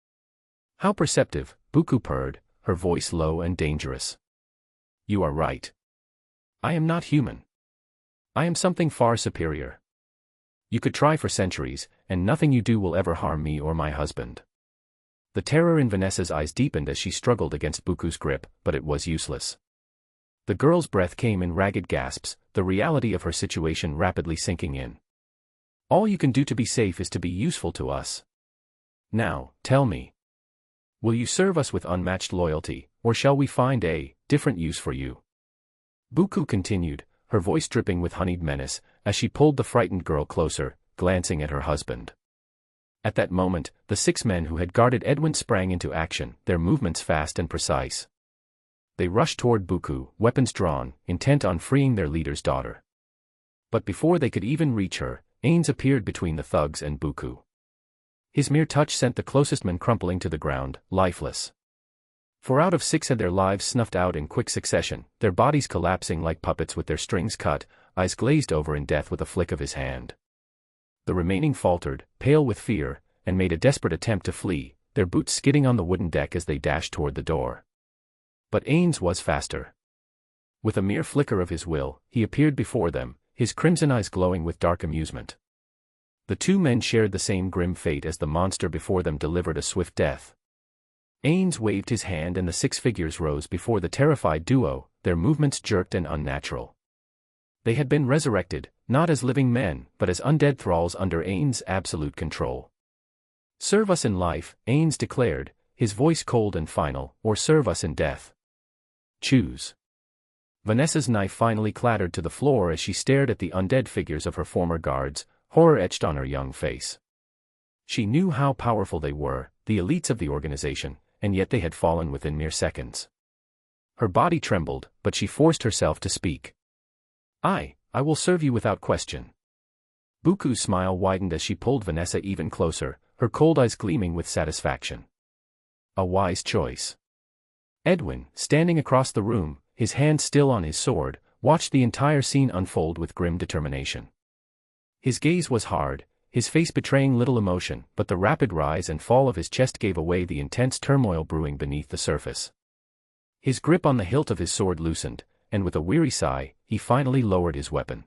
"How perceptive," Buku purred, her voice low and dangerous. "You are right. I am not human. I am something far superior. You could try for centuries, and nothing you do will ever harm me or my husband." The terror in Vanessa's eyes deepened as she struggled against Buku's grip, but it was useless. The girl's breath came in ragged gasps, the reality of her situation rapidly sinking in. "All you can do to be safe is to be useful to us. Now, tell me. Will you serve us with unmatched loyalty, or shall we find a different use for you?" Buku continued, her voice dripping with honeyed menace, as she pulled the frightened girl closer, glancing at her husband. At that moment, the 6 men who had guarded Edwin sprang into action, their movements fast and precise. They rushed toward Buku, weapons drawn, intent on freeing their leader's daughter. But before they could even reach her, Ainz appeared between the thugs and Buku. His mere touch sent the closest men crumpling to the ground, lifeless. 4 out of 6 had their lives snuffed out in quick succession, their bodies collapsing like puppets with their strings cut, eyes glazed over in death with a flick of his hand. The remaining faltered, pale with fear, and made a desperate attempt to flee, their boots skidding on the wooden deck as they dashed toward the door. But Ainz was faster. With a mere flicker of his will, he appeared before them, his crimson eyes glowing with dark amusement. The 2 men shared the same grim fate as the monster before them delivered a swift death. Ainz waved his hand and the 6 figures rose before the terrified duo, their movements jerked and unnatural. They had been resurrected, not as living men, but as undead thralls under Ainz's absolute control. "Serve us in life," Ainz declared, his voice cold and final, "or serve us in death. Choose." Vanessa's knife finally clattered to the floor as she stared at the undead figures of her former guards, horror etched on her young face. She knew how powerful they were, the elites of the organization, and yet they had fallen within mere seconds. Her body trembled, but she forced herself to speak. I will serve you without question." Buku's smile widened as she pulled Vanessa even closer, her cold eyes gleaming with satisfaction. A wise choice. Edwin, standing across the room, his hand still on his sword, watched the entire scene unfold with grim determination. His gaze was hard, his face betraying little emotion, but the rapid rise and fall of his chest gave away the intense turmoil brewing beneath the surface. His grip on the hilt of his sword loosened, and with a weary sigh, he finally lowered his weapon.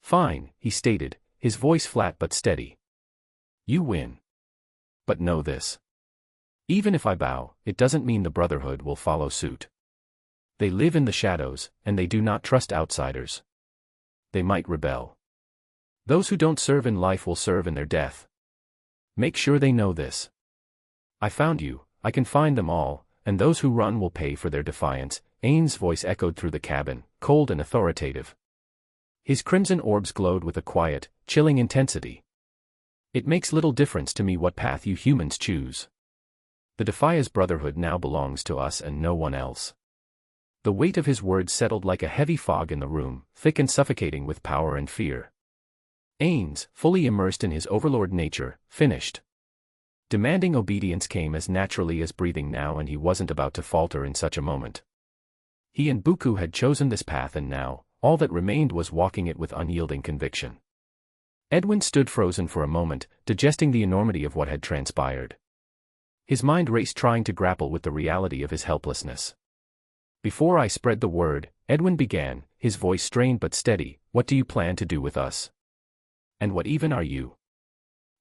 "Fine," he stated, his voice flat but steady. "You win. But know this. Even if I bow, it doesn't mean the Brotherhood will follow suit. They live in the shadows, and they do not trust outsiders. They might rebel. Those who don't serve in life will serve in their death. Make sure they know this. I found you, I can find them all, and those who run will pay for their defiance." Ainz's voice echoed through the cabin, cold and authoritative. His crimson orbs glowed with a quiet, chilling intensity. "It makes little difference to me what path you humans choose. The Defias Brotherhood now belongs to us and no one else." The weight of his words settled like a heavy fog in the room, thick and suffocating with power and fear. Ainz, fully immersed in his overlord nature, finished. Demanding obedience came as naturally as breathing now, and he wasn't about to falter in such a moment. He and Buku had chosen this path, and now, all that remained was walking it with unyielding conviction. Edwin stood frozen for a moment, digesting the enormity of what had transpired. His mind raced, trying to grapple with the reality of his helplessness. "Before I spread the word," Edwin began, his voice strained but steady, "what do you plan to do with us? And what even are you?"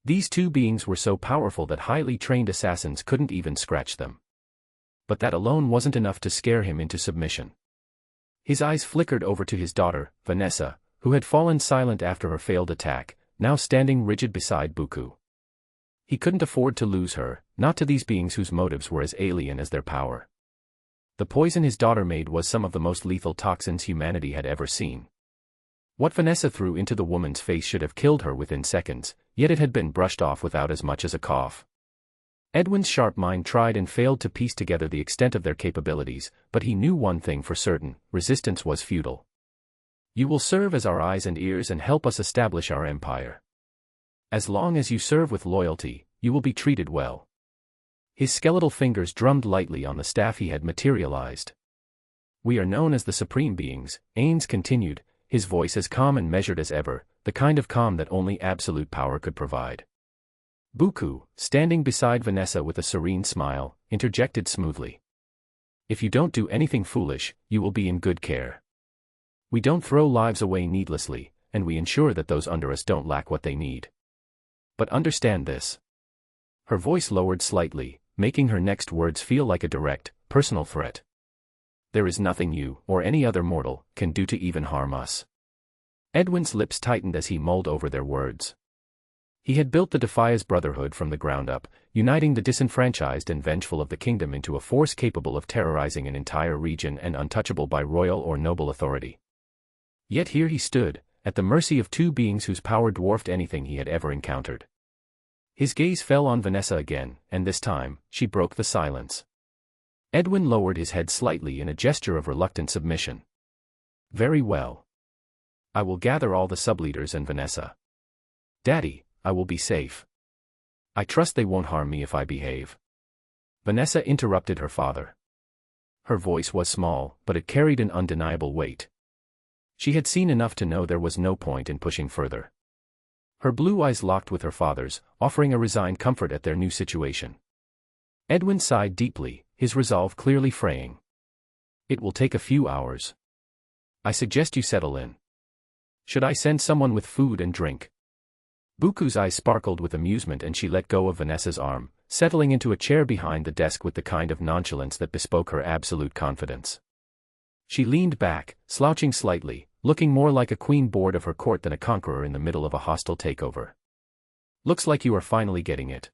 These 2 beings were so powerful that highly trained assassins couldn't even scratch them. But that alone wasn't enough to scare him into submission. His eyes flickered over to his daughter, Vanessa, who had fallen silent after her failed attack, now standing rigid beside Buku. He couldn't afford to lose her, not to these beings whose motives were as alien as their power. The poison his daughter made was some of the most lethal toxins humanity had ever seen. What Vanessa threw into the woman's face should have killed her within seconds, yet it had been brushed off without as much as a cough. Edwin's sharp mind tried and failed to piece together the extent of their capabilities, but he knew one thing for certain: resistance was futile. "You will serve as our eyes and ears and help us establish our empire. As long as you serve with loyalty, you will be treated well." His skeletal fingers drummed lightly on the staff he had materialized. "We are known as the Supreme Beings," Ainz continued, his voice as calm and measured as ever, the kind of calm that only absolute power could provide. Buku, standing beside Vanessa with a serene smile, interjected smoothly. "If you don't do anything foolish, you will be in good care. We don't throw lives away needlessly, and we ensure that those under us don't lack what they need. But understand this." Her voice lowered slightly, making her next words feel like a direct, personal threat. "There is nothing you, or any other mortal, can do to even harm us." Edwin's lips tightened as he mulled over their words. He had built the Defias Brotherhood from the ground up, uniting the disenfranchised and vengeful of the kingdom into a force capable of terrorizing an entire region and untouchable by royal or noble authority. Yet here he stood, at the mercy of 2 beings whose power dwarfed anything he had ever encountered. His gaze fell on Vanessa again, and this time, she broke the silence. Edwin lowered his head slightly in a gesture of reluctant submission. "Very well. I will gather all the subleaders and Vanessa. Daddy, I will be safe." I trust they won't harm me if I behave. Vanessa interrupted her father. Her voice was small, but it carried an undeniable weight. She had seen enough to know there was no point in pushing further. Her blue eyes locked with her father's, offering a resigned comfort at their new situation. Edwin sighed deeply, his resolve clearly fraying. It will take a few hours. I suggest you settle in. Should I send someone with food and drink? Buku's eyes sparkled with amusement and she let go of Vanessa's arm, settling into a chair behind the desk with the kind of nonchalance that bespoke her absolute confidence. She leaned back, slouching slightly, looking more like a queen bored of her court than a conqueror in the middle of a hostile takeover. Looks like you are finally getting it.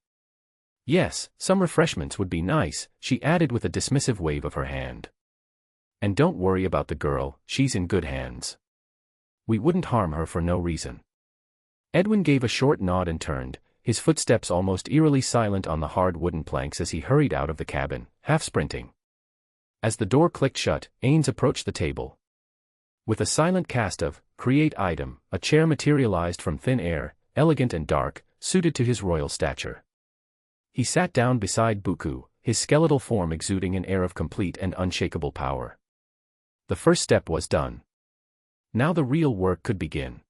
Yes, some refreshments would be nice, she added with a dismissive wave of her hand. And don't worry about the girl, she's in good hands. We wouldn't harm her for no reason. Edwin gave a short nod and turned, his footsteps almost eerily silent on the hard wooden planks as he hurried out of the cabin, half sprinting. As the door clicked shut, Ainz approached the table. With a silent cast of, "Create item," a chair materialized from thin air, elegant and dark, suited to his royal stature. He sat down beside Buku, his skeletal form exuding an air of complete and unshakable power. The first step was done. Now the real work could begin.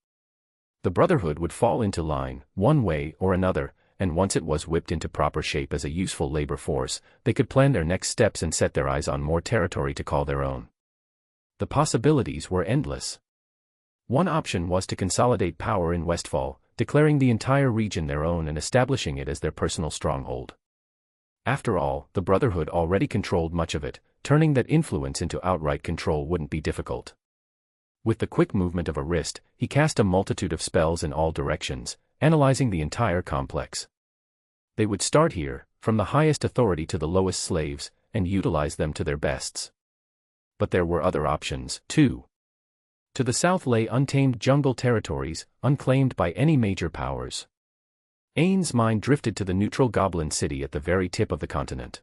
The Brotherhood would fall into line, one way or another, and once it was whipped into proper shape as a useful labor force, they could plan their next steps and set their eyes on more territory to call their own. The possibilities were endless. One option was to consolidate power in Westfall, declaring the entire region their own and establishing it as their personal stronghold. After all, the Brotherhood already controlled much of it, turning that influence into outright control wouldn't be difficult. With the quick movement of a wrist, he cast a multitude of spells in all directions, analyzing the entire complex. They would start here, from the highest authority to the lowest slaves, and utilize them to their bests. But there were other options, too. To the south lay untamed jungle territories, unclaimed by any major powers. Ainz's mind drifted to the neutral goblin city at the very tip of the continent.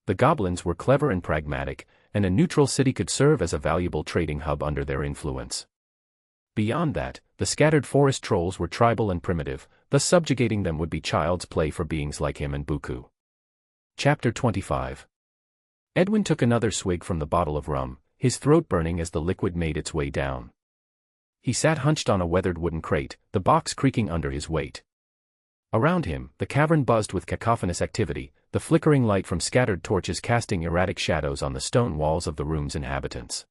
The goblins were clever and pragmatic, and a neutral city could serve as a valuable trading hub under their influence. Beyond that, the scattered forest trolls were tribal and primitive, thus subjugating them would be child's play for beings like him and Buku. Chapter 25. Edwin took another swig from the bottle of rum, his throat burning as the liquid made its way down. He sat hunched on a weathered wooden crate, the box creaking under his weight. Around him, the cavern buzzed with cacophonous activity, the flickering light from scattered torches casting erratic shadows on the stone walls of the room's inhabitants.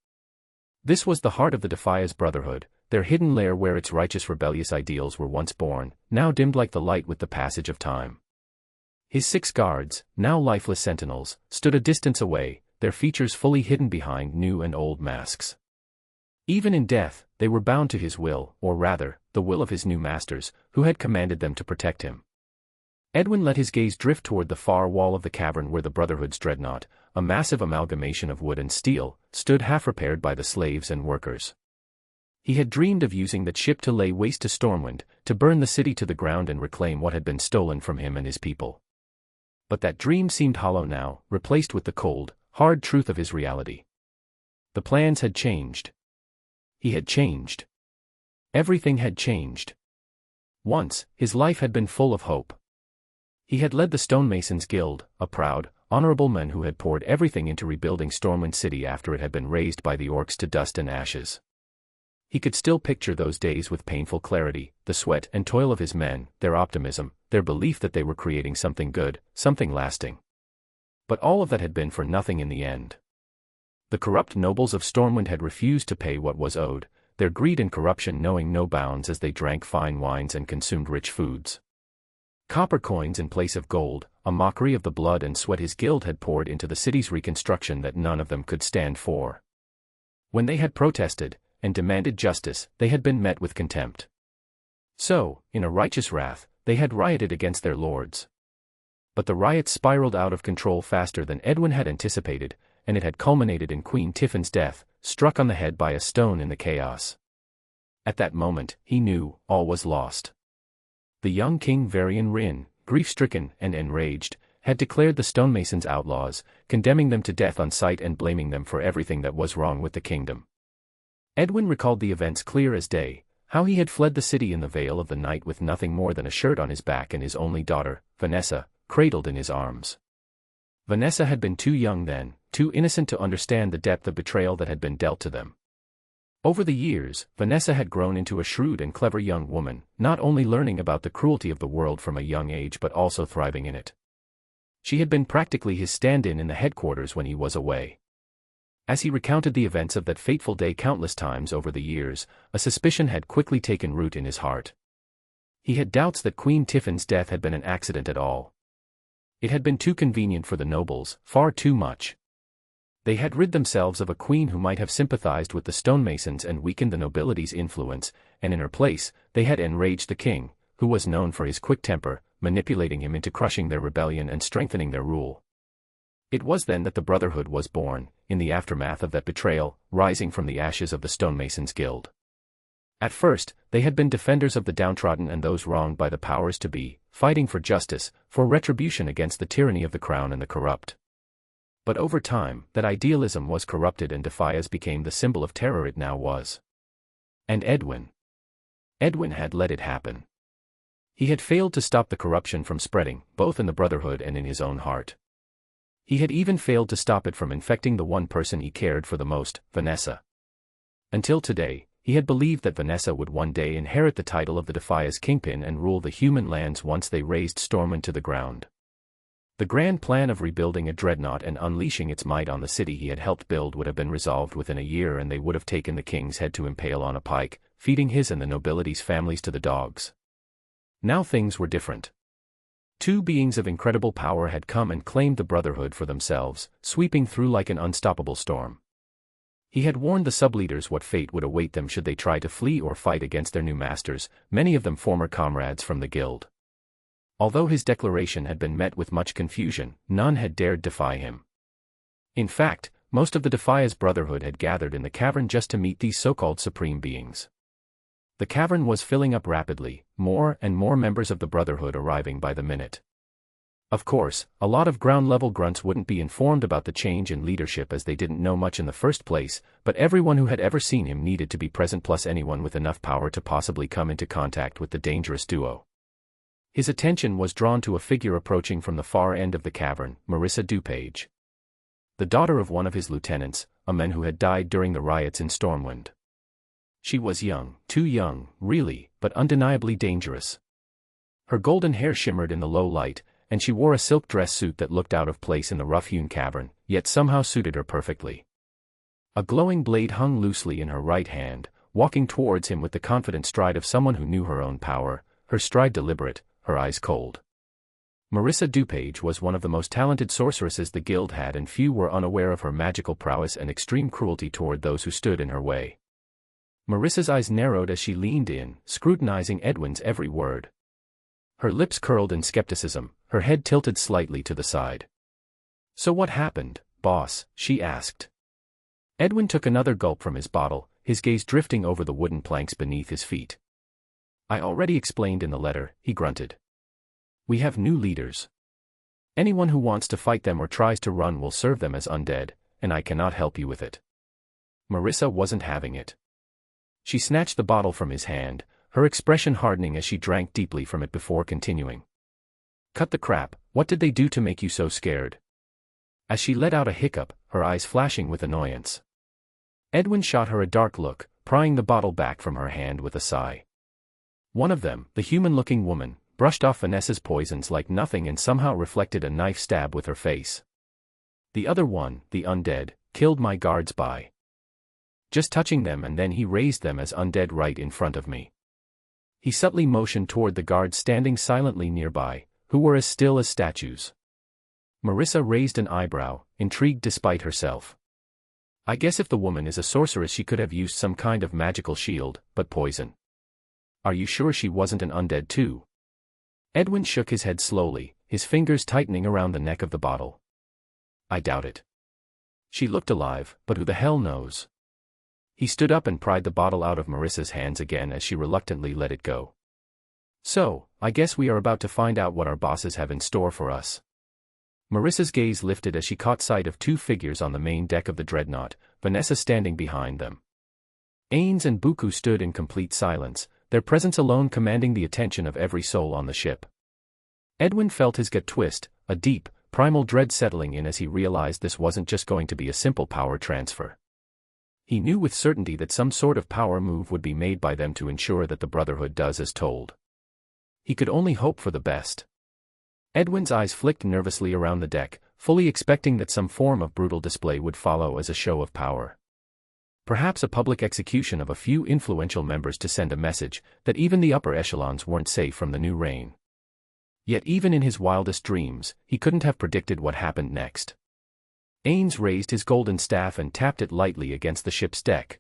This was the heart of the Defias Brotherhood, their hidden lair where its righteous rebellious ideals were once born, now dimmed like the light with the passage of time. His 6 guards, now lifeless sentinels, stood a distance away, their features fully hidden behind new and old masks. Even in death, they were bound to his will, or rather, the will of his new masters, who had commanded them to protect him. Edwin let his gaze drift toward the far wall of the cavern where the Brotherhood's Dreadnaught, a massive amalgamation of wood and steel, stood half-repaired by the slaves and workers. He had dreamed of using that ship to lay waste to Stormwind, to burn the city to the ground and reclaim what had been stolen from him and his people. But that dream seemed hollow now, replaced with the cold, hard truth of his reality. The plans had changed. He had changed. Everything had changed. Once, his life had been full of hope. He had led the Stonemasons Guild, a proud, honorable man who had poured everything into rebuilding Stormwind City after it had been razed by the orcs to dust and ashes. He could still picture those days with painful clarity, the sweat and toil of his men, their optimism, their belief that they were creating something good, something lasting. But all of that had been for nothing in the end. The corrupt nobles of Stormwind had refused to pay what was owed, their greed and corruption knowing no bounds as they drank fine wines and consumed rich foods. Copper coins in place of gold, a mockery of the blood and sweat his guild had poured into the city's reconstruction that none of them could stand for. When they had protested, and demanded justice, they had been met with contempt. So, in a righteous wrath, they had rioted against their lords. But the riots spiraled out of control faster than Edwin had anticipated, and it had culminated in Queen Tiffin's death, struck on the head by a stone in the chaos. At that moment, he knew, all was lost. The young King Varian Rin, grief-stricken and enraged, had declared the stonemasons outlaws, condemning them to death on sight and blaming them for everything that was wrong with the kingdom. Edwin recalled the events clear as day, How he had fled the city in the veil of the night with nothing more than a shirt on his back and his only daughter, Vanessa, cradled in his arms. Vanessa had been too young then, too innocent to understand the depth of betrayal that had been dealt to them. Over the years, Vanessa had grown into a shrewd and clever young woman, not only learning about the cruelty of the world from a young age but also thriving in it. She had been practically his stand-in in the headquarters when he was away. As he recounted the events of that fateful day countless times over the years, a suspicion had quickly taken root in his heart. He had doubts that Queen Tiffin's death had been an accident at all. It had been too convenient for the nobles, far too much. They had rid themselves of a queen who might have sympathized with the stonemasons and weakened the nobility's influence, and in her place, they had enraged the king, who was known for his quick temper, manipulating him into crushing their rebellion and strengthening their rule. It was then that the Brotherhood was born, in the aftermath of that betrayal, rising from the ashes of the Stonemasons' Guild. At first, they had been defenders of the downtrodden and those wronged by the powers to be, fighting for justice, for retribution against the tyranny of the crown and the corrupt. But over time, that idealism was corrupted and Defias became the symbol of terror it now was. And Edwin had let it happen. He had failed to stop the corruption from spreading, both in the Brotherhood and in his own heart. He had even failed to stop it from infecting the one person he cared for the most, Vanessa. Until today, he had believed that Vanessa would one day inherit the title of the Defias kingpin and rule the human lands once they razed Stormwind to the ground. The grand plan of rebuilding a Dreadnaught and unleashing its might on the city he had helped build would have been resolved within a year, and they would have taken the king's head to impale on a pike, feeding his and the nobility's families to the dogs. Now things were different. Two beings of incredible power had come and claimed the Brotherhood for themselves, sweeping through like an unstoppable storm. He had warned the subleaders what fate would await them should they try to flee or fight against their new masters, many of them former comrades from the guild. Although his declaration had been met with much confusion, none had dared defy him. In fact, most of the Defias Brotherhood had gathered in the cavern just to meet these so-called supreme beings. The cavern was filling up rapidly, more and more members of the Brotherhood arriving by the minute. Of course, a lot of ground-level grunts wouldn't be informed about the change in leadership as they didn't know much in the first place, but everyone who had ever seen him needed to be present, plus anyone with enough power to possibly come into contact with the dangerous duo. His attention was drawn to a figure approaching from the far end of the cavern, Marissa DuPage. The daughter of one of his lieutenants, a man who had died during the riots in Stormwind. She was young, too young, really, but undeniably dangerous. Her golden hair shimmered in the low light, and she wore a silk dress suit that looked out of place in the rough-hewn cavern, yet somehow suited her perfectly. A glowing blade hung loosely in her right hand, walking towards him with the confident stride of someone who knew her own power, her stride deliberate, her eyes cold. Marissa DuPage was one of the most talented sorceresses the guild had, and few were unaware of her magical prowess and extreme cruelty toward those who stood in her way. Marissa's eyes narrowed as she leaned in, scrutinizing Edwin's every word. Her lips curled in skepticism, her head tilted slightly to the side. "So what happened, boss?" she asked. Edwin took another gulp from his bottle, his gaze drifting over the wooden planks beneath his feet. "I already explained in the letter," he grunted. "We have new leaders. Anyone who wants to fight them or tries to run will serve them as undead, and I cannot help you with it." Marissa wasn't having it. She snatched the bottle from his hand, her expression hardening as she drank deeply from it before continuing. "Cut the crap, what did they do to make you so scared?" As she let out a hiccup, her eyes flashing with annoyance. Edwin shot her a dark look, prying the bottle back from her hand with a sigh. One of them, the human-looking woman, brushed off Vanessa's poisons like nothing and somehow reflected a knife stab with her face. The other one, the undead, killed my guards by just touching them, and then he raised them as undead right in front of me. He subtly motioned toward the guards standing silently nearby, who were as still as statues. Marissa raised an eyebrow, intrigued despite herself. I guess if the woman is a sorceress she could have used some kind of magical shield, but poison. Are you sure she wasn't an undead too? Edwin shook his head slowly, his fingers tightening around the neck of the bottle. I doubt it. She looked alive, but who the hell knows? He stood up and pried the bottle out of Marissa's hands again as she reluctantly let it go. So, I guess we are about to find out what our bosses have in store for us. Marissa's gaze lifted as she caught sight of two figures on the main deck of the Dreadnaught, Vanessa standing behind them. Ainz and Buku stood in complete silence, their presence alone commanding the attention of every soul on the ship. Edwin felt his gut twist, a deep, primal dread settling in as he realized this wasn't just going to be a simple power transfer. He knew with certainty that some sort of power move would be made by them to ensure that the Brotherhood does as told. He could only hope for the best. Edwin's eyes flicked nervously around the deck, fully expecting that some form of brutal display would follow as a show of power. Perhaps a public execution of a few influential members to send a message that even the upper echelons weren't safe from the new reign. Yet even in his wildest dreams, he couldn't have predicted what happened next. Ainz raised his golden staff and tapped it lightly against the ship's deck.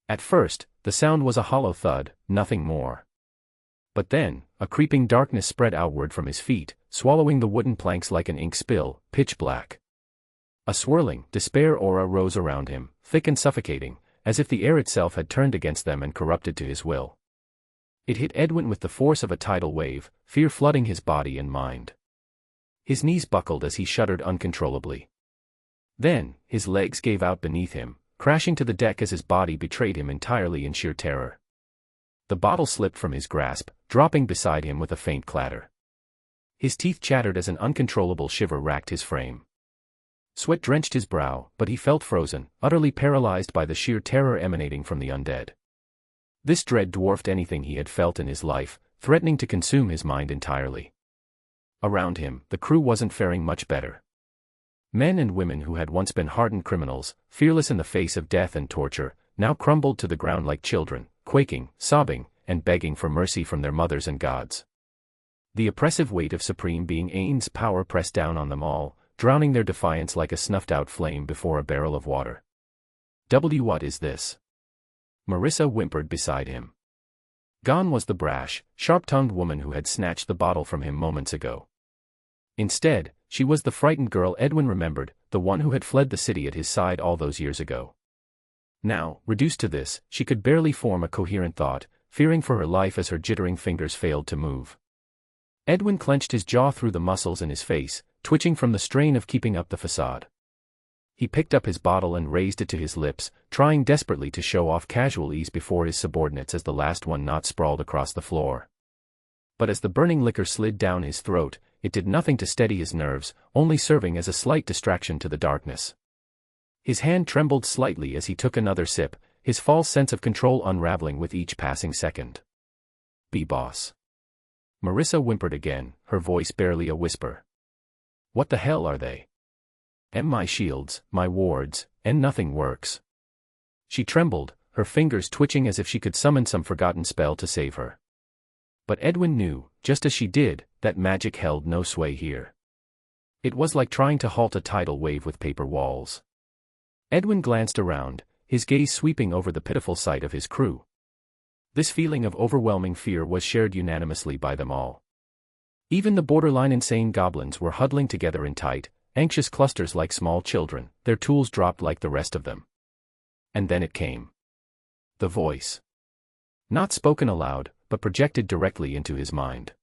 At first, the sound was a hollow thud, nothing more. But then, a creeping darkness spread outward from his feet, swallowing the wooden planks like an ink spill, pitch black. A swirling, despair aura rose around him, thick and suffocating, as if the air itself had turned against them and corrupted to his will. It hit Edwin with the force of a tidal wave, fear flooding his body and mind. His knees buckled as he shuddered uncontrollably. Then, his legs gave out beneath him, crashing to the deck as his body betrayed him entirely in sheer terror. The bottle slipped from his grasp, dropping beside him with a faint clatter. His teeth chattered as an uncontrollable shiver racked his frame. Sweat drenched his brow, but he felt frozen, utterly paralyzed by the sheer terror emanating from the undead. This dread dwarfed anything he had felt in his life, threatening to consume his mind entirely. Around him, the crew wasn't faring much better. Men and women who had once been hardened criminals, fearless in the face of death and torture, now crumbled to the ground like children, quaking, sobbing, and begging for mercy from their mothers and gods. The oppressive weight of Supreme Being Ainz's power pressed down on them all, drowning their defiance like a snuffed-out flame before a barrel of water. What is this? Marissa whimpered beside him. Gone was the brash, sharp-tongued woman who had snatched the bottle from him moments ago. Instead, she was the frightened girl Edwin remembered, the one who had fled the city at his side all those years ago. Now, reduced to this, she could barely form a coherent thought, fearing for her life as her jittering fingers failed to move. Edwin clenched his jaw through the muscles in his face, twitching from the strain of keeping up the facade. He picked up his bottle and raised it to his lips, trying desperately to show off casual ease before his subordinates as the last one not sprawled across the floor. But as the burning liquor slid down his throat, it did nothing to steady his nerves, only serving as a slight distraction to the darkness. His hand trembled slightly as he took another sip, his false sense of control unraveling with each passing second. "Be boss." Marissa whimpered again, her voice barely a whisper. "What the hell are they? My shields, my wards, and nothing works." She trembled, her fingers twitching as if she could summon some forgotten spell to save her. But Edwin knew, just as she did, that magic held no sway here. It was like trying to halt a tidal wave with paper walls. Edwin glanced around, his gaze sweeping over the pitiful sight of his crew. This feeling of overwhelming fear was shared unanimously by them all. Even the borderline insane goblins were huddling together in tight, anxious clusters like small children, their tools dropped like the rest of them. And then it came. The voice. Not spoken aloud, but projected directly into his mind.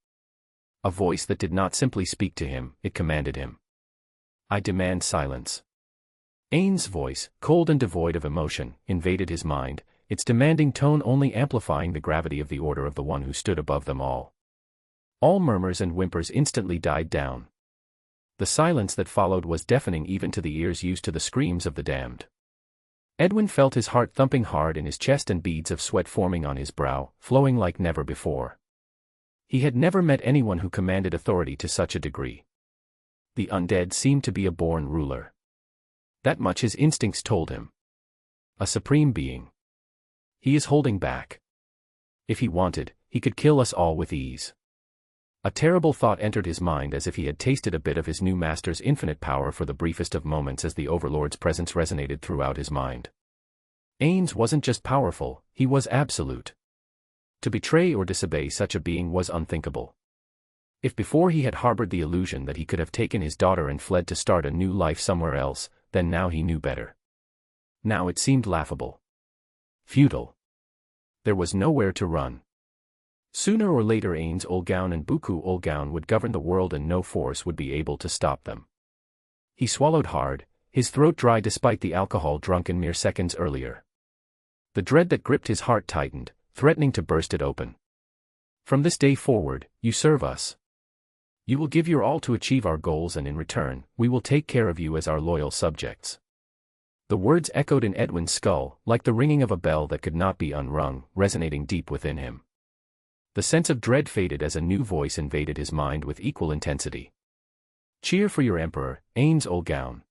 A voice that did not simply speak to him, it commanded him. "I demand silence." Ainz's voice, cold and devoid of emotion, invaded his mind, its demanding tone only amplifying the gravity of the order of the one who stood above them all. All murmurs and whimpers instantly died down. The silence that followed was deafening even to the ears used to the screams of the damned. Edwin felt his heart thumping hard in his chest and beads of sweat forming on his brow, flowing like never before. He had never met anyone who commanded authority to such a degree. The undead seemed to be a born ruler. That much his instincts told him. A supreme being. He is holding back. If he wanted, he could kill us all with ease. A terrible thought entered his mind as if he had tasted a bit of his new master's infinite power for the briefest of moments as the overlord's presence resonated throughout his mind. Ainz wasn't just powerful, he was absolute. To betray or disobey such a being was unthinkable. If before he had harbored the illusion that he could have taken his daughter and fled to start a new life somewhere else, then now he knew better. Now it seemed laughable. Futile. There was nowhere to run. Sooner or later Ainz and Bukubukuchagama would govern the world and no force would be able to stop them. He swallowed hard, his throat dry despite the alcohol drunken mere seconds earlier. The dread that gripped his heart tightened, threatening to burst it open. From this day forward, you serve us. You will give your all to achieve our goals, and in return, we will take care of you as our loyal subjects. The words echoed in Edwin's skull, like the ringing of a bell that could not be unrung, resonating deep within him. The sense of dread faded as a new voice invaded his mind with equal intensity. Cheer for your emperor, Ainz and Bukubukuchagama.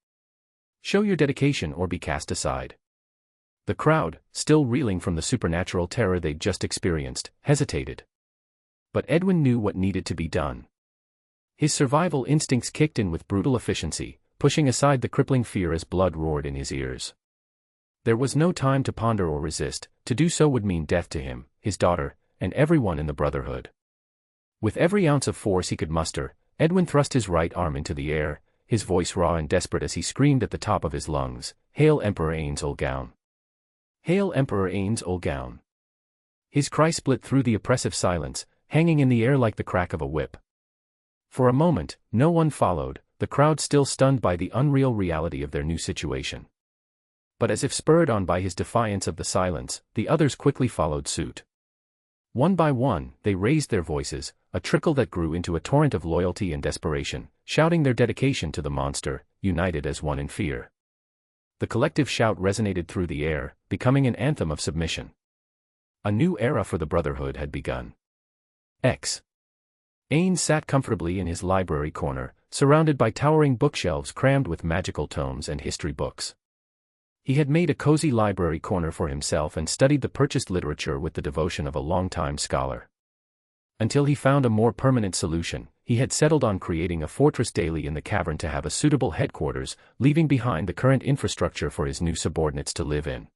Show your dedication or be cast aside. The crowd, still reeling from the supernatural terror they'd just experienced, hesitated. But Edwin knew what needed to be done. His survival instincts kicked in with brutal efficiency, pushing aside the crippling fear as blood roared in his ears. There was no time to ponder or resist. To do so would mean death to him, his daughter, and everyone in the Brotherhood. With every ounce of force he could muster, Edwin thrust his right arm into the air, his voice raw and desperate as he screamed at the top of his lungs, "Hail Emperor Ainz and Bukubukuchagama! Hail Emperor Ainz and Bukubukuchagama!" His cry split through the oppressive silence, hanging in the air like the crack of a whip. For a moment, no one followed, the crowd still stunned by the unreal reality of their new situation. But as if spurred on by his defiance of the silence, the others quickly followed suit. One by one, they raised their voices, a trickle that grew into a torrent of loyalty and desperation, shouting their dedication to the monster, united as one in fear. The collective shout resonated through the air, becoming an anthem of submission. A new era for the Brotherhood had begun. Ainz sat comfortably in his library corner, surrounded by towering bookshelves crammed with magical tomes and history books. He had made a cozy library corner for himself and studied the purchased literature with the devotion of a longtime scholar. Until he found a more permanent solution, he had settled on creating a fortress daily in the cavern to have a suitable headquarters, leaving behind the current infrastructure for his new subordinates to live in.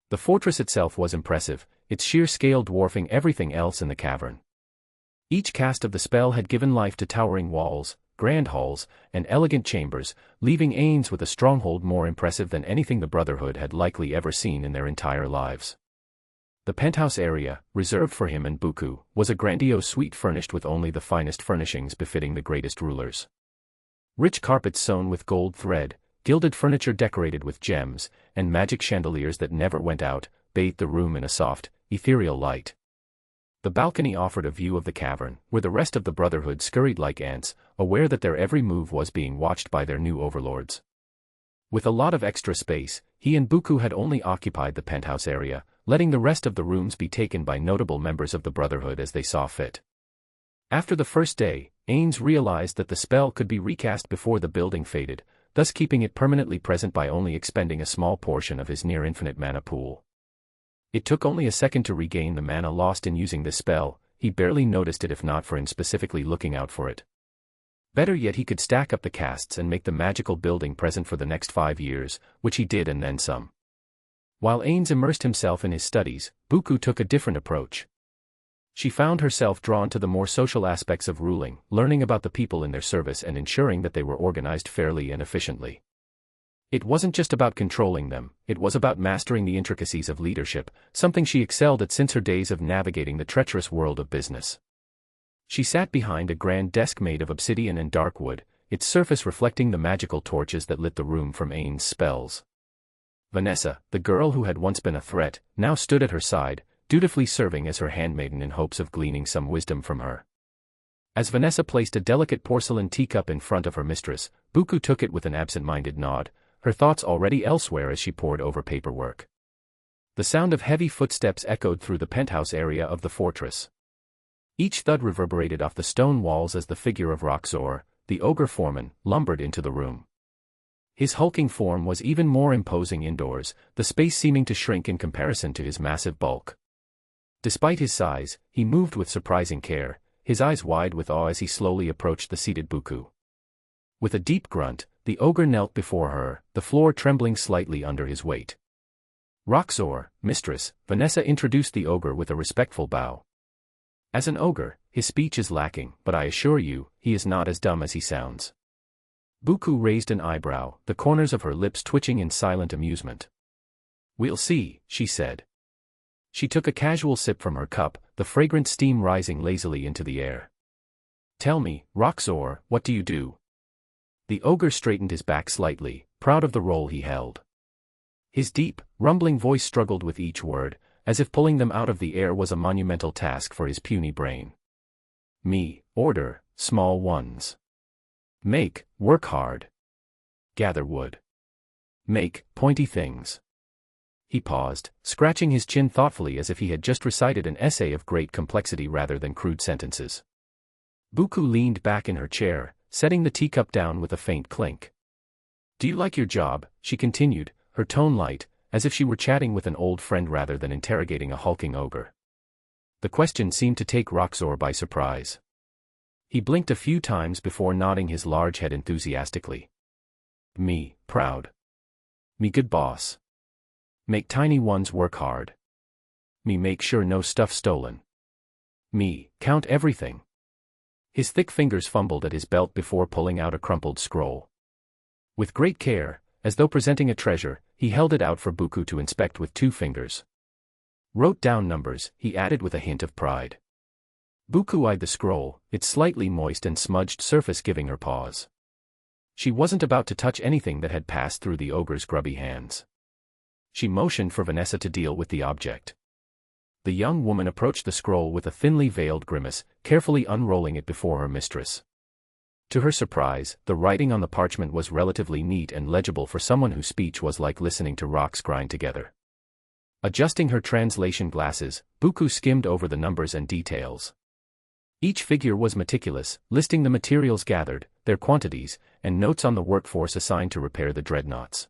The fortress itself was impressive, its sheer scale dwarfing everything else in the cavern. Each cast of the spell had given life to towering walls, grand halls, and elegant chambers, leaving Ainz with a stronghold more impressive than anything the Brotherhood had likely ever seen in their entire lives. The penthouse area, reserved for him and Buku, was a grandiose suite furnished with only the finest furnishings befitting the greatest rulers. Rich carpets sewn with gold thread, gilded furniture decorated with gems, and magic chandeliers that never went out, bathed the room in a soft, ethereal light. The balcony offered a view of the cavern, where the rest of the Brotherhood scurried like ants, aware that their every move was being watched by their new overlords. With a lot of extra space, he and Buku had only occupied the penthouse area, letting the rest of the rooms be taken by notable members of the Brotherhood as they saw fit. After the first day, Ainz realized that the spell could be recast before the building faded, thus keeping it permanently present by only expending a small portion of his near-infinite mana pool. It took only a second to regain the mana lost in using this spell. He barely noticed it if not for him specifically looking out for it. Better yet, he could stack up the casts and make the magical building present for the next 5 years, which he did and then some. While Ainz immersed himself in his studies, Buku took a different approach. She found herself drawn to the more social aspects of ruling, learning about the people in their service and ensuring that they were organized fairly and efficiently. It wasn't just about controlling them, it was about mastering the intricacies of leadership, something she excelled at since her days of navigating the treacherous world of business. She sat behind a grand desk made of obsidian and dark wood, its surface reflecting the magical torches that lit the room from Ainz's spells. Vanessa, the girl who had once been a threat, now stood at her side, dutifully serving as her handmaiden in hopes of gleaning some wisdom from her. As Vanessa placed a delicate porcelain teacup in front of her mistress, Buku took it with an absent-minded nod, her thoughts already elsewhere as she pored over paperwork. The sound of heavy footsteps echoed through the penthouse area of the fortress. Each thud reverberated off the stone walls as the figure of Roxor, the ogre foreman, lumbered into the room. His hulking form was even more imposing indoors, the space seeming to shrink in comparison to his massive bulk. Despite his size, he moved with surprising care, his eyes wide with awe as he slowly approached the seated Buku. With a deep grunt, the ogre knelt before her, the floor trembling slightly under his weight. "Roxor, mistress," Vanessa introduced the ogre with a respectful bow. As an ogre, his speech is lacking, but I assure you, he is not as dumb as he sounds. Buku raised an eyebrow, the corners of her lips twitching in silent amusement. "We'll see," she said. She took a casual sip from her cup, the fragrant steam rising lazily into the air. "Tell me, Roxor, what do you do?" The ogre straightened his back slightly, proud of the role he held. His deep, rumbling voice struggled with each word, as if pulling them out of the air was a monumental task for his puny brain. Me, order, small ones. Make, work hard. Gather wood. Make, pointy things. He paused, scratching his chin thoughtfully as if he had just recited an essay of great complexity rather than crude sentences. Buku leaned back in her chair, setting the teacup down with a faint clink. Do you like your job? She continued, her tone light, as if she were chatting with an old friend rather than interrogating a hulking ogre. The question seemed to take Roxor by surprise. He blinked a few times before nodding his large head enthusiastically. Me, proud. Me good boss. Make tiny ones work hard. Me make sure no stuff stolen. Me, count everything. His thick fingers fumbled at his belt before pulling out a crumpled scroll. With great care, as though presenting a treasure, he held it out for Buku to inspect with 2 fingers. Wrote down numbers, he added with a hint of pride. Buku eyed the scroll, its slightly moist and smudged surface giving her pause. She wasn't about to touch anything that had passed through the ogre's grubby hands. She motioned for Vanessa to deal with the object. The young woman approached the scroll with a thinly veiled grimace, carefully unrolling it before her mistress. To her surprise, the writing on the parchment was relatively neat and legible for someone whose speech was like listening to rocks grind together. Adjusting her translation glasses, Buku skimmed over the numbers and details. Each figure was meticulous, listing the materials gathered, their quantities, and notes on the workforce assigned to repair the dreadnaughts.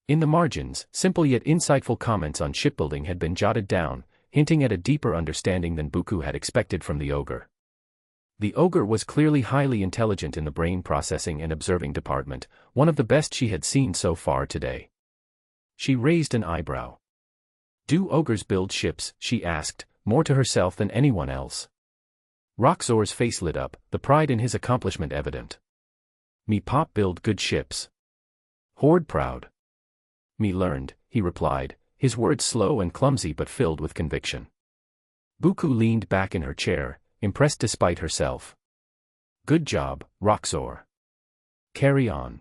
In the margins, simple yet insightful comments on shipbuilding had been jotted down, hinting at a deeper understanding than Buku had expected from the ogre. The ogre was clearly highly intelligent in the brain processing and observing department, one of the best she had seen so far today. She raised an eyebrow. Do ogres build ships? She asked, more to herself than anyone else. Roxor's face lit up, the pride in his accomplishment evident. Me pop build good ships. Horde proud. Me learned, he replied, his words slow and clumsy but filled with conviction. Buku leaned back in her chair, impressed despite herself. Good job, Roxor. Carry on.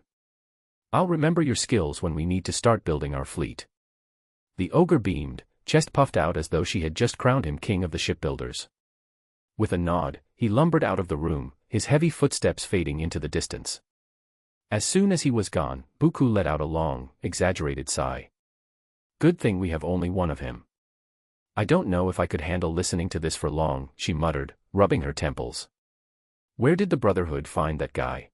I'll remember your skills when we need to start building our fleet. The ogre beamed, chest puffed out as though she had just crowned him king of the shipbuilders. With a nod, he lumbered out of the room, his heavy footsteps fading into the distance. As soon as he was gone, Buku let out a long, exaggerated sigh. Good thing we have only one of him. I don't know if I could handle listening to this for long, she muttered, rubbing her temples. Where did the Brotherhood find that guy?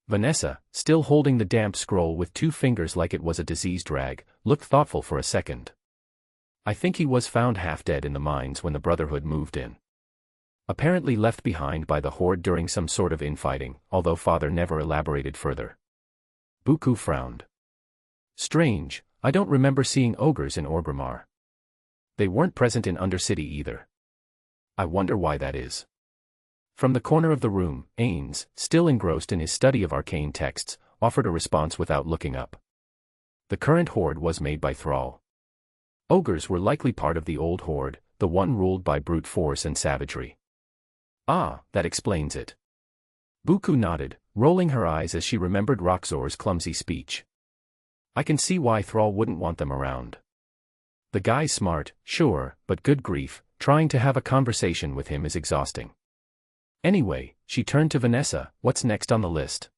Vanessa, still holding the damp scroll with 2 fingers like it was a diseased rag, looked thoughtful for a second. I think he was found half dead in the mines when the Brotherhood moved in. Apparently left behind by the Horde during some sort of infighting, although father never elaborated further. Buku frowned. Strange, I don't remember seeing ogres in Orgrimmar. They weren't present in Undercity either. I wonder why that is. From the corner of the room, Ainz, still engrossed in his study of arcane texts, offered a response without looking up. The current Horde was made by Thrall. Ogres were likely part of the old Horde, the one ruled by brute force and savagery. Ah, that explains it. Buku nodded, rolling her eyes as she remembered Roxor's clumsy speech. I can see why Thrall wouldn't want them around. The guy's smart, sure, but good grief, trying to have a conversation with him is exhausting. Anyway, she turned to Vanessa, what's next on the list?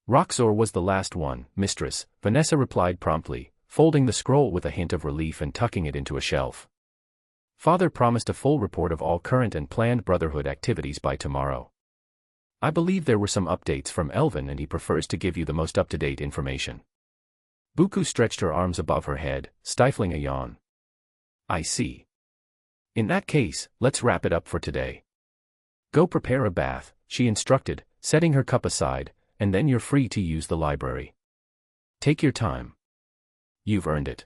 Roxor was the last one, mistress, Vanessa replied promptly, folding the scroll with a hint of relief and tucking it into a shelf. Father promised a full report of all current and planned Brotherhood activities by tomorrow. I believe there were some updates from Elvin and he prefers to give you the most up-to-date information. Buku stretched her arms above her head, stifling a yawn. I see. In that case, let's wrap it up for today. Go prepare a bath, she instructed, setting her cup aside, and then you're free to use the library. Take your time. You've earned it.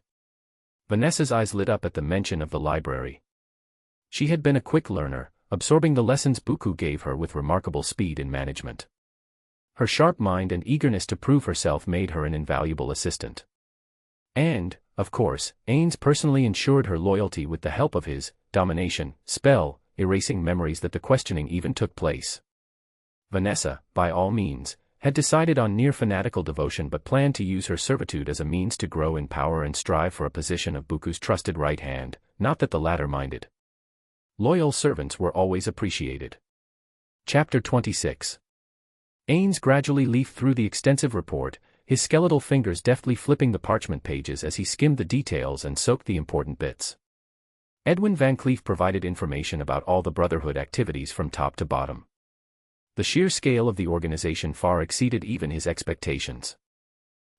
Vanessa's eyes lit up at the mention of the library. She had been a quick learner, absorbing the lessons Buku gave her with remarkable speed and management. Her sharp mind and eagerness to prove herself made her an invaluable assistant. And, of course, Ainz personally ensured her loyalty with the help of his domination spell, erasing memories that the questioning even took place. Vanessa, by all means, had decided on near-fanatical devotion but planned to use her servitude as a means to grow in power and strive for a position of Buku's trusted right hand, not that the latter minded. Loyal servants were always appreciated. Chapter 26. Ainz gradually leafed through the extensive report, his skeletal fingers deftly flipping the parchment pages as he skimmed the details and soaked the important bits. Ainz and Bukubukuchagama provided information about all the Brotherhood activities from top to bottom. The sheer scale of the organization far exceeded even his expectations.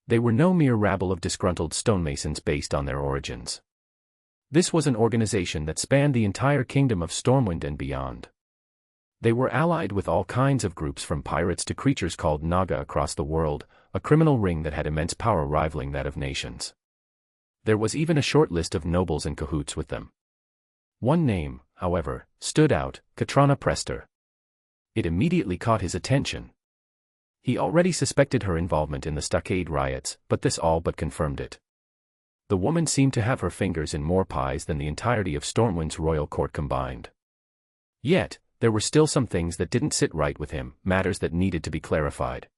They were no mere rabble of disgruntled stonemasons based on their origins. This was an organization that spanned the entire kingdom of Stormwind and beyond. They were allied with all kinds of groups from pirates to creatures called Naga across the world, a criminal ring that had immense power rivaling that of nations. There was even a short list of nobles in cahoots with them. One name, however, stood out: Katrana Prester. It immediately caught his attention. He already suspected her involvement in the Stockade riots, but this all but confirmed it. The woman seemed to have her fingers in more pies than the entirety of Stormwind's royal court combined. Yet, there were still some things that didn't sit right with him, matters that needed to be clarified.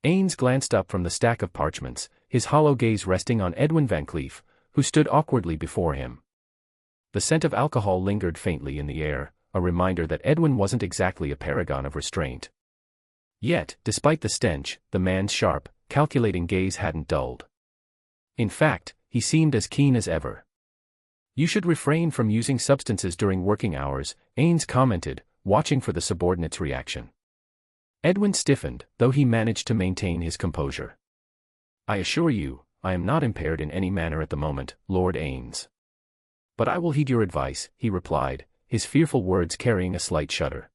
Ainz glanced up from the stack of parchments, his hollow gaze resting on Ainz and Bukubukuchagama, who stood awkwardly before him. The scent of alcohol lingered faintly in the air, a reminder that Ainz wasn't exactly a paragon of restraint. Yet, despite the stench, the man's sharp, calculating gaze hadn't dulled. In fact, he seemed as keen as ever. "You should refrain from using substances during working hours," Ainz commented, watching for the subordinate's reaction. Ainz stiffened, though he managed to maintain his composure. "I assure you, I am not impaired in any manner at the moment, Lord Ainz. But I will heed your advice," he replied, his fearful words carrying a slight shudder.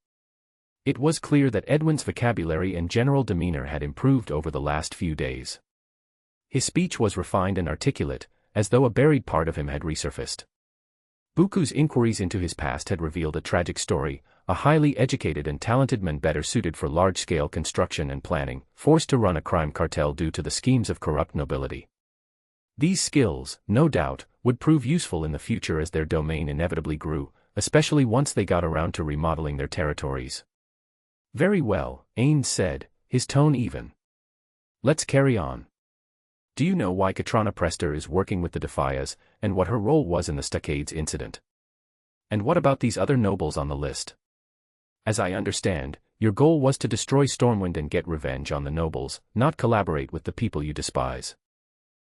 It was clear that Ainz's vocabulary and general demeanor had improved over the last few days. His speech was refined and articulate, as though a buried part of him had resurfaced. Buku's inquiries into his past had revealed a tragic story, a highly educated and talented man better suited for large-scale construction and planning, forced to run a crime cartel due to the schemes of corrupt nobility. These skills, no doubt, would prove useful in the future as their domain inevitably grew, especially once they got around to remodeling their territories. "Very well," Ainz said, his tone even. "Let's carry on. Do you know why Katrana Prester is working with the Defias, and what her role was in the Stockades incident? And what about these other nobles on the list? As I understand, your goal was to destroy Stormwind and get revenge on the nobles, not collaborate with the people you despise."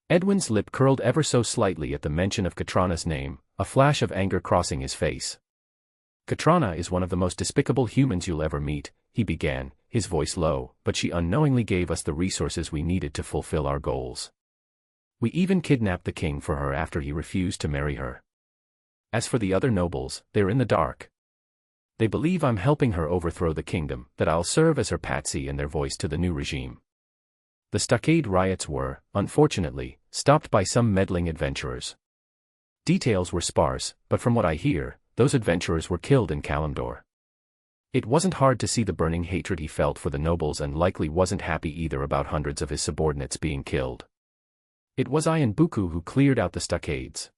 Ainz's lip curled ever so slightly at the mention of Katrana's name, a flash of anger crossing his face. "Katrana is one of the most despicable humans you'll ever meet," he began, his voice low, "but she unknowingly gave us the resources we needed to fulfill our goals. We even kidnapped the king for her after he refused to marry her. As for the other nobles, they're in the dark. They believe I'm helping her overthrow the kingdom, that I'll serve as her patsy and their voice to the new regime." The Stockade riots were, unfortunately, stopped by some meddling adventurers. Details were sparse, but from what I hear, those adventurers were killed in Kalimdor. It wasn't hard to see the burning hatred he felt for the nobles and likely wasn't happy either about hundreds of his subordinates being killed. It was I and Buku who cleared out the stockades.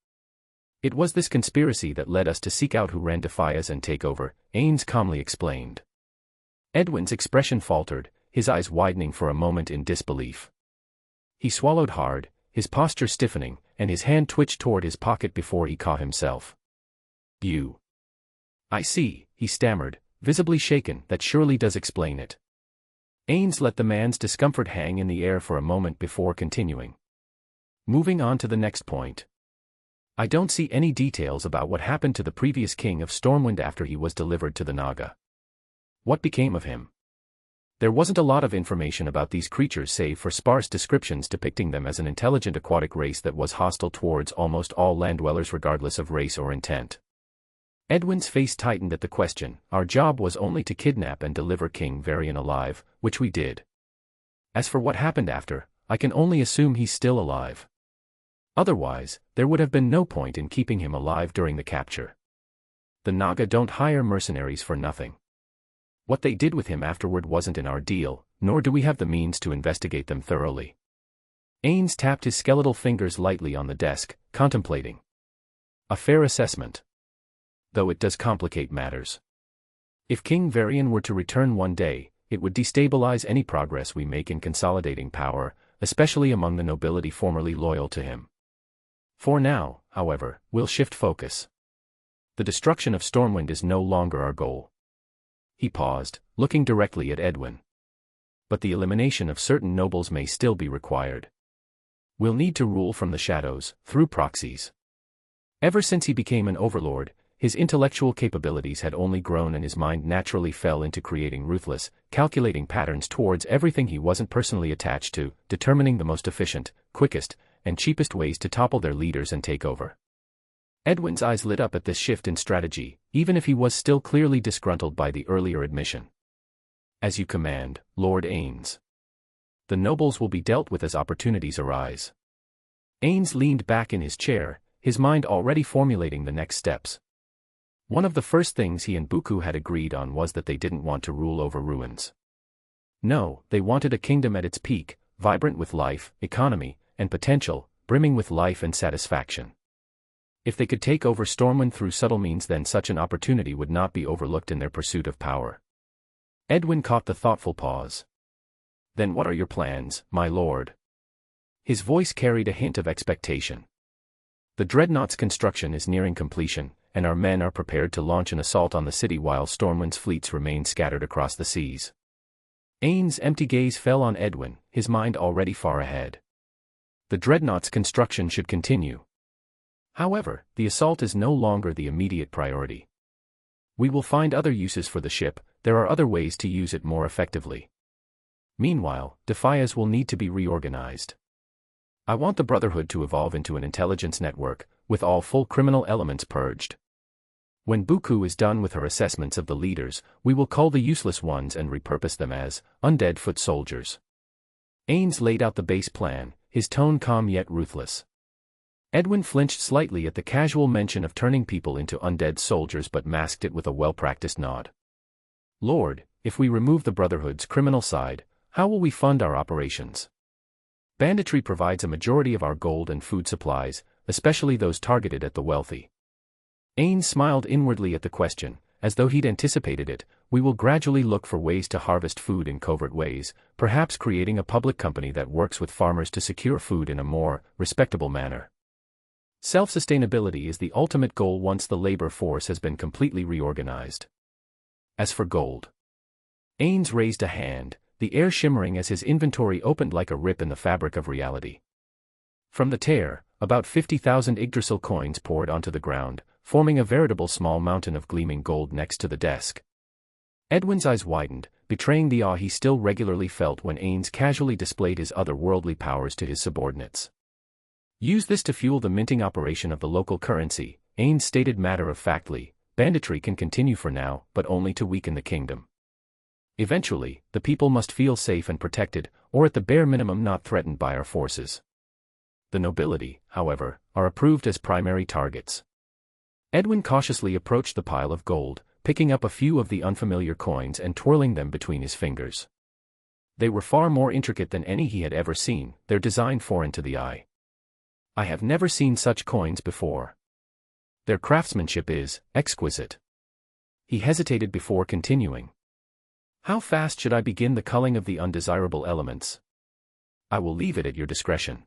It was this conspiracy that led us to seek out who ran Defias and take over, Ainz calmly explained. Ainz's expression faltered, his eyes widening for a moment in disbelief. He swallowed hard, his posture stiffening, and his hand twitched toward his pocket before he caught himself. "You. I see," he stammered, visibly shaken. "That surely does explain it." Ainz let the man's discomfort hang in the air for a moment before continuing. Moving on to the next point. "I don't see any details about what happened to the previous king of Stormwind after he was delivered to the Naga. What became of him? There wasn't a lot of information about these creatures save for sparse descriptions depicting them as an intelligent aquatic race that was hostile towards almost all land-dwellers regardless of race or intent." Ainz's face tightened at the question. "Our job was only to kidnap and deliver King Varian alive, which we did. As for what happened after, I can only assume he's still alive. Otherwise, there would have been no point in keeping him alive during the capture. The Naga don't hire mercenaries for nothing. What they did with him afterward wasn't in our deal, nor do we have the means to investigate them thoroughly." Ainz tapped his skeletal fingers lightly on the desk, contemplating. "A fair assessment. Though it does complicate matters. If King Varian were to return one day, It would destabilize any progress we make in consolidating power, especially among the nobility formerly loyal to him. For now, however, we'll shift focus. The destruction of Stormwind is no longer our goal. He paused, looking directly at Edwin. But the elimination of certain nobles may still be required. We'll need to rule from the shadows, through proxies. Ever since he became an overlord, his intellectual capabilities had only grown and his mind naturally fell into creating ruthless, calculating patterns towards everything he wasn't personally attached to, determining the most efficient, quickest, and cheapest ways to topple their leaders and take over. Edwin's eyes lit up at this shift in strategy, even if he was still clearly disgruntled by the earlier admission. As you command, Lord Ainz. The nobles will be dealt with as opportunities arise. Ainz leaned back in his chair, his mind already formulating the next steps. One of the first things he and Buku had agreed on was that they didn't want to rule over ruins. No, they wanted a kingdom at its peak, vibrant with life, economy, and potential, brimming with life and satisfaction. If they could take over Stormwind through subtle means, then such an opportunity would not be overlooked in their pursuit of power. Edwin caught the thoughtful pause. Then what are your plans, my lord? His voice carried a hint of expectation. The Dreadnaught's construction is nearing completion, and our men are prepared to launch an assault on the city while Stormwind's fleets remain scattered across the seas. Ainz's empty gaze fell on Edwin, his mind already far ahead. The Dreadnaught's construction should continue. However, the assault is no longer the immediate priority. We will find other uses for the ship, there are other ways to use it more effectively. Meanwhile, Defias will need to be reorganized. I want the Brotherhood to evolve into an intelligence network, with all full criminal elements purged. When Buku is done with her assessments of the leaders, we will cull the useless ones and repurpose them as undead foot soldiers. Ainz laid out the base plan, his tone calm yet ruthless. Edwin flinched slightly at the casual mention of turning people into undead soldiers but masked it with a well-practiced nod. Lord, if we remove the Brotherhood's criminal side, how will we fund our operations? Banditry provides a majority of our gold and food supplies, especially those targeted at the wealthy. Ainz smiled inwardly at the question, as though he'd anticipated it. We will gradually look for ways to harvest food in covert ways, perhaps creating a public company that works with farmers to secure food in a more respectable manner. Self-sustainability is the ultimate goal once the labor force has been completely reorganized. As for gold. Ainz raised a hand, the air shimmering as his inventory opened like a rip in the fabric of reality. From the tear, about 50,000 Yggdrasil coins poured onto the ground, forming a veritable small mountain of gleaming gold next to the desk. Edwin's eyes widened, betraying the awe he still regularly felt when Ainz casually displayed his otherworldly powers to his subordinates. Use this to fuel the minting operation of the local currency, Ainz stated matter-of-factly. Banditry can continue for now, but only to weaken the kingdom. Eventually, the people must feel safe and protected, or at the bare minimum not threatened by our forces. The nobility, however, are approved as primary targets. Edwin cautiously approached the pile of gold, picking up a few of the unfamiliar coins and twirling them between his fingers. They were far more intricate than any he had ever seen, their design foreign to the eye. I have never seen such coins before. Their craftsmanship is exquisite. He hesitated before continuing. How fast should I begin the culling of the undesirable elements? I will leave it at your discretion.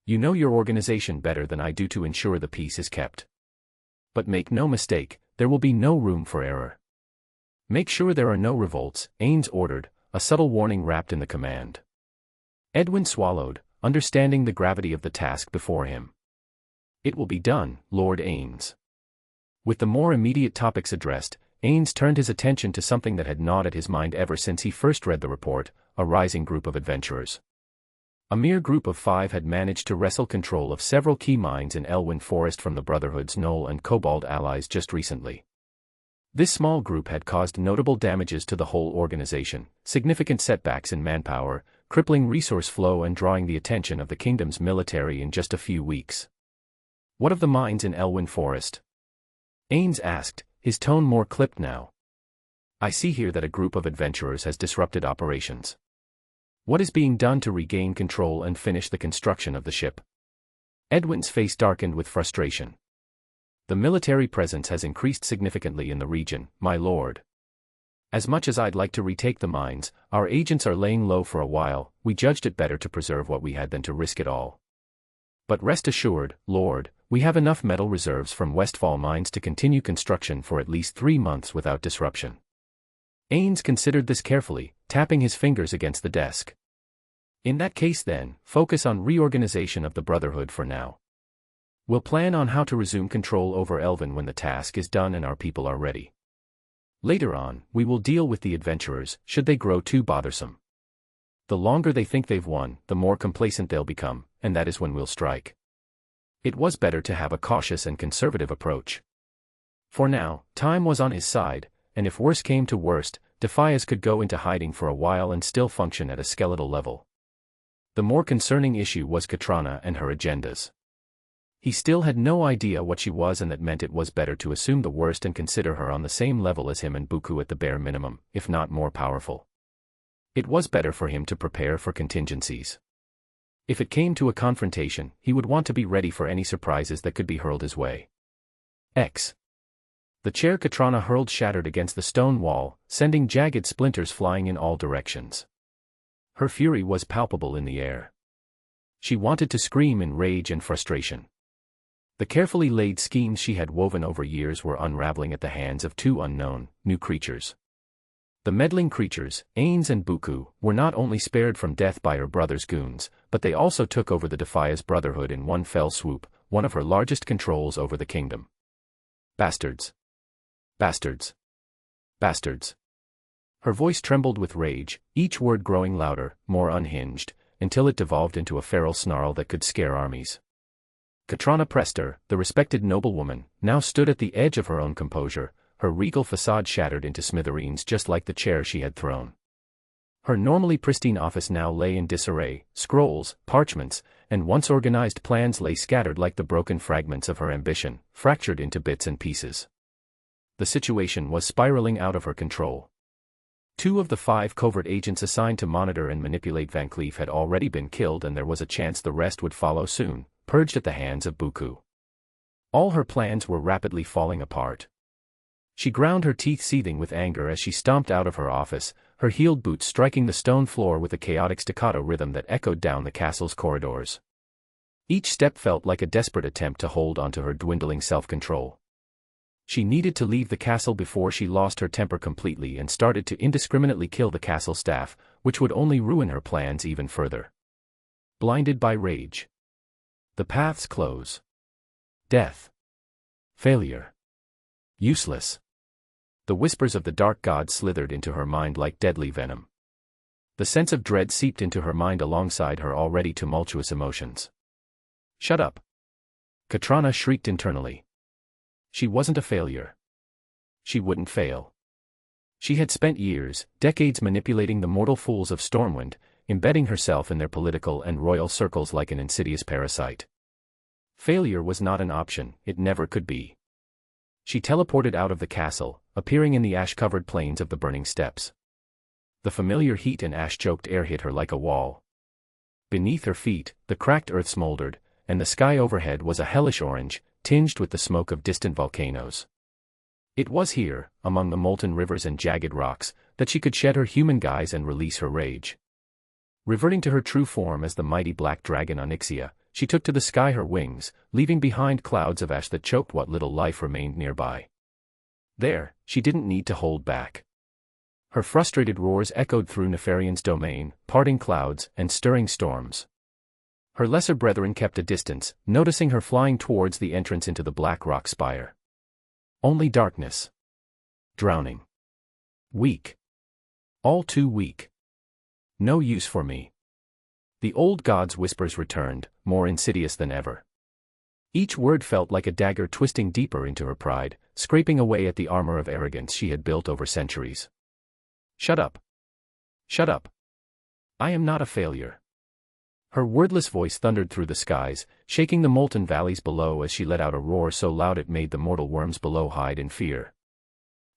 You know your organization better than I do to ensure the peace is kept. But make no mistake, there will be no room for error. Make sure there are no revolts, Ainz ordered, a subtle warning wrapped in the command. Edwin swallowed, understanding the gravity of the task before him. It will be done, Lord Ainz. With the more immediate topics addressed, Ainz turned his attention to something that had gnawed at his mind ever since he first read the report, a rising group of adventurers. A mere group of 5 had managed to wrestle control of several key mines in Elwyn Forest from the Brotherhood's Gnoll and Kobold allies just recently. This small group had caused notable damages to the whole organization, significant setbacks in manpower, crippling resource flow and drawing the attention of the kingdom's military in just a few weeks. What of the mines in Elwyn Forest? Ainz asked, his tone more clipped now. I see here that a group of adventurers has disrupted operations. What is being done to regain control and finish the construction of the ship? Edwin's face darkened with frustration. The military presence has increased significantly in the region, my lord. As much as I'd like to retake the mines, our agents are laying low for a while. We judged it better to preserve what we had than to risk it all. But rest assured, Lord, we have enough metal reserves from Westfall mines to continue construction for at least 3 months without disruption. Ainz considered this carefully, tapping his fingers against the desk. In that case then, focus on reorganization of the Brotherhood for now. We'll plan on how to resume control over Elven when the task is done and our people are ready. Later on, we will deal with the adventurers, should they grow too bothersome. The longer they think they've won, the more complacent they'll become, and that is when we'll strike. It was better to have a cautious and conservative approach. For now, time was on his side, and if worse came to worst, Defias could go into hiding for a while and still function at a skeletal level. The more concerning issue was Katrana and her agendas. He still had no idea what she was, and that meant it was better to assume the worst and consider her on the same level as him and Buku at the bare minimum, if not more powerful. It was better for him to prepare for contingencies. If it came to a confrontation, he would want to be ready for any surprises that could be hurled his way. The chair Katrana hurled shattered against the stone wall, sending jagged splinters flying in all directions. Her fury was palpable in the air. She wanted to scream in rage and frustration. The carefully laid schemes she had woven over years were unraveling at the hands of 2 unknown, new creatures. The meddling creatures, Ainz and Buku, were not only spared from death by her brother's goons, but they also took over the Defias Brotherhood in one fell swoop, one of her largest controls over the kingdom. Bastards. Bastards. Bastards. Her voice trembled with rage, each word growing louder, more unhinged, until it devolved into a feral snarl that could scare armies. Katrana Prester, the respected noblewoman, now stood at the edge of her own composure, her regal facade shattered into smithereens just like the chair she had thrown. Her normally pristine office now lay in disarray, scrolls, parchments, and once organized plans lay scattered like the broken fragments of her ambition, fractured into bits and pieces. The situation was spiraling out of her control. 2 of the 5 covert agents assigned to monitor and manipulate VanCleef had already been killed, and there was a chance the rest would follow soon, purged at the hands of Buku. All her plans were rapidly falling apart. She ground her teeth, seething with anger as she stomped out of her office, her heeled boots striking the stone floor with a chaotic staccato rhythm that echoed down the castle's corridors. Each step felt like a desperate attempt to hold onto her dwindling self-control. She needed to leave the castle before she lost her temper completely and started to indiscriminately kill the castle staff, which would only ruin her plans even further. Blinded by rage. The paths close. Death. Failure. Useless. The whispers of the dark god slithered into her mind like deadly venom. The sense of dread seeped into her mind alongside her already tumultuous emotions. Shut up. Katrana shrieked internally. She wasn't a failure. She wouldn't fail. She had spent years, decades manipulating the mortal fools of Stormwind, embedding herself in their political and royal circles like an insidious parasite. Failure was not an option, it never could be. She teleported out of the castle, appearing in the ash-covered plains of the burning steppes. The familiar heat and ash-choked air hit her like a wall. Beneath her feet, the cracked earth smoldered, and the sky overhead was a hellish orange, tinged with the smoke of distant volcanoes. It was here, among the molten rivers and jagged rocks, that she could shed her human guise and release her rage. Reverting to her true form as the mighty black dragon Onyxia, she took to the sky her wings, leaving behind clouds of ash that choked what little life remained nearby. There, she didn't need to hold back. Her frustrated roars echoed through Nefarian's domain, parting clouds and stirring storms. Her lesser brethren kept a distance, noticing her flying towards the entrance into the black rock spire. Only darkness. Drowning. Weak. All too weak. No use for me. The old god's whispers returned, more insidious than ever. Each word felt like a dagger twisting deeper into her pride, scraping away at the armor of arrogance she had built over centuries. Shut up. Shut up. I am not a failure. Her wordless voice thundered through the skies, shaking the molten valleys below as she let out a roar so loud it made the mortal worms below hide in fear.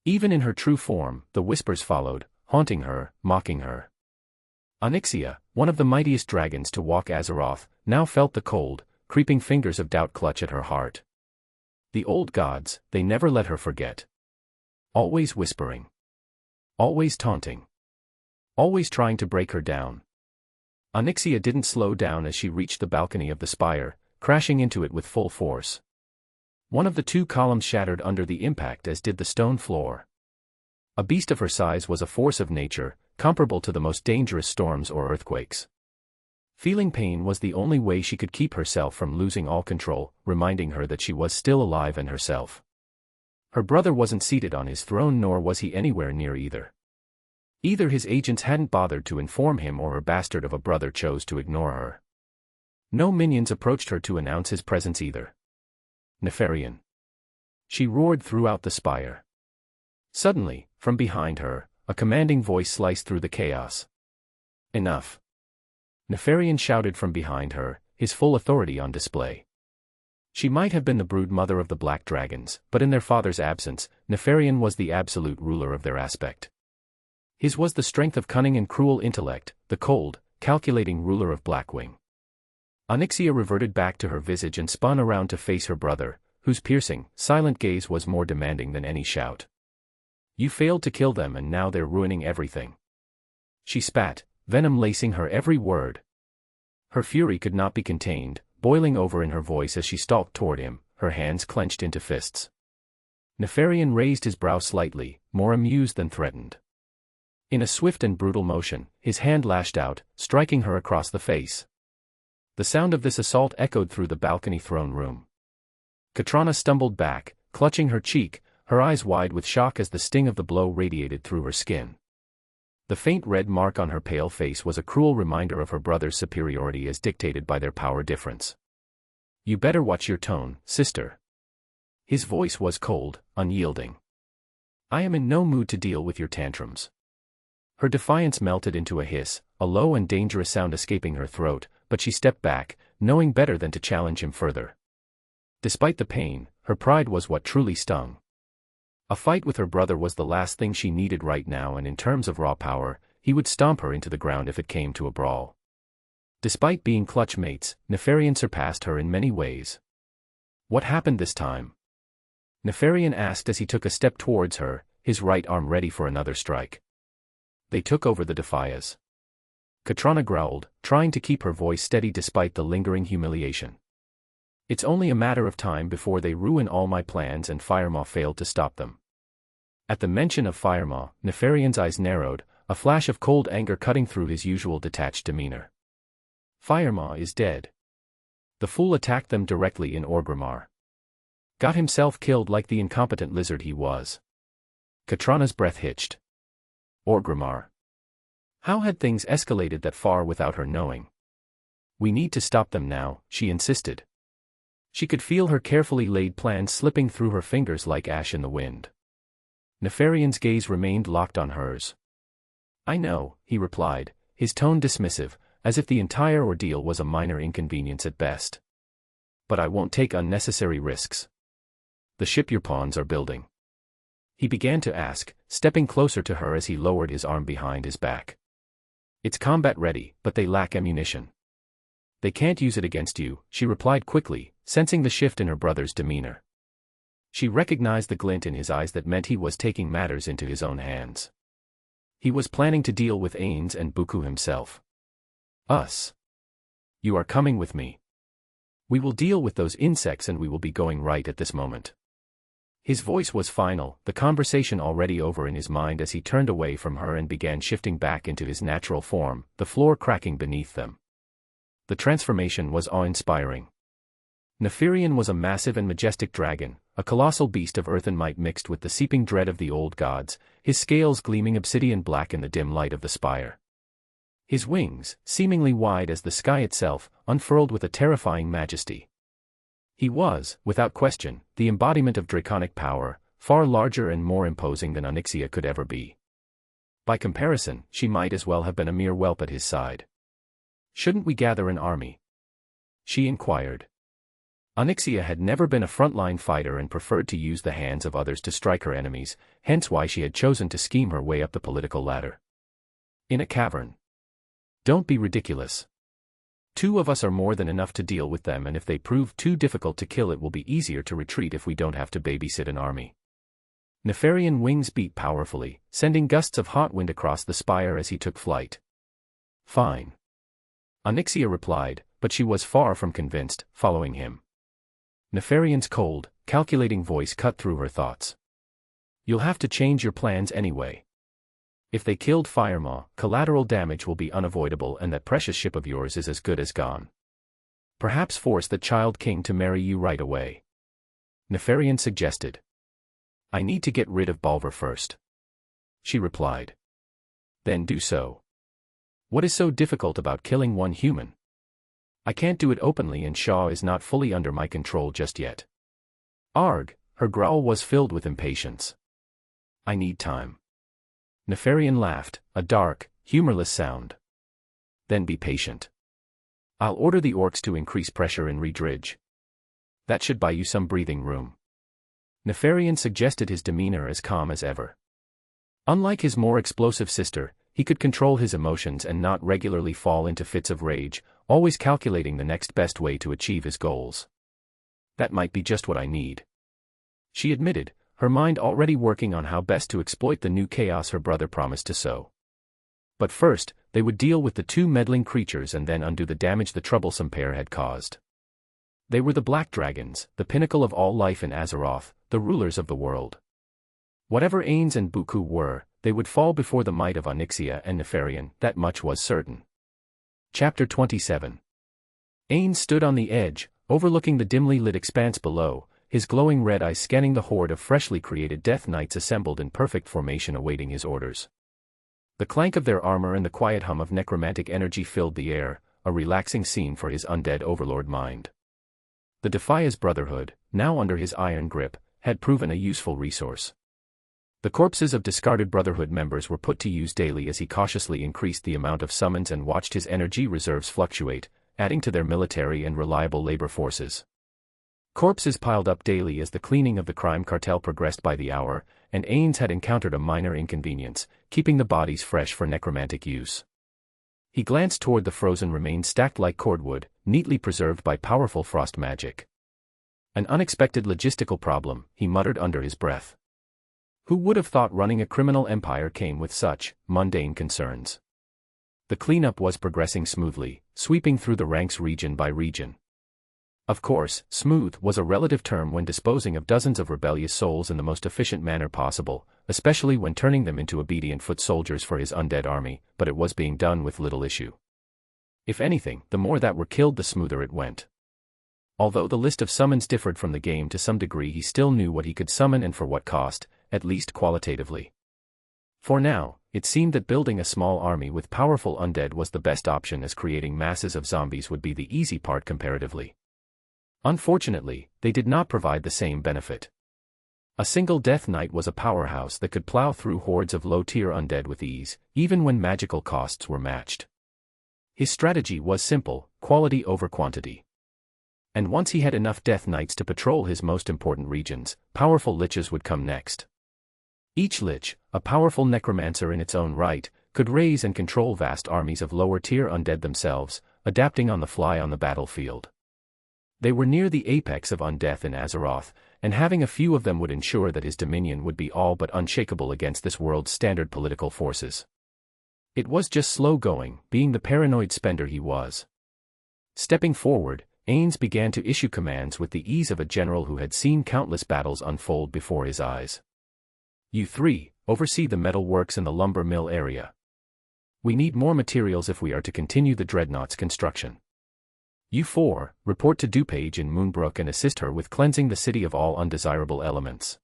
Even in her true form, the whispers followed, haunting her, mocking her. Onyxia, one of the mightiest dragons to walk Azeroth, now felt the cold, creeping fingers of doubt clutch at her heart. The old gods, they never let her forget. Always whispering. Always taunting. Always trying to break her down. Onyxia didn't slow down as she reached the balcony of the spire, crashing into it with full force. One of the two columns shattered under the impact, as did the stone floor. A beast of her size was a force of nature, comparable to the most dangerous storms or earthquakes. Feeling pain was the only way she could keep herself from losing all control, reminding her that she was still alive and herself. Her brother wasn't seated on his throne, nor was he anywhere near either. Either his agents hadn't bothered to inform him, or her bastard of a brother chose to ignore her. No minions approached her to announce his presence either. Nefarian. She roared throughout the spire. Suddenly, from behind her, a commanding voice sliced through the chaos. Enough. Nefarian shouted from behind her, his full authority on display. She might have been the brood mother of the black dragons, but in their father's absence, Nefarian was the absolute ruler of their aspect. His was the strength of cunning and cruel intellect, the cold, calculating ruler of Blackwing. Onyxia reverted back to her visage and spun around to face her brother, whose piercing, silent gaze was more demanding than any shout. You failed to kill them, and now they're ruining everything. She spat, venom lacing her every word. Her fury could not be contained, boiling over in her voice as she stalked toward him, her hands clenched into fists. Nefarian raised his brow slightly, more amused than threatened. In a swift and brutal motion, his hand lashed out, striking her across the face. The sound of this assault echoed through the balcony throne room. Katrana stumbled back, clutching her cheek, her eyes wide with shock as the sting of the blow radiated through her skin. The faint red mark on her pale face was a cruel reminder of her brother's superiority as dictated by their power difference. You better watch your tone, sister. His voice was cold, unyielding. I am in no mood to deal with your tantrums. Her defiance melted into a hiss, a low and dangerous sound escaping her throat, but she stepped back, knowing better than to challenge him further. Despite the pain, her pride was what truly stung. A fight with her brother was the last thing she needed right now, and in terms of raw power, he would stomp her into the ground if it came to a brawl. Despite being clutch mates, Nefarian surpassed her in many ways. What happened this time? Nefarian asked as he took a step towards her, his right arm ready for another strike. They took over the Defias. Katrana growled, trying to keep her voice steady despite the lingering humiliation. It's only a matter of time before they ruin all my plans, and Firemaw failed to stop them. At the mention of Firemaw, Nefarian's eyes narrowed, a flash of cold anger cutting through his usual detached demeanor. Firemaw is dead. The fool attacked them directly in Orgrimmar. Got himself killed like the incompetent lizard he was. Katrana's breath hitched. Orgrimmar. How had things escalated that far without her knowing? We need to stop them now, she insisted. She could feel her carefully laid plans slipping through her fingers like ash in the wind. Nefarian's gaze remained locked on hers. I know, he replied, his tone dismissive, as if the entire ordeal was a minor inconvenience at best. But I won't take unnecessary risks. The ship your pawns are building. He began to ask, stepping closer to her as he lowered his arm behind his back. It's combat ready, but they lack ammunition. They can't use it against you, she replied quickly, sensing the shift in her brother's demeanor. She recognized the glint in his eyes that meant he was taking matters into his own hands. He was planning to deal with Ainz and Buku himself. Us. You are coming with me. We will deal with those insects, and we will be going right at this moment. His voice was final, the conversation already over in his mind as he turned away from her and began shifting back into his natural form, the floor cracking beneath them. The transformation was awe-inspiring. Nefarian was a massive and majestic dragon, a colossal beast of earth and might mixed with the seeping dread of the old gods, his scales gleaming obsidian black in the dim light of the spire. His wings, seemingly wide as the sky itself, unfurled with a terrifying majesty. He was, without question, the embodiment of draconic power, far larger and more imposing than Onyxia could ever be. By comparison, she might as well have been a mere whelp at his side. Shouldn't we gather an army? She inquired. Onyxia had never been a frontline fighter and preferred to use the hands of others to strike her enemies, hence why she had chosen to scheme her way up the political ladder. In a cavern. Don't be ridiculous. 2 of us are more than enough to deal with them, and if they prove too difficult to kill, it will be easier to retreat if we don't have to babysit an army. Nefarian wings beat powerfully, sending gusts of hot wind across the spire as he took flight. Fine. Onyxia replied, but she was far from convinced, following him. Nefarian's cold, calculating voice cut through her thoughts. You'll have to change your plans anyway. If they killed Firemaw, collateral damage will be unavoidable and that precious ship of yours is as good as gone. Perhaps force the Child King to marry you right away. Nefarian suggested. I need to get rid of Balver first. She replied. Then do so. What is so difficult about killing one human? I can't do it openly and Shaw is not fully under my control just yet. Arg, her growl was filled with impatience. I need time. Nefarian laughed, a dark, humorless sound. Then be patient. I'll order the orcs to increase pressure in Redridge. That should buy you some breathing room. Nefarian suggested, his demeanor as calm as ever. Unlike his more explosive sister, he could control his emotions and not regularly fall into fits of rage, always calculating the next best way to achieve his goals. That might be just what I need. She admitted, her mind already working on how best to exploit the new chaos her brother promised to sow. But first, they would deal with the two meddling creatures and then undo the damage the troublesome pair had caused. They were the Black Dragons, the pinnacle of all life in Azeroth, the rulers of the world. Whatever Ainz and Buku were, they would fall before the might of Onyxia and Nefarian, that much was certain. Chapter 27. Ainz stood on the edge, overlooking the dimly lit expanse below, his glowing red eyes scanning the horde of freshly created Death Knights assembled in perfect formation awaiting his orders. The clank of their armor and the quiet hum of necromantic energy filled the air, a relaxing scene for his undead overlord mind. The Defias Brotherhood, now under his iron grip, had proven a useful resource. The corpses of discarded Brotherhood members were put to use daily as he cautiously increased the amount of summons and watched his energy reserves fluctuate, adding to their military and reliable labor forces. Corpses piled up daily as the cleaning of the crime cartel progressed by the hour, and Ainz had encountered a minor inconvenience, keeping the bodies fresh for necromantic use. He glanced toward the frozen remains stacked like cordwood, neatly preserved by powerful frost magic. An unexpected logistical problem, he muttered under his breath. Who would have thought running a criminal empire came with such mundane concerns? The cleanup was progressing smoothly, sweeping through the ranks region by region. Of course, smooth was a relative term when disposing of dozens of rebellious souls in the most efficient manner possible, especially when turning them into obedient foot soldiers for his undead army, but it was being done with little issue. If anything, the more that were killed the smoother it went. Although the list of summons differed from the game to some degree, he still knew what he could summon and for what cost, at least qualitatively. For now, it seemed that building a small army with powerful undead was the best option, as creating masses of zombies would be the easy part comparatively. Unfortunately, they did not provide the same benefit. A single Death Knight was a powerhouse that could plow through hordes of low-tier undead with ease, even when magical costs were matched. His strategy was simple, quality over quantity. And once he had enough Death Knights to patrol his most important regions, powerful liches would come next. Each lich, a powerful necromancer in its own right, could raise and control vast armies of lower-tier undead themselves, adapting on the fly on the battlefield. They were near the apex of undeath in Azeroth, and having a few of them would ensure that his dominion would be all but unshakable against this world's standard political forces. It was just slow going, being the paranoid spender he was. Stepping forward, Ainz began to issue commands with the ease of a general who had seen countless battles unfold before his eyes. You three, oversee the metal works in the lumber mill area. We need more materials if we are to continue the Dreadnaught's construction. You four, report to DuPage in Moonbrook and assist her with cleansing the city of all undesirable elements.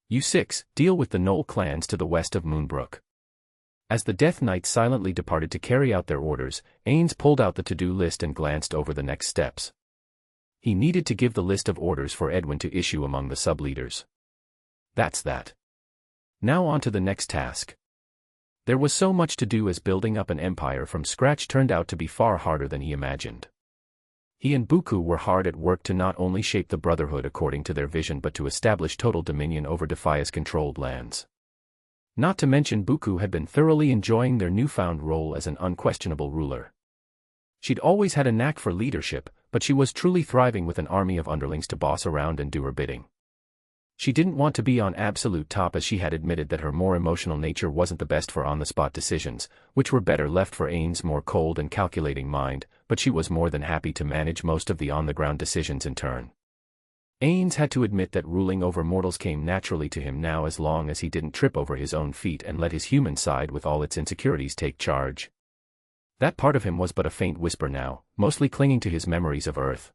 You six, deal with the Knoll clans to the west of Moonbrook. As the Death Knights silently departed to carry out their orders, Ainz pulled out the to-do list and glanced over the next steps. He needed to give the list of orders for Edwin to issue among the sub-leaders. That's that. Now on to the next task. There was so much to do, as building up an empire from scratch turned out to be far harder than he imagined. He and Buku were hard at work to not only shape the Brotherhood according to their vision but to establish total dominion over Defias-controlled lands. Not to mention Buku had been thoroughly enjoying their newfound role as an unquestionable ruler. She'd always had a knack for leadership, but she was truly thriving with an army of underlings to boss around and do her bidding. She didn't want to be on absolute top, as she had admitted that her more emotional nature wasn't the best for on-the-spot decisions, which were better left for Ainz' more cold and calculating mind, but she was more than happy to manage most of the on-the-ground decisions in turn. Ainz had to admit that ruling over mortals came naturally to him now, as long as he didn't trip over his own feet and let his human side with all its insecurities take charge. That part of him was but a faint whisper now, mostly clinging to his memories of Earth.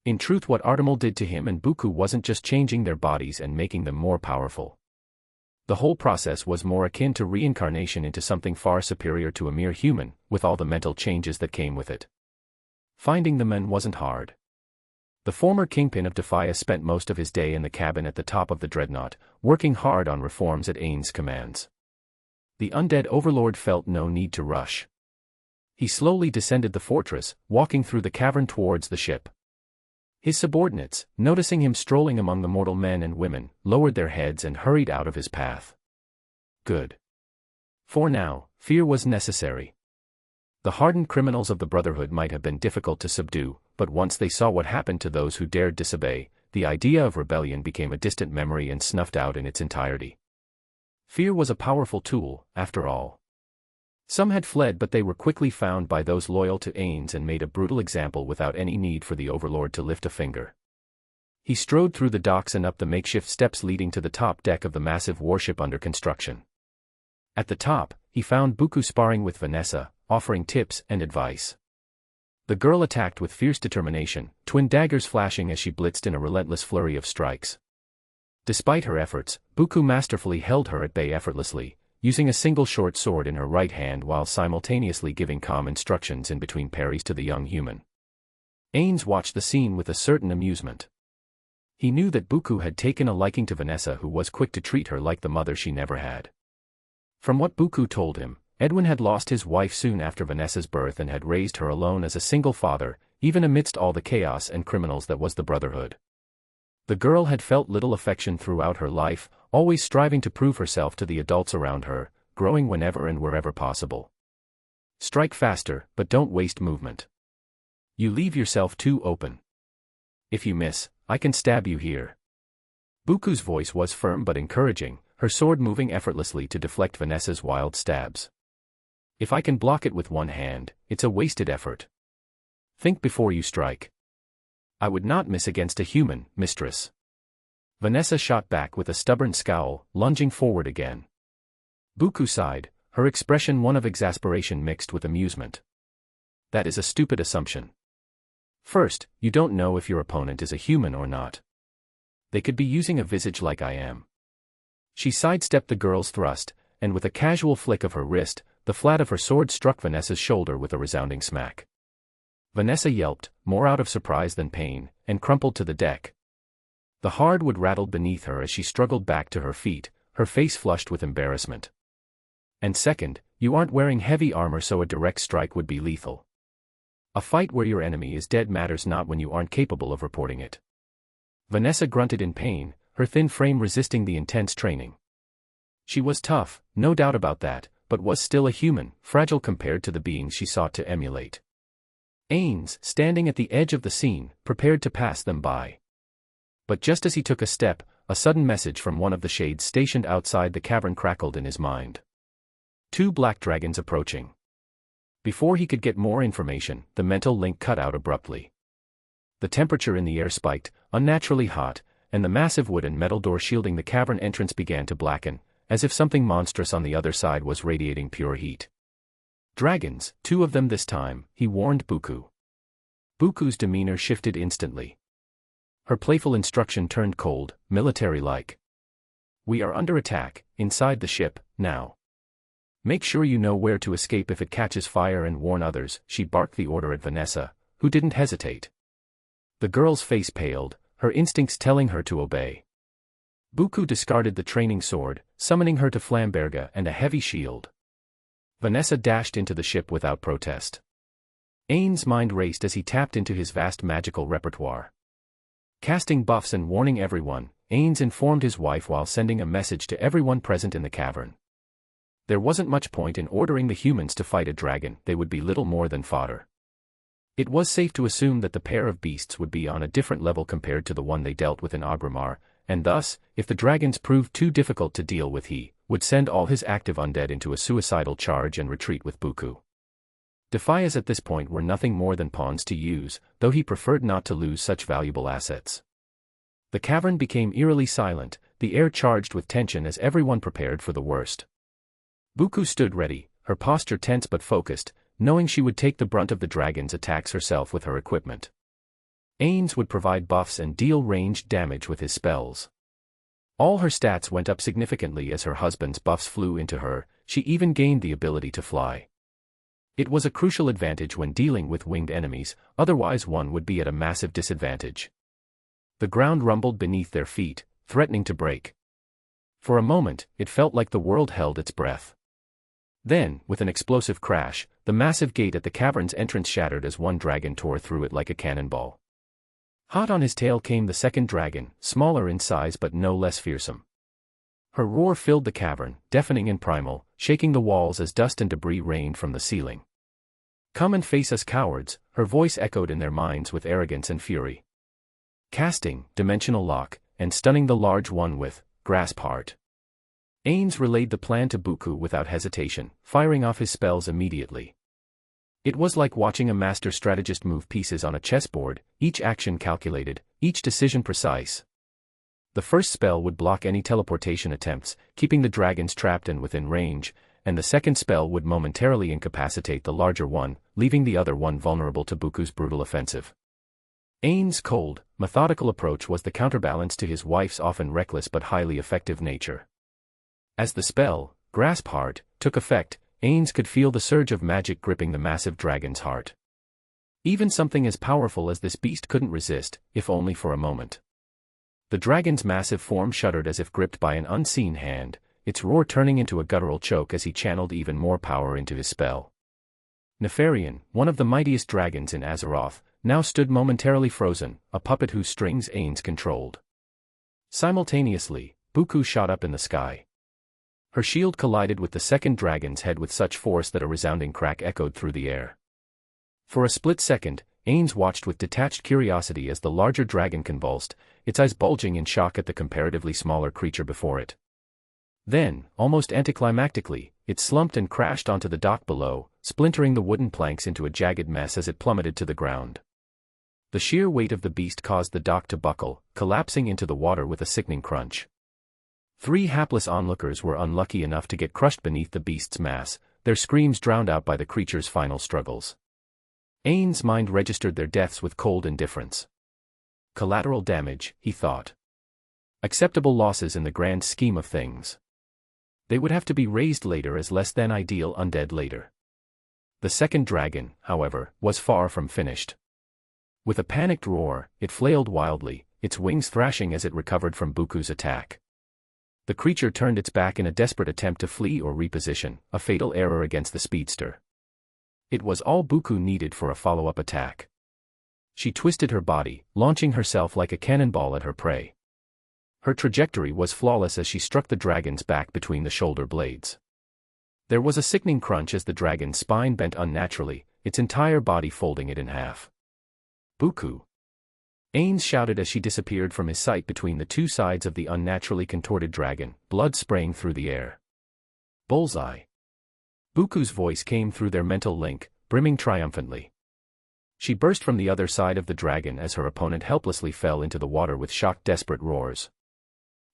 In truth, what Artemal did to him and Buku wasn't just changing their bodies and making them more powerful. The whole process was more akin to reincarnation into something far superior to a mere human, with all the mental changes that came with it. Finding the men wasn't hard. The former kingpin of Defias spent most of his day in the cabin at the top of the Dreadnaught, working hard on reforms at Ainz' commands. The undead overlord felt no need to rush. He slowly descended the fortress, walking through the cavern towards the ship. His subordinates, noticing him strolling among the mortal men and women, lowered their heads and hurried out of his path. Good. For now, fear was necessary. The hardened criminals of the Brotherhood might have been difficult to subdue, but once they saw what happened to those who dared disobey, the idea of rebellion became a distant memory and snuffed out in its entirety. Fear was a powerful tool, after all. Some had fled, but they were quickly found by those loyal to Ainz and made a brutal example without any need for the overlord to lift a finger. He strode through the docks and up the makeshift steps leading to the top deck of the massive warship under construction. At the top, he found Buku sparring with Vanessa, offering tips and advice. The girl attacked with fierce determination, twin daggers flashing as she blitzed in a relentless flurry of strikes. Despite her efforts, Buku masterfully held her at bay effortlessly, using a single short sword in her right hand while simultaneously giving calm instructions in between parries to the young human. Ainz watched the scene with a certain amusement. He knew that Buku had taken a liking to Vanessa, who was quick to treat her like the mother she never had. From what Buku told him, Edwin had lost his wife soon after Vanessa's birth and had raised her alone as a single father, even amidst all the chaos and criminals that was the Brotherhood. The girl had felt little affection throughout her life, always striving to prove herself to the adults around her, growing whenever and wherever possible. Strike faster, but don't waste movement. You leave yourself too open. If you miss, I can stab you here. Buku's voice was firm but encouraging, her sword moving effortlessly to deflect Vanessa's wild stabs. If I can block it with one hand, it's a wasted effort. Think before you strike. I would not miss against a human, mistress. Vanessa shot back with a stubborn scowl, lunging forward again. Buku sighed, her expression one of exasperation mixed with amusement. That is a stupid assumption. First, you don't know if your opponent is a human or not. They could be using a visage like I am. She sidestepped the girl's thrust, and with a casual flick of her wrist, the flat of her sword struck Vanessa's shoulder with a resounding smack. Vanessa yelped, more out of surprise than pain, and crumpled to the deck. The hardwood rattled beneath her as she struggled back to her feet, her face flushed with embarrassment. And second, you aren't wearing heavy armor, so a direct strike would be lethal. A fight where your enemy is dead matters not when you aren't capable of reporting it. Vanessa grunted in pain, her thin frame resisting the intense training. She was tough, no doubt about that, but was still a human, fragile compared to the beings she sought to emulate. Ainz, standing at the edge of the scene, prepared to pass them by. But just as he took a step, a sudden message from one of the shades stationed outside the cavern crackled in his mind. 2 black dragons approaching. Before he could get more information, the mental link cut out abruptly. The temperature in the air spiked, unnaturally hot, and the massive wood and metal door shielding the cavern entrance began to blacken, as if something monstrous on the other side was radiating pure heat. Dragons, 2 of them this time, he warned Buku. Buku's demeanor shifted instantly. Her playful instruction turned cold, military-like. We are under attack, inside the ship, now. Make sure you know where to escape if it catches fire and warn others, she barked the order at Vanessa, who didn't hesitate. The girl's face paled, her instincts telling her to obey. Buku discarded the training sword, summoning her to Flamberga and a heavy shield. Vanessa dashed into the ship without protest. Ainz' mind raced as he tapped into his vast magical repertoire. Casting buffs and warning everyone, Ainz informed his wife while sending a message to everyone present in the cavern. There wasn't much point in ordering the humans to fight a dragon, they would be little more than fodder. It was safe to assume that the pair of beasts would be on a different level compared to the one they dealt with in Agramar, and thus, if the dragons proved too difficult to deal with, he would send all his active undead into a suicidal charge and retreat with Buku. Defias at this point were nothing more than pawns to use, though he preferred not to lose such valuable assets. The cavern became eerily silent, the air charged with tension as everyone prepared for the worst. Buku stood ready, her posture tense but focused, knowing she would take the brunt of the dragon's attacks herself with her equipment. Ainz would provide buffs and deal ranged damage with his spells. All her stats went up significantly as her husband's buffs flew into her, she even gained the ability to fly. It was a crucial advantage when dealing with winged enemies, otherwise one would be at a massive disadvantage. The ground rumbled beneath their feet, threatening to break. For a moment, it felt like the world held its breath. Then, with an explosive crash, the massive gate at the cavern's entrance shattered as one dragon tore through it like a cannonball. Hot on his tail came the second dragon, smaller in size but no less fearsome. Her roar filled the cavern, deafening and primal, shaking the walls as dust and debris rained from the ceiling. "Come and face us, cowards," her voice echoed in their minds with arrogance and fury. Casting Dimensional Lock, and stunning the large one with Grasp Heart. Ainz relayed the plan to Buku without hesitation, firing off his spells immediately. It was like watching a master strategist move pieces on a chessboard, each action calculated, each decision precise. The first spell would block any teleportation attempts, keeping the dragons trapped and within range, and the second spell would momentarily incapacitate the larger one, leaving the other one vulnerable to Buku's brutal offensive. Ainz's cold, methodical approach was the counterbalance to his wife's often reckless but highly effective nature. As the spell, Grasp Heart, took effect, Ainz could feel the surge of magic gripping the massive dragon's heart. Even something as powerful as this beast couldn't resist, if only for a moment. The dragon's massive form shuddered as if gripped by an unseen hand, its roar turning into a guttural choke as he channeled even more power into his spell. Nefarian, one of the mightiest dragons in Azeroth, now stood momentarily frozen, a puppet whose strings Ainz controlled. Simultaneously, Buku shot up in the sky. Her shield collided with the second dragon's head with such force that a resounding crack echoed through the air. For a split second, Ainz watched with detached curiosity as the larger dragon convulsed, its eyes bulging in shock at the comparatively smaller creature before it. Then, almost anticlimactically, it slumped and crashed onto the dock below, splintering the wooden planks into a jagged mess as it plummeted to the ground. The sheer weight of the beast caused the dock to buckle, collapsing into the water with a sickening crunch. 3 hapless onlookers were unlucky enough to get crushed beneath the beast's mass, their screams drowned out by the creature's final struggles. Ainz's mind registered their deaths with cold indifference. Collateral damage, he thought. Acceptable losses in the grand scheme of things. They would have to be raised later as less than ideal undead later. The second dragon, however, was far from finished. With a panicked roar, it flailed wildly, its wings thrashing as it recovered from Buku's attack. The creature turned its back in a desperate attempt to flee or reposition, a fatal error against the speedster. It was all Buku needed for a follow-up attack. She twisted her body, launching herself like a cannonball at her prey. Her trajectory was flawless as she struck the dragon's back between the shoulder blades. There was a sickening crunch as the dragon's spine bent unnaturally, its entire body folding it in half. "Buku!" Ainz shouted as she disappeared from his sight between the two sides of the unnaturally contorted dragon, blood spraying through the air. "Bullseye!" Buku's voice came through their mental link, brimming triumphantly. She burst from the other side of the dragon as her opponent helplessly fell into the water with shocked, desperate roars.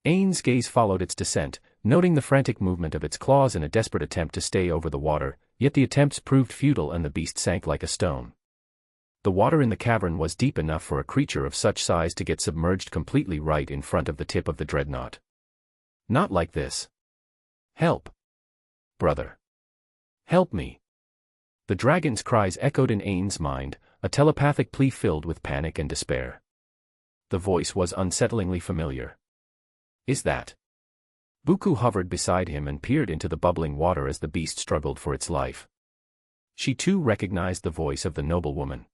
Ainz's gaze followed its descent, noting the frantic movement of its claws in a desperate attempt to stay over the water, yet the attempts proved futile and the beast sank like a stone. The water in the cavern was deep enough for a creature of such size to get submerged completely right in front of the tip of the Dreadnaught. Not like this. "Help! Brother! Help me!" The dragon's cries echoed in Ainz's mind, a telepathic plea filled with panic and despair. The voice was unsettlingly familiar. "Is that?" Buku hovered beside him and peered into the bubbling water as the beast struggled for its life. She too recognized the voice of the noblewoman.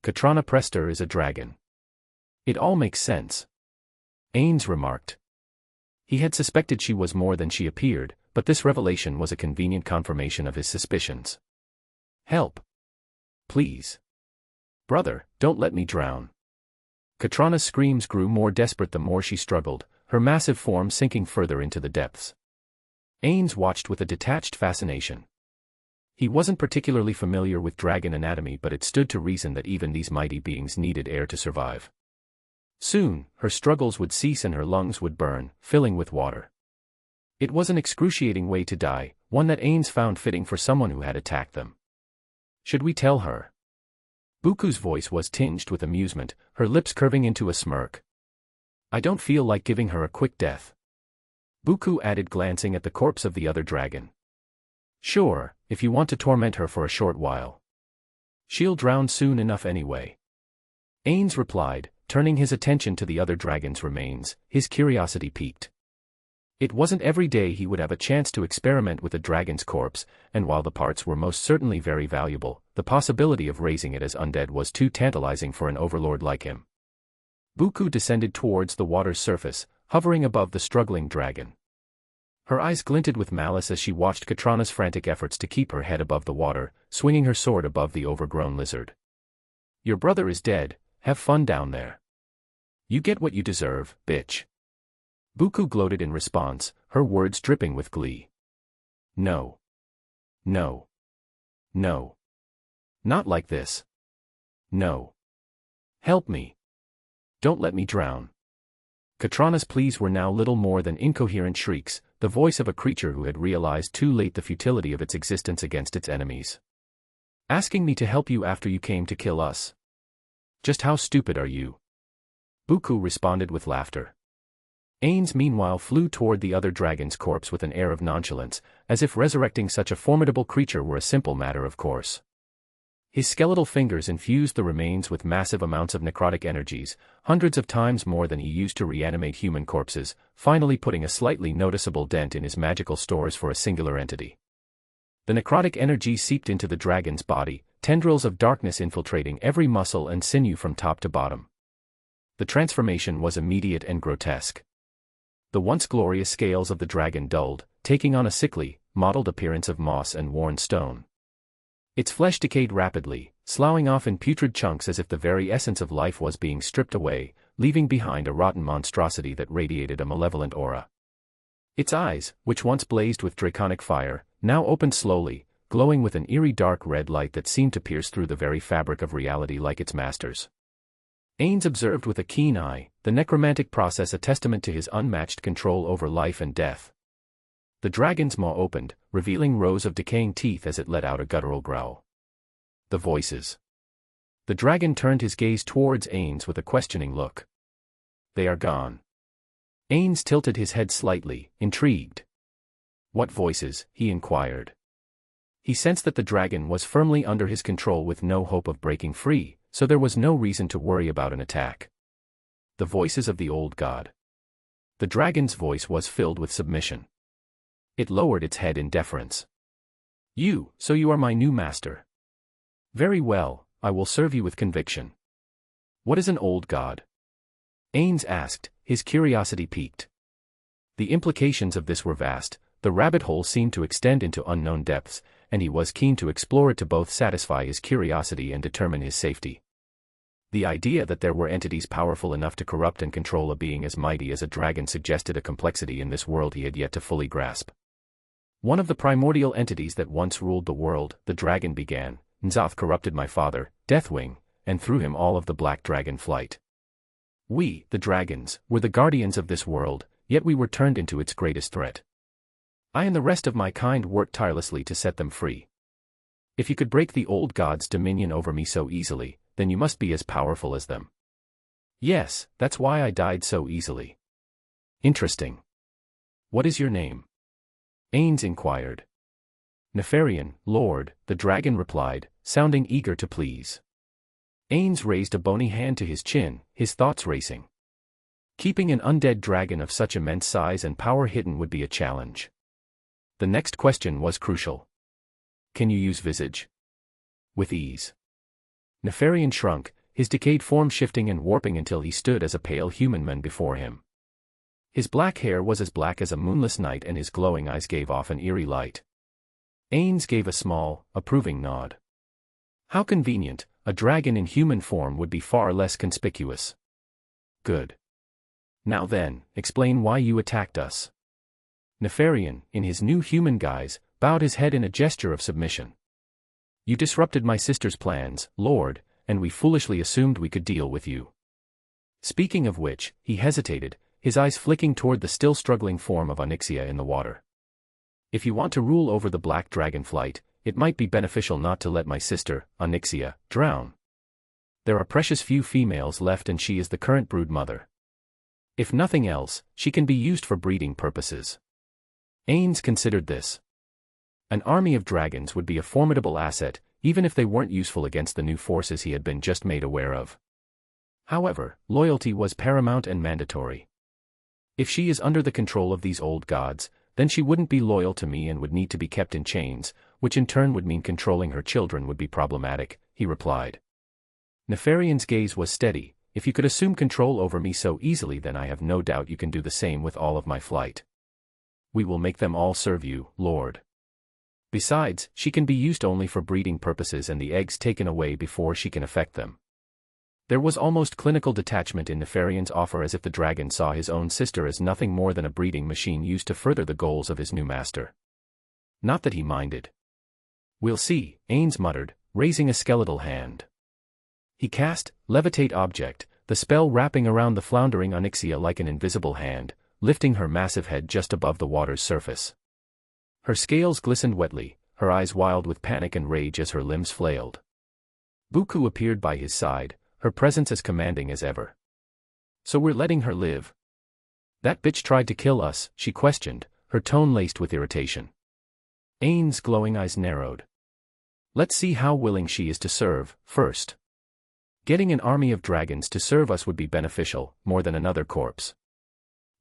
"Katrana Prester is a dragon." "It all makes sense," Ainz remarked. He had suspected she was more than she appeared, but this revelation was a convenient confirmation of his suspicions. "Help! Please! Brother, don't let me drown." Katrana's screams grew more desperate the more she struggled, her massive form sinking further into the depths. Ainz watched with a detached fascination. He wasn't particularly familiar with dragon anatomy, but it stood to reason that even these mighty beings needed air to survive. Soon, her struggles would cease and her lungs would burn, filling with water. It was an excruciating way to die, one that Ainz found fitting for someone who had attacked them. Should we tell her? Buku's voice was tinged with amusement, her lips curving into a smirk. I don't feel like giving her a quick death. Buku added, glancing at the corpse of the other dragon. Sure, if you want to torment her for a short while. She'll drown soon enough anyway. Ainz replied, turning his attention to the other dragon's remains, his curiosity piqued. It wasn't every day he would have a chance to experiment with a dragon's corpse, and while the parts were most certainly very valuable, the possibility of raising it as undead was too tantalizing for an overlord like him. Buku descended towards the water's surface, hovering above the struggling dragon. Her eyes glinted with malice as she watched Katrana's frantic efforts to keep her head above the water, swinging her sword above the overgrown lizard. Your brother is dead, have fun down there. You get what you deserve, bitch. Buku gloated in response, her words dripping with glee. No. No. No. Not like this. No. Help me. Don't let me drown. Katrana's pleas were now little more than incoherent shrieks, the voice of a creature who had realized too late the futility of its existence against its enemies. Asking me to help you after you came to kill us. Just how stupid are you? Buku responded with laughter. Ainz meanwhile flew toward the other dragon's corpse with an air of nonchalance, as if resurrecting such a formidable creature were a simple matter of course. His skeletal fingers infused the remains with massive amounts of necrotic energies, hundreds of times more than he used to reanimate human corpses, finally putting a slightly noticeable dent in his magical stores for a singular entity. The necrotic energy seeped into the dragon's body, tendrils of darkness infiltrating every muscle and sinew from top to bottom. The transformation was immediate and grotesque. The once glorious scales of the dragon dulled, taking on a sickly, mottled appearance of moss and worn stone. Its flesh decayed rapidly, sloughing off in putrid chunks as if the very essence of life was being stripped away, leaving behind a rotten monstrosity that radiated a malevolent aura. Its eyes, which once blazed with draconic fire, now opened slowly, glowing with an eerie dark red light that seemed to pierce through the very fabric of reality like its masters. Ainz observed with a keen eye, the necromantic process a testament to his unmatched control over life and death. The dragon's maw opened, revealing rows of decaying teeth as it let out a guttural growl. The voices. The dragon turned his gaze towards Ainz with a questioning look. They are gone. Ainz tilted his head slightly, intrigued. What voices? He inquired. He sensed that the dragon was firmly under his control with no hope of breaking free, so there was no reason to worry about an attack. The voices of the old god. The dragon's voice was filled with submission. It lowered its head in deference. So you are my new master. Very well, I will serve you with conviction. What is an old god? Ainz asked, his curiosity piqued. The implications of this were vast, the rabbit hole seemed to extend into unknown depths, and he was keen to explore it to both satisfy his curiosity and determine his safety. The idea that there were entities powerful enough to corrupt and control a being as mighty as a dragon suggested a complexity in this world he had yet to fully grasp. One of the primordial entities that once ruled the world, the dragon began, N'Zoth corrupted my father, Deathwing, and through him all of the black dragonflight. We, the dragons, were the guardians of this world, yet we were turned into its greatest threat. I and the rest of my kind worked tirelessly to set them free. If you could break the old god's dominion over me so easily, then you must be as powerful as them. Yes, that's why I died so easily. Interesting. What is your name? Ainz inquired. Nefarian, Lord, the dragon replied, sounding eager to please. Ainz raised a bony hand to his chin, his thoughts racing. Keeping an undead dragon of such immense size and power hidden would be a challenge. The next question was crucial. Can you use visage? With ease. Nefarian shrunk, his decayed form shifting and warping until he stood as a pale human man before him. His black hair was as black as a moonless night and his glowing eyes gave off an eerie light. Ainz gave a small, approving nod. How convenient, a dragon in human form would be far less conspicuous. Good. Now then, explain why you attacked us. Nefarian, in his new human guise, bowed his head in a gesture of submission. You disrupted my sister's plans, Lord, and we foolishly assumed we could deal with you. Speaking of which, he hesitated, his eyes flicking toward the still struggling form of Onyxia in the water. If you want to rule over the black dragonflight, it might be beneficial not to let my sister, Onyxia, drown. There are precious few females left and she is the current brood mother. If nothing else, she can be used for breeding purposes. Ainz considered this. An army of dragons would be a formidable asset, even if they weren't useful against the new forces he had been just made aware of. However, loyalty was paramount and mandatory. If she is under the control of these old gods, then she wouldn't be loyal to me and would need to be kept in chains, which in turn would mean controlling her children would be problematic, he replied. Nefarian's gaze was steady. If you could assume control over me so easily, then I have no doubt you can do the same with all of my flight. We will make them all serve you, Lord. Besides, she can be used only for breeding purposes and the eggs taken away before she can affect them. There was almost clinical detachment in Nefarian's offer, as if the dragon saw his own sister as nothing more than a breeding machine used to further the goals of his new master. Not that he minded. We'll see, Ainz muttered, raising a skeletal hand. He cast, Levitate Object, the spell wrapping around the floundering Onyxia like an invisible hand, lifting her massive head just above the water's surface. Her scales glistened wetly, her eyes wild with panic and rage as her limbs flailed. Buku appeared by his side, her presence as commanding as ever. So we're letting her live? That bitch tried to kill us, she questioned, her tone laced with irritation. Ainz's glowing eyes narrowed. Let's see how willing she is to serve, first. Getting an army of dragons to serve us would be beneficial, more than another corpse.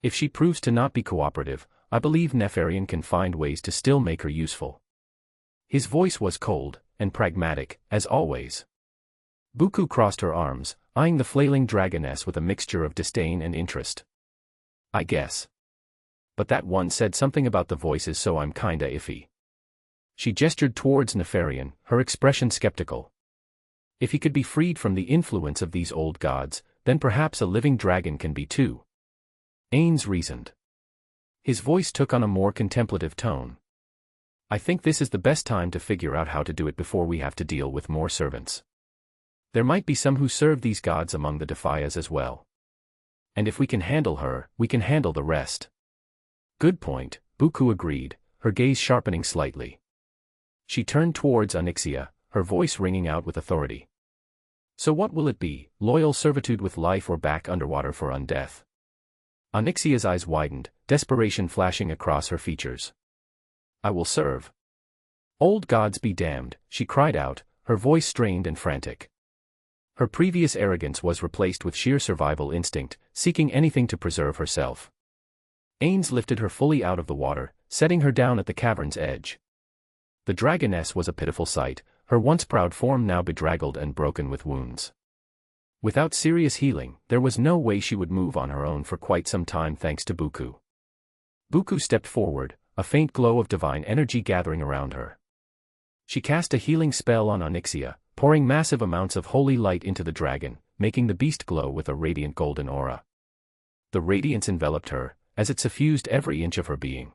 If she proves to not be cooperative, I believe Nefarian can find ways to still make her useful. His voice was cold, and pragmatic, as always. Buku crossed her arms, eyeing the flailing dragoness with a mixture of disdain and interest. I guess. But that one said something about the voices, so I'm kinda iffy. She gestured towards Nefarian, her expression skeptical. If he could be freed from the influence of these old gods, then perhaps a living dragon can be too. Ainz reasoned. His voice took on a more contemplative tone. I think this is the best time to figure out how to do it before we have to deal with more servants. There might be some who serve these gods among the Defias as well. And if we can handle her, we can handle the rest. Good point, Buku agreed, her gaze sharpening slightly. She turned towards Onyxia, her voice ringing out with authority. So what will it be, loyal servitude with life or back underwater for undeath? Onyxia's eyes widened, desperation flashing across her features. I will serve. Old gods be damned, she cried out, her voice strained and frantic. Her previous arrogance was replaced with sheer survival instinct, seeking anything to preserve herself. Ainz lifted her fully out of the water, setting her down at the cavern's edge. The dragoness was a pitiful sight, her once proud form now bedraggled and broken with wounds. Without serious healing, there was no way she would move on her own for quite some time thanks to Buku. Buku stepped forward, a faint glow of divine energy gathering around her. She cast a healing spell on Onyxia, pouring massive amounts of holy light into the dragon, making the beast glow with a radiant golden aura. The radiance enveloped her, as it suffused every inch of her being.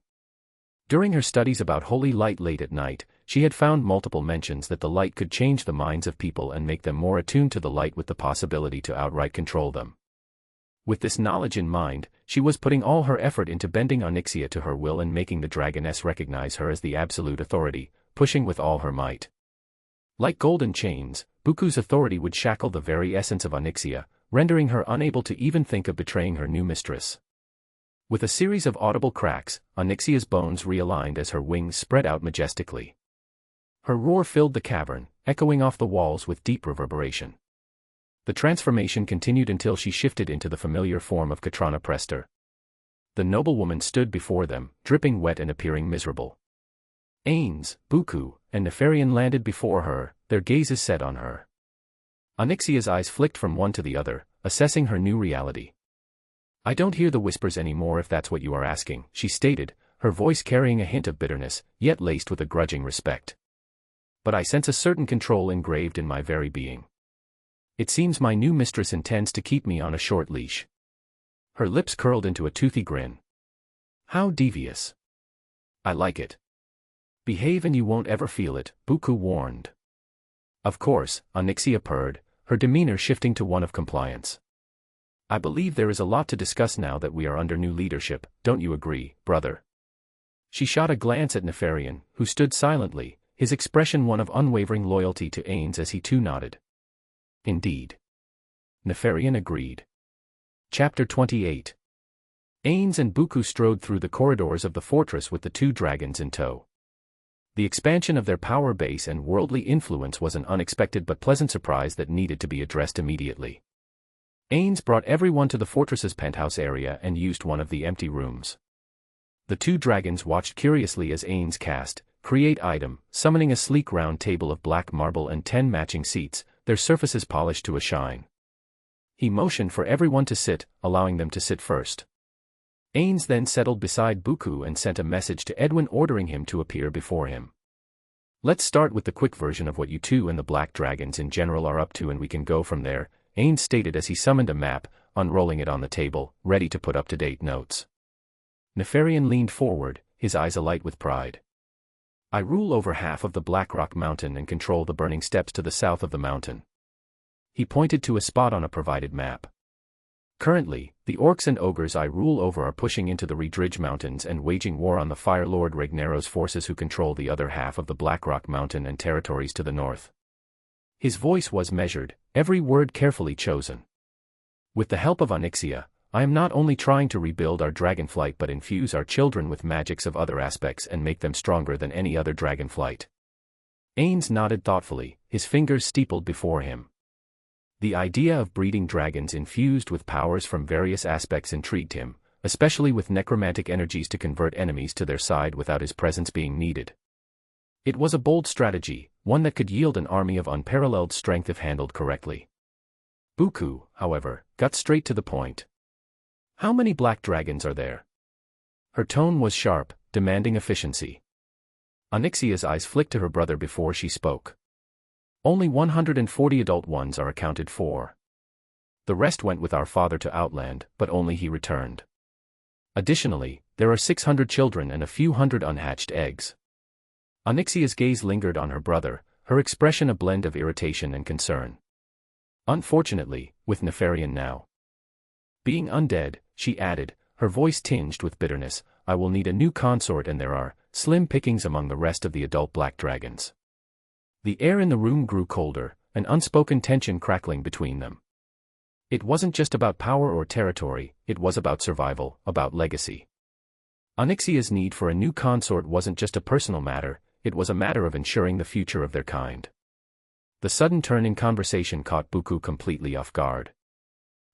During her studies about holy light late at night, she had found multiple mentions that the light could change the minds of people and make them more attuned to the light with the possibility to outright control them. With this knowledge in mind, she was putting all her effort into bending Onyxia to her will and making the dragoness recognize her as the absolute authority, pushing with all her might. Like golden chains, Buku's authority would shackle the very essence of Onyxia, rendering her unable to even think of betraying her new mistress. With a series of audible cracks, Onyxia's bones realigned as her wings spread out majestically. Her roar filled the cavern, echoing off the walls with deep reverberation. The transformation continued until she shifted into the familiar form of Katrana Prester. The noblewoman stood before them, dripping wet and appearing miserable. Ainz, Buku, and Nefarian landed before her, their gazes set on her. Onyxia's eyes flicked from one to the other, assessing her new reality. I don't hear the whispers anymore if that's what you are asking, she stated, her voice carrying a hint of bitterness, yet laced with a grudging respect. But I sense a certain control engraved in my very being. It seems my new mistress intends to keep me on a short leash. Her lips curled into a toothy grin. How devious. I like it. Behave and you won't ever feel it, Buku warned. Of course, Onyxia purred, her demeanor shifting to one of compliance. I believe there is a lot to discuss now that we are under new leadership, don't you agree, brother? She shot a glance at Nefarian, who stood silently, his expression one of unwavering loyalty to Ainz as he too nodded. Indeed. Nefarian agreed. Chapter 28. Ainz and Buku strode through the corridors of the fortress with the two dragons in tow. The expansion of their power base and worldly influence was an unexpected but pleasant surprise that needed to be addressed immediately. Ainz brought everyone to the fortress's penthouse area and used one of the empty rooms. The two dragons watched curiously as Ainz cast, Create Item, summoning a sleek round table of black marble and 10 matching seats, their surfaces polished to a shine. He motioned for everyone to sit, allowing them to sit first. Ainz then settled beside Buku and sent a message to Edwin ordering him to appear before him. Let's start with the quick version of what you two and the Black Dragons in general are up to and we can go from there, Ainz stated as he summoned a map, unrolling it on the table, ready to put up-to-date notes. Nefarian leaned forward, his eyes alight with pride. I rule over half of the Blackrock Mountain and control the burning steppes to the south of the mountain. He pointed to a spot on a provided map. Currently, the orcs and ogres I rule over are pushing into the Redridge Mountains and waging war on the Fire Lord Ragnaros's forces who control the other half of the Blackrock Mountain and territories to the north. His voice was measured, every word carefully chosen. With the help of Onyxia, I am not only trying to rebuild our dragonflight but infuse our children with magics of other aspects and make them stronger than any other dragonflight. Ainz nodded thoughtfully, his fingers steepled before him. The idea of breeding dragons infused with powers from various aspects intrigued him, especially with necromantic energies to convert enemies to their side without his presence being needed. It was a bold strategy, one that could yield an army of unparalleled strength if handled correctly. Buku, however, got straight to the point. How many black dragons are there? Her tone was sharp, demanding efficiency. Onyxia's eyes flicked to her brother before she spoke. Only 140 adult ones are accounted for. The rest went with our father to Outland, but only he returned. Additionally, there are 600 children and a few hundred unhatched eggs. Onyxia's gaze lingered on her brother, her expression a blend of irritation and concern. Unfortunately, with Nefarian now being undead, she added, her voice tinged with bitterness, I will need a new consort and there are slim pickings among the rest of the adult black dragons. The air in the room grew colder, an unspoken tension crackling between them. It wasn't just about power or territory, it was about survival, about legacy. Onyxia's need for a new consort wasn't just a personal matter, it was a matter of ensuring the future of their kind. The sudden turn in conversation caught Buku completely off guard.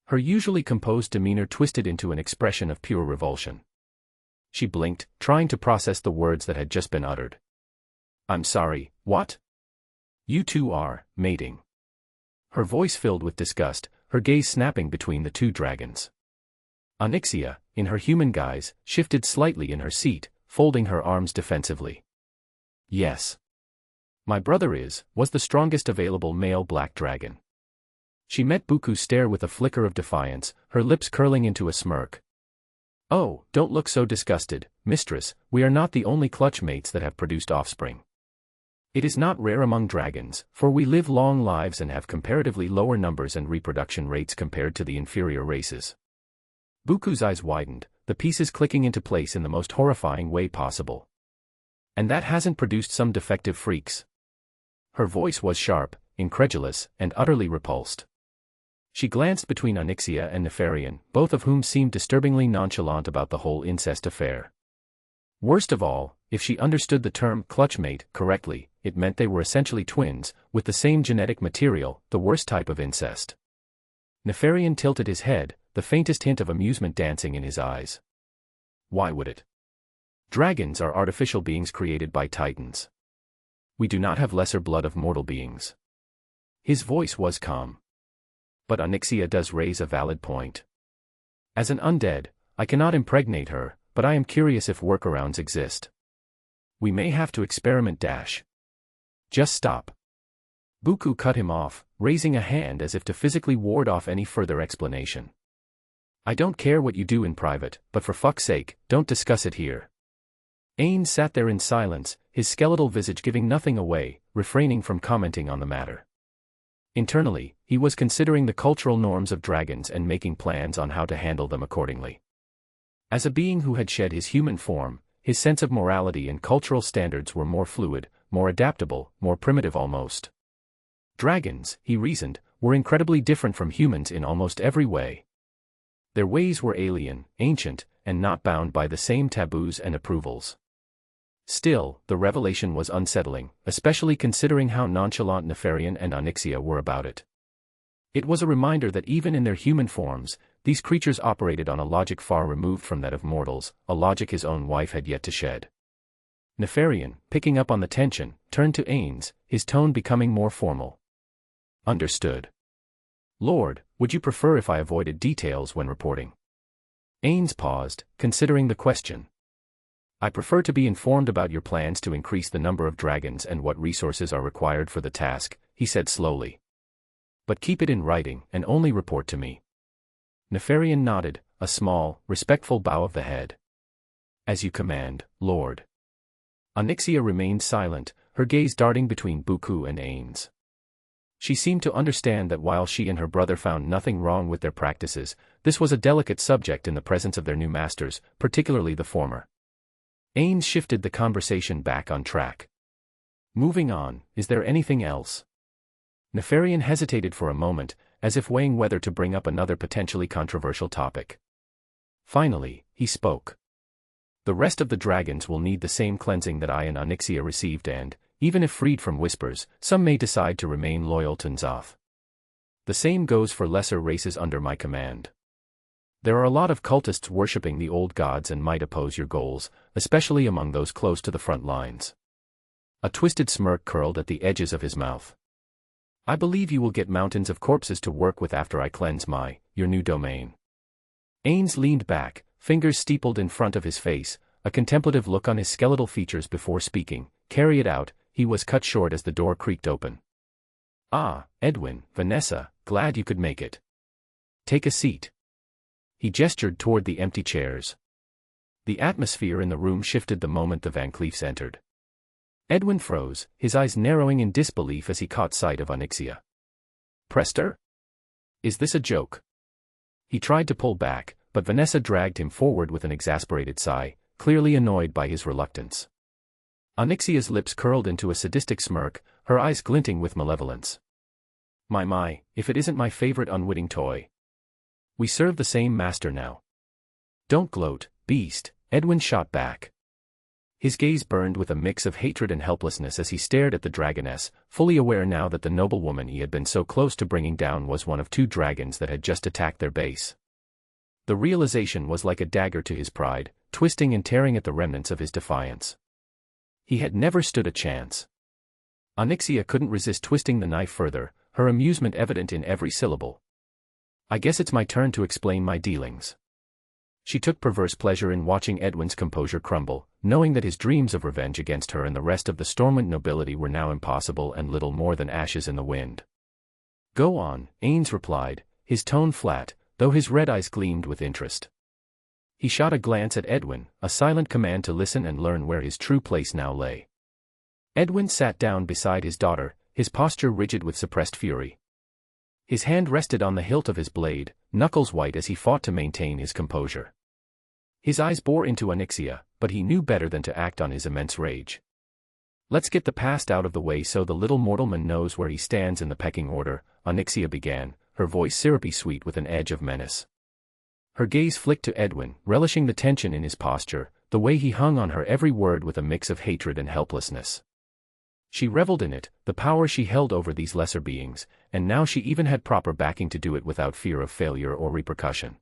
Her usually composed demeanor twisted into an expression of pure revulsion. She blinked, trying to process the words that had just been uttered. I'm sorry, what? You two are mating. Her voice filled with disgust, her gaze snapping between the two dragons. Onyxia, in her human guise, shifted slightly in her seat, folding her arms defensively. Yes. My brother was the strongest available male black dragon. She met Buku's stare with a flicker of defiance, her lips curling into a smirk. Oh, don't look so disgusted, mistress, we are not the only clutch mates that have produced offspring. It is not rare among dragons, for we live long lives and have comparatively lower numbers and reproduction rates compared to the inferior races. Buku's eyes widened, the pieces clicking into place in the most horrifying way possible. And that hasn't produced some defective freaks. Her voice was sharp, incredulous, and utterly repulsed. She glanced between Onyxia and Nefarian, both of whom seemed disturbingly nonchalant about the whole incest affair. Worst of all, if she understood the term clutchmate correctly, it meant they were essentially twins, with the same genetic material, the worst type of incest. Nefarian tilted his head, the faintest hint of amusement dancing in his eyes. Why would it? Dragons are artificial beings created by titans. We do not have lesser blood of mortal beings. His voice was calm. But Onyxia does raise a valid point. As an undead, I cannot impregnate her, but I am curious if workarounds exist. We may have to experiment. Just stop. Buku cut him off, raising a hand as if to physically ward off any further explanation. I don't care what you do in private, but for fuck's sake, don't discuss it here. Ainz sat there in silence, his skeletal visage giving nothing away, refraining from commenting on the matter. Internally, he was considering the cultural norms of dragons and making plans on how to handle them accordingly. As a being who had shed his human form, his sense of morality and cultural standards were more fluid, more adaptable, more primitive almost. Dragons, he reasoned, were incredibly different from humans in almost every way. Their ways were alien, ancient, and not bound by the same taboos and approvals. Still, the revelation was unsettling, especially considering how nonchalant Nefarian and Onyxia were about it. It was a reminder that even in their human forms, these creatures operated on a logic far removed from that of mortals, a logic his own wife had yet to shed. Nefarian, picking up on the tension, turned to Ainz, his tone becoming more formal. Understood. Lord, would you prefer if I avoided details when reporting? Ainz paused, considering the question. I prefer to be informed about your plans to increase the number of dragons and what resources are required for the task, he said slowly. But keep it in writing, and only report to me. Nefarian nodded, a small, respectful bow of the head. As you command, Lord. Onyxia remained silent, her gaze darting between Buku and Ainz. She seemed to understand that while she and her brother found nothing wrong with their practices, this was a delicate subject in the presence of their new masters, particularly the former. Ainz shifted the conversation back on track. Moving on, is there anything else? Nefarian hesitated for a moment, as if weighing whether to bring up another potentially controversial topic. Finally, he spoke. The rest of the dragons will need the same cleansing that I and Onyxia received and, even if freed from whispers, some may decide to remain loyal to N'Zoth. The same goes for lesser races under my command. There are a lot of cultists worshipping the old gods and might oppose your goals, especially among those close to the front lines. A twisted smirk curled at the edges of his mouth. I believe you will get mountains of corpses to work with after I cleanse your new domain. Ainz leaned back, fingers steepled in front of his face, a contemplative look on his skeletal features before speaking. Carry it out, he was cut short as the door creaked open. Ah, Edwin, Vanessa, glad you could make it. Take a seat. He gestured toward the empty chairs. The atmosphere in the room shifted the moment the VanCleefs entered. Edwin froze, his eyes narrowing in disbelief as he caught sight of Onyxia. Prester? Is this a joke? He tried to pull back, but Vanessa dragged him forward with an exasperated sigh, clearly annoyed by his reluctance. Onyxia's lips curled into a sadistic smirk, her eyes glinting with malevolence. My, if it isn't my favorite unwitting toy. We serve the same master now. Don't gloat, beast, Edwin shot back. His gaze burned with a mix of hatred and helplessness as he stared at the dragoness, fully aware now that the noblewoman he had been so close to bringing down was one of two dragons that had just attacked their base. The realization was like a dagger to his pride, twisting and tearing at the remnants of his defiance. He had never stood a chance. Onyxia couldn't resist twisting the knife further, her amusement evident in every syllable. I guess it's my turn to explain my dealings. She took perverse pleasure in watching Edwin's composure crumble, knowing that his dreams of revenge against her and the rest of the Stormwind nobility were now impossible and little more than ashes in the wind. Go on, Ainz replied, his tone flat, though his red eyes gleamed with interest. He shot a glance at Edwin, a silent command to listen and learn where his true place now lay. Edwin sat down beside his daughter, his posture rigid with suppressed fury. His hand rested on the hilt of his blade, knuckles white as he fought to maintain his composure. His eyes bore into Onyxia, but he knew better than to act on his immense rage. Let's get the past out of the way so the little mortalman knows where he stands in the pecking order, Onyxia began, her voice syrupy sweet with an edge of menace. Her gaze flicked to Edwin, relishing the tension in his posture, the way he hung on her every word with a mix of hatred and helplessness. She reveled in it, the power she held over these lesser beings, and now she even had proper backing to do it without fear of failure or repercussion.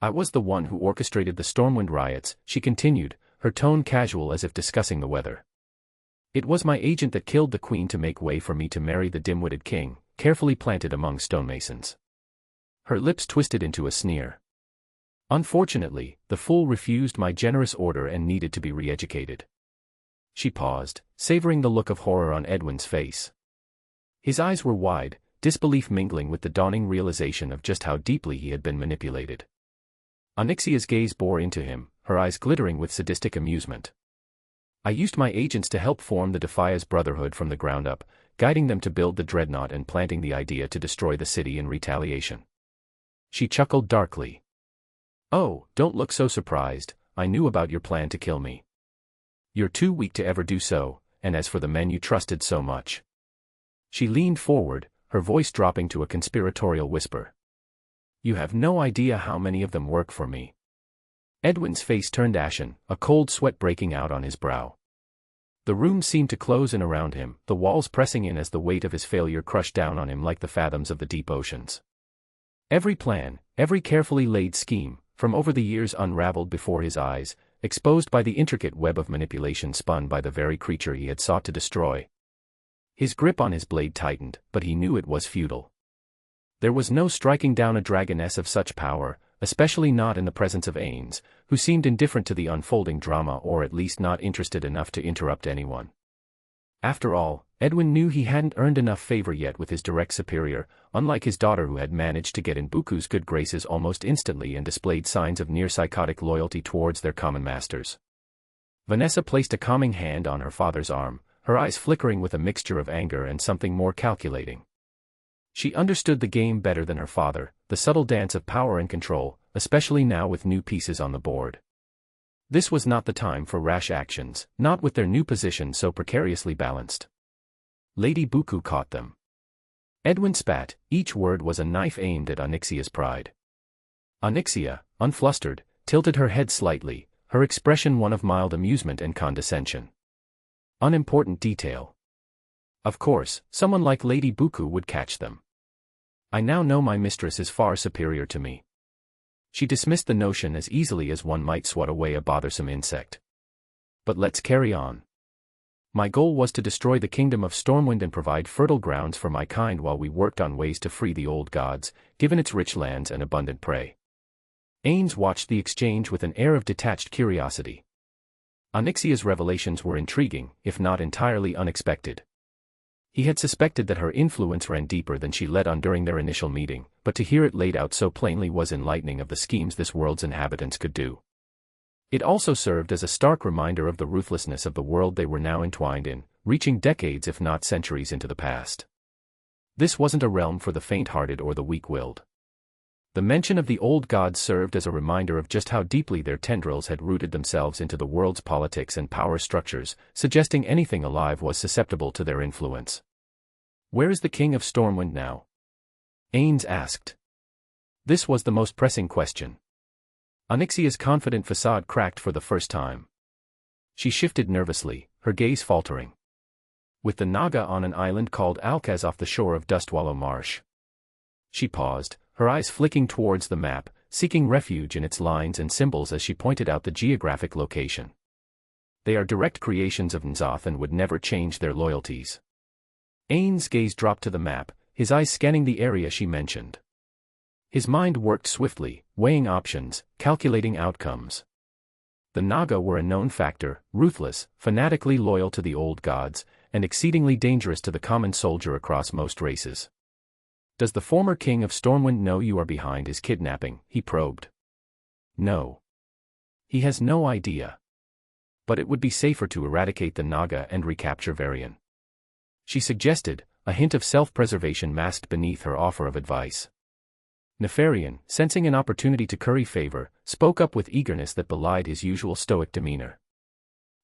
I was the one who orchestrated the Stormwind riots, she continued, her tone casual as if discussing the weather. It was my agent that killed the queen to make way for me to marry the dim-witted king, carefully planted among stonemasons. Her lips twisted into a sneer. Unfortunately, the fool refused my generous order and needed to be re-educated. She paused, savoring the look of horror on Edwin's face. His eyes were wide, disbelief mingling with the dawning realization of just how deeply he had been manipulated. Onyxia's gaze bore into him, her eyes glittering with sadistic amusement. I used my agents to help form the Defias Brotherhood from the ground up, guiding them to build the Dreadnaught and planting the idea to destroy the city in retaliation. She chuckled darkly. Oh, don't look so surprised, I knew about your plan to kill me. You're too weak to ever do so, and as for the men you trusted so much. She leaned forward, her voice dropping to a conspiratorial whisper. You have no idea how many of them work for me. Edwin's face turned ashen, a cold sweat breaking out on his brow. The room seemed to close in around him, the walls pressing in as the weight of his failure crushed down on him like the fathoms of the deep oceans. Every plan, every carefully laid scheme, from over the years unraveled before his eyes, exposed by the intricate web of manipulation spun by the very creature he had sought to destroy. His grip on his blade tightened, but he knew it was futile. There was no striking down a dragoness of such power, especially not in the presence of Ainz, who seemed indifferent to the unfolding drama or at least not interested enough to interrupt anyone. After all, Edwin knew he hadn't earned enough favor yet with his direct superior, unlike his daughter who had managed to get in Buku's good graces almost instantly and displayed signs of near-psychotic loyalty towards their common masters. Vanessa placed a calming hand on her father's arm, her eyes flickering with a mixture of anger and something more calculating. She understood the game better than her father, the subtle dance of power and control, especially now with new pieces on the board. This was not the time for rash actions, not with their new position so precariously balanced. Lady Buku caught them. Edwin spat, each word was a knife aimed at Onyxia's pride. Onyxia, unflustered, tilted her head slightly, her expression one of mild amusement and condescension. Unimportant detail. Of course, someone like Lady Buku would catch them. I now know my mistress is far superior to me. She dismissed the notion as easily as one might swat away a bothersome insect. But let's carry on. My goal was to destroy the kingdom of Stormwind and provide fertile grounds for my kind while we worked on ways to free the old gods, given its rich lands and abundant prey. Ainz watched the exchange with an air of detached curiosity. Onyxia's revelations were intriguing, if not entirely unexpected. He had suspected that her influence ran deeper than she let on during their initial meeting, but to hear it laid out so plainly was enlightening of the schemes this world's inhabitants could do. It also served as a stark reminder of the ruthlessness of the world they were now entwined in, reaching decades if not centuries into the past. This wasn't a realm for the faint-hearted or the weak-willed. The mention of the old gods served as a reminder of just how deeply their tendrils had rooted themselves into the world's politics and power structures, suggesting anything alive was susceptible to their influence. Where is the king of Stormwind now? Ainz asked. This was the most pressing question. Onyxia's confident facade cracked for the first time. She shifted nervously, her gaze faltering. With the Naga on an island called Alcaz off the shore of Dustwallow Marsh. She paused, her eyes flicking towards the map, seeking refuge in its lines and symbols as she pointed out the geographic location. They are direct creations of N'Zoth and would never change their loyalties. Ainz's gaze dropped to the map, his eyes scanning the area she mentioned. His mind worked swiftly, weighing options, calculating outcomes. The Naga were a known factor, ruthless, fanatically loyal to the old gods, and exceedingly dangerous to the common soldier across most races. Does the former king of Stormwind know you are behind his kidnapping? He probed. No. He has no idea. But it would be safer to eradicate the Naga and recapture Varian. She suggested, a hint of self-preservation masked beneath her offer of advice. Nefarian, sensing an opportunity to curry favor, spoke up with eagerness that belied his usual stoic demeanor.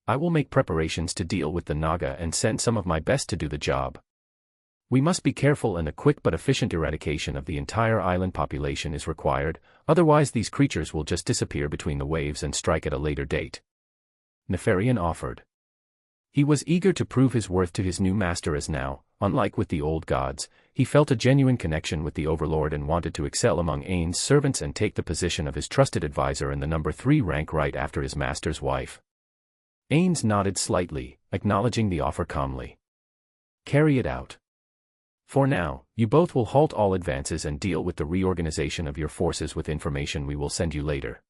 I will make preparations to deal with the Naga and send some of my best to do the job. We must be careful and a quick but efficient eradication of the entire island population is required, otherwise these creatures will just disappear between the waves and strike at a later date. Nefarian offered. He was eager to prove his worth to his new master as now, unlike with the old gods, he felt a genuine connection with the overlord and wanted to excel among Ainz's servants and take the position of his trusted advisor and the number 3 rank right after his master's wife. Ainz nodded slightly, acknowledging the offer calmly. Carry it out. For now, you both will halt all advances and deal with the reorganization of your forces with information we will send you later.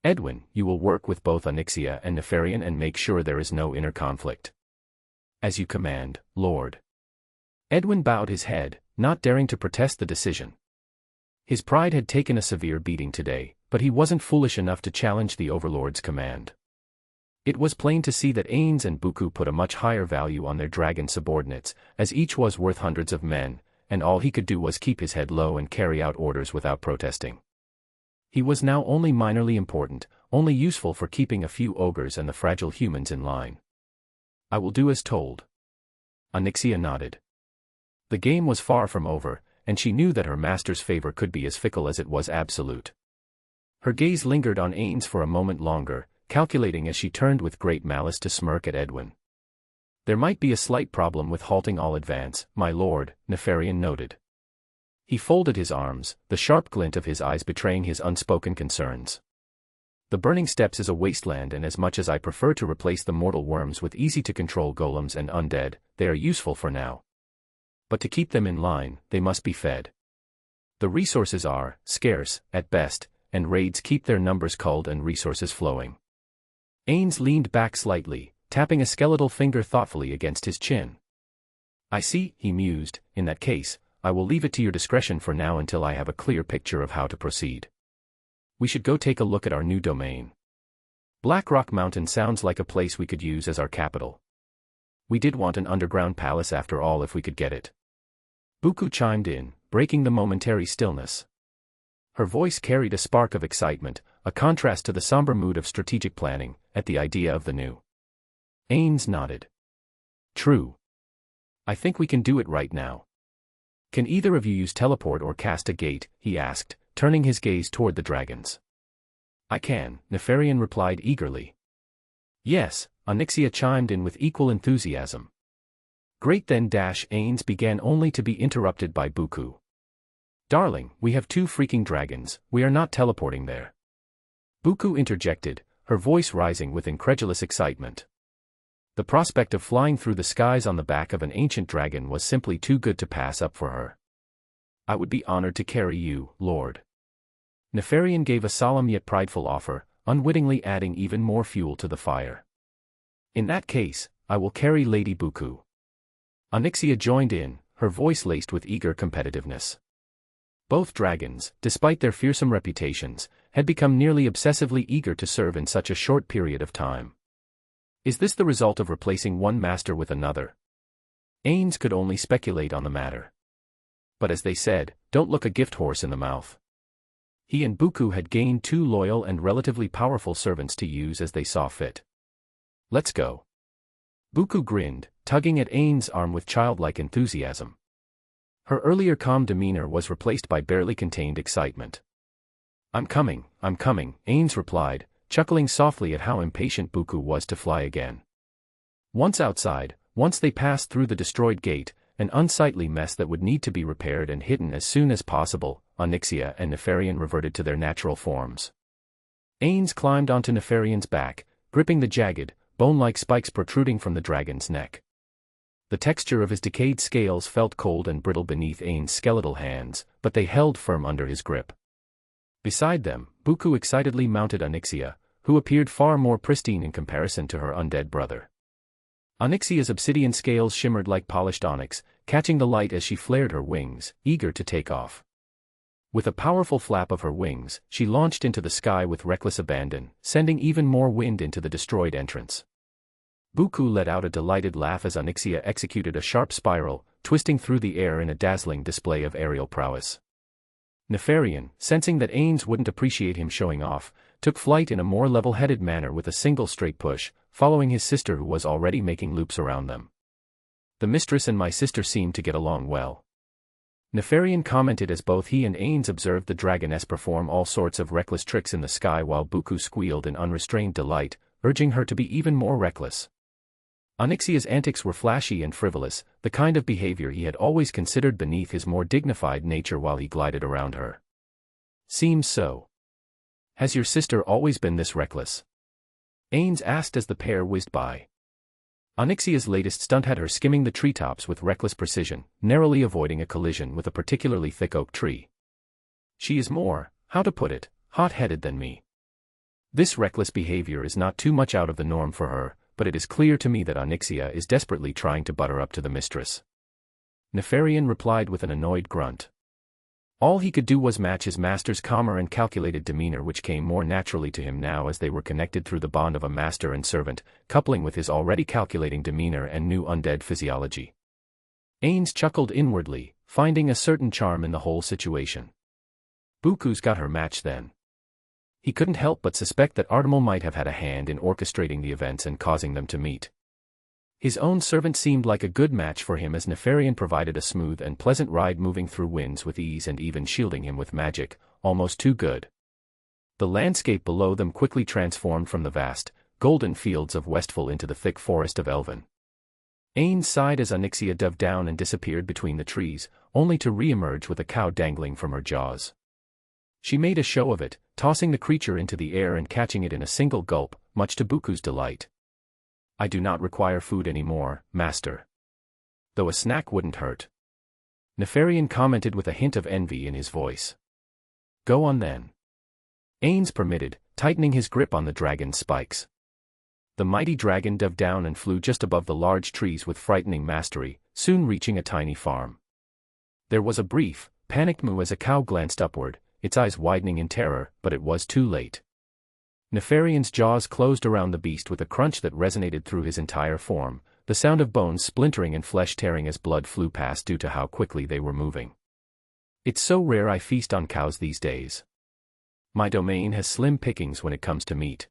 Edwin, you will work with both Onyxia and Nefarian and make sure there is no inner conflict. As you command, Lord. Edwin bowed his head, not daring to protest the decision. His pride had taken a severe beating today, but he wasn't foolish enough to challenge the overlord's command. It was plain to see that Ainz and Buku put a much higher value on their dragon subordinates, as each was worth hundreds of men, and all he could do was keep his head low and carry out orders without protesting. He was now only minorly important, only useful for keeping a few ogres and the fragile humans in line. I will do as told. Onyxia nodded. The game was far from over, and she knew that her master's favor could be as fickle as it was absolute. Her gaze lingered on Ainz for a moment longer, calculating as she turned with great malice to smirk at Edwin. There might be a slight problem with halting all advance, my lord, Nefarian noted. He folded his arms, the sharp glint of his eyes betraying his unspoken concerns. The Burning Steppes is a wasteland, and as much as I prefer to replace the mortal worms with easy-to-control golems and undead, they are useful for now. But to keep them in line, they must be fed. The resources are scarce, at best, and raids keep their numbers culled and resources flowing. Ainz leaned back slightly, tapping a skeletal finger thoughtfully against his chin. I see, he mused, in that case, I will leave it to your discretion for now until I have a clear picture of how to proceed. We should go take a look at our new domain. Blackrock Mountain sounds like a place we could use as our capital. We did want an underground palace after all if we could get it. Buku chimed in, breaking the momentary stillness. Her voice carried a spark of excitement, a contrast to the somber mood of strategic planning, at the idea of the new. Ainz nodded. True. I think we can do it right now. Can either of you use teleport or cast a gate, he asked, turning his gaze toward the dragons. I can, Nefarian replied eagerly. Yes, Onyxia chimed in with equal enthusiasm. Great then Ainz began only to be interrupted by Buku. Darling, we have 2 freaking dragons, we are not teleporting there. Buku interjected, her voice rising with incredulous excitement. The prospect of flying through the skies on the back of an ancient dragon was simply too good to pass up for her. I would be honored to carry you, Lord. Nefarian gave a solemn yet prideful offer, unwittingly adding even more fuel to the fire. In that case, I will carry Lady Buku. Onyxia joined in, her voice laced with eager competitiveness. Both dragons, despite their fearsome reputations, had become nearly obsessively eager to serve in such a short period of time. Is this the result of replacing one master with another? Ainz could only speculate on the matter. But as they said, don't look a gift horse in the mouth. He and Buku had gained 2 loyal and relatively powerful servants to use as they saw fit. Let's go. Buku grinned, tugging at Ainz's arm with childlike enthusiasm. Her earlier calm demeanor was replaced by barely contained excitement. I'm coming, Ainz replied, chuckling softly at how impatient Buku was to fly again. Once outside, once they passed through the destroyed gate, an unsightly mess that would need to be repaired and hidden as soon as possible, Onyxia and Nefarian reverted to their natural forms. Ainz climbed onto Nefarian's back, gripping the jagged, bone-like spikes protruding from the dragon's neck. The texture of his decayed scales felt cold and brittle beneath Ainz's skeletal hands, but they held firm under his grip. Beside them, Buku excitedly mounted Onyxia, who appeared far more pristine in comparison to her undead brother. Onyxia's obsidian scales shimmered like polished onyx, catching the light as she flared her wings, eager to take off. With a powerful flap of her wings, she launched into the sky with reckless abandon, sending even more wind into the destroyed entrance. Buku let out a delighted laugh as Onyxia executed a sharp spiral, twisting through the air in a dazzling display of aerial prowess. Nefarian, sensing that Ainz wouldn't appreciate him showing off, took flight in a more level-headed manner with a single straight push, following his sister who was already making loops around them. The mistress and my sister seemed to get along well. Nefarian commented as both he and Ainz observed the dragoness perform all sorts of reckless tricks in the sky while Buku squealed in unrestrained delight, urging her to be even more reckless. Onyxia's antics were flashy and frivolous, the kind of behavior he had always considered beneath his more dignified nature while he glided around her. Seems so. Has your sister always been this reckless? Ainz asked as the pair whizzed by. Onyxia's latest stunt had her skimming the treetops with reckless precision, narrowly avoiding a collision with a particularly thick oak tree. She is more, how to put it, hot-headed than me. This reckless behavior is not too much out of the norm for her, but it is clear to me that Onyxia is desperately trying to butter up to the mistress. Nefarian replied with an annoyed grunt. All he could do was match his master's calmer and calculated demeanor, which came more naturally to him now as they were connected through the bond of a master and servant, coupling with his already calculating demeanor and new undead physiology. Ainz chuckled inwardly, finding a certain charm in the whole situation. Buku's got her match then. He couldn't help but suspect that Artemal might have had a hand in orchestrating the events and causing them to meet. His own servant seemed like a good match for him, as Nefarian provided a smooth and pleasant ride, moving through winds with ease and even shielding him with magic, almost too good. The landscape below them quickly transformed from the vast, golden fields of Westfall into the thick forest of Elven. Ainz sighed as Onyxia dove down and disappeared between the trees, only to re-emerge with a cow dangling from her jaws. She made a show of it, tossing the creature into the air and catching it in a single gulp, much to Buku's delight. "I do not require food anymore, master. Though a snack wouldn't hurt." Nefarian commented with a hint of envy in his voice. "Go on then." Ainz permitted, tightening his grip on the dragon's spikes. The mighty dragon dove down and flew just above the large trees with frightening mastery, soon reaching a tiny farm. There was a brief, panicked moo as a cow glanced upward, its eyes widening in terror, but it was too late. Nefarian's jaws closed around the beast with a crunch that resonated through his entire form, the sound of bones splintering and flesh tearing as blood flew past due to how quickly they were moving. "It's so rare I feast on cows these days. My domain has slim pickings when it comes to meat,"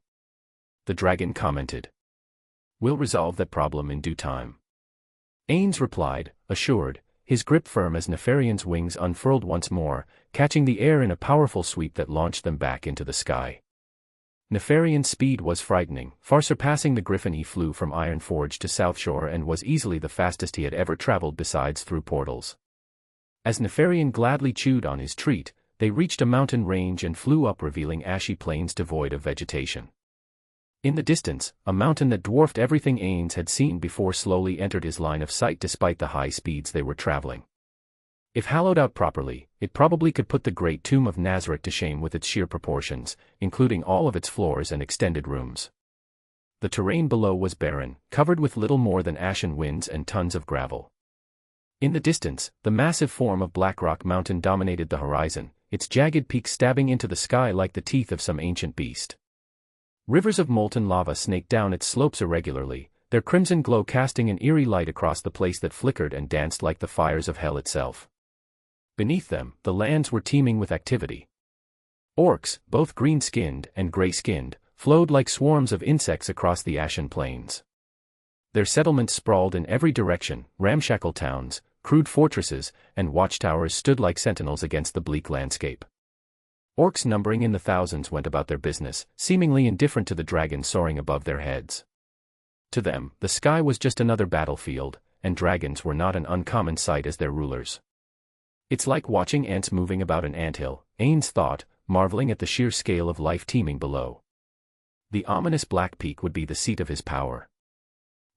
the dragon commented. "We'll resolve that problem in due time," Ainz replied, assured, his grip firm as Nefarian's wings unfurled once more, catching the air in a powerful sweep that launched them back into the sky. Nefarian's speed was frightening, far surpassing the griffin he flew from Ironforge to Southshore, and was easily the fastest he had ever traveled besides through portals. As Nefarian gladly chewed on his treat, they reached a mountain range and flew up, revealing ashy plains devoid of vegetation. In the distance, a mountain that dwarfed everything Ainz had seen before slowly entered his line of sight despite the high speeds they were traveling. If hollowed out properly, it probably could put the great tomb of Nazar to shame with its sheer proportions, including all of its floors and extended rooms. The terrain below was barren, covered with little more than ashen winds and tons of gravel. In the distance, the massive form of Blackrock Mountain dominated the horizon, its jagged peaks stabbing into the sky like the teeth of some ancient beast. Rivers of molten lava snaked down its slopes irregularly, their crimson glow casting an eerie light across the place that flickered and danced like the fires of hell itself. Beneath them, the lands were teeming with activity. Orcs, both green-skinned and gray-skinned, flowed like swarms of insects across the ashen plains. Their settlements sprawled in every direction, ramshackle towns, crude fortresses, and watchtowers stood like sentinels against the bleak landscape. Orcs numbering in the thousands went about their business, seemingly indifferent to the dragon soaring above their heads. To them, the sky was just another battlefield, and dragons were not an uncommon sight as their rulers. "It's like watching ants moving about an anthill," Ainz thought, marveling at the sheer scale of life teeming below. The ominous Black Peak would be the seat of his power.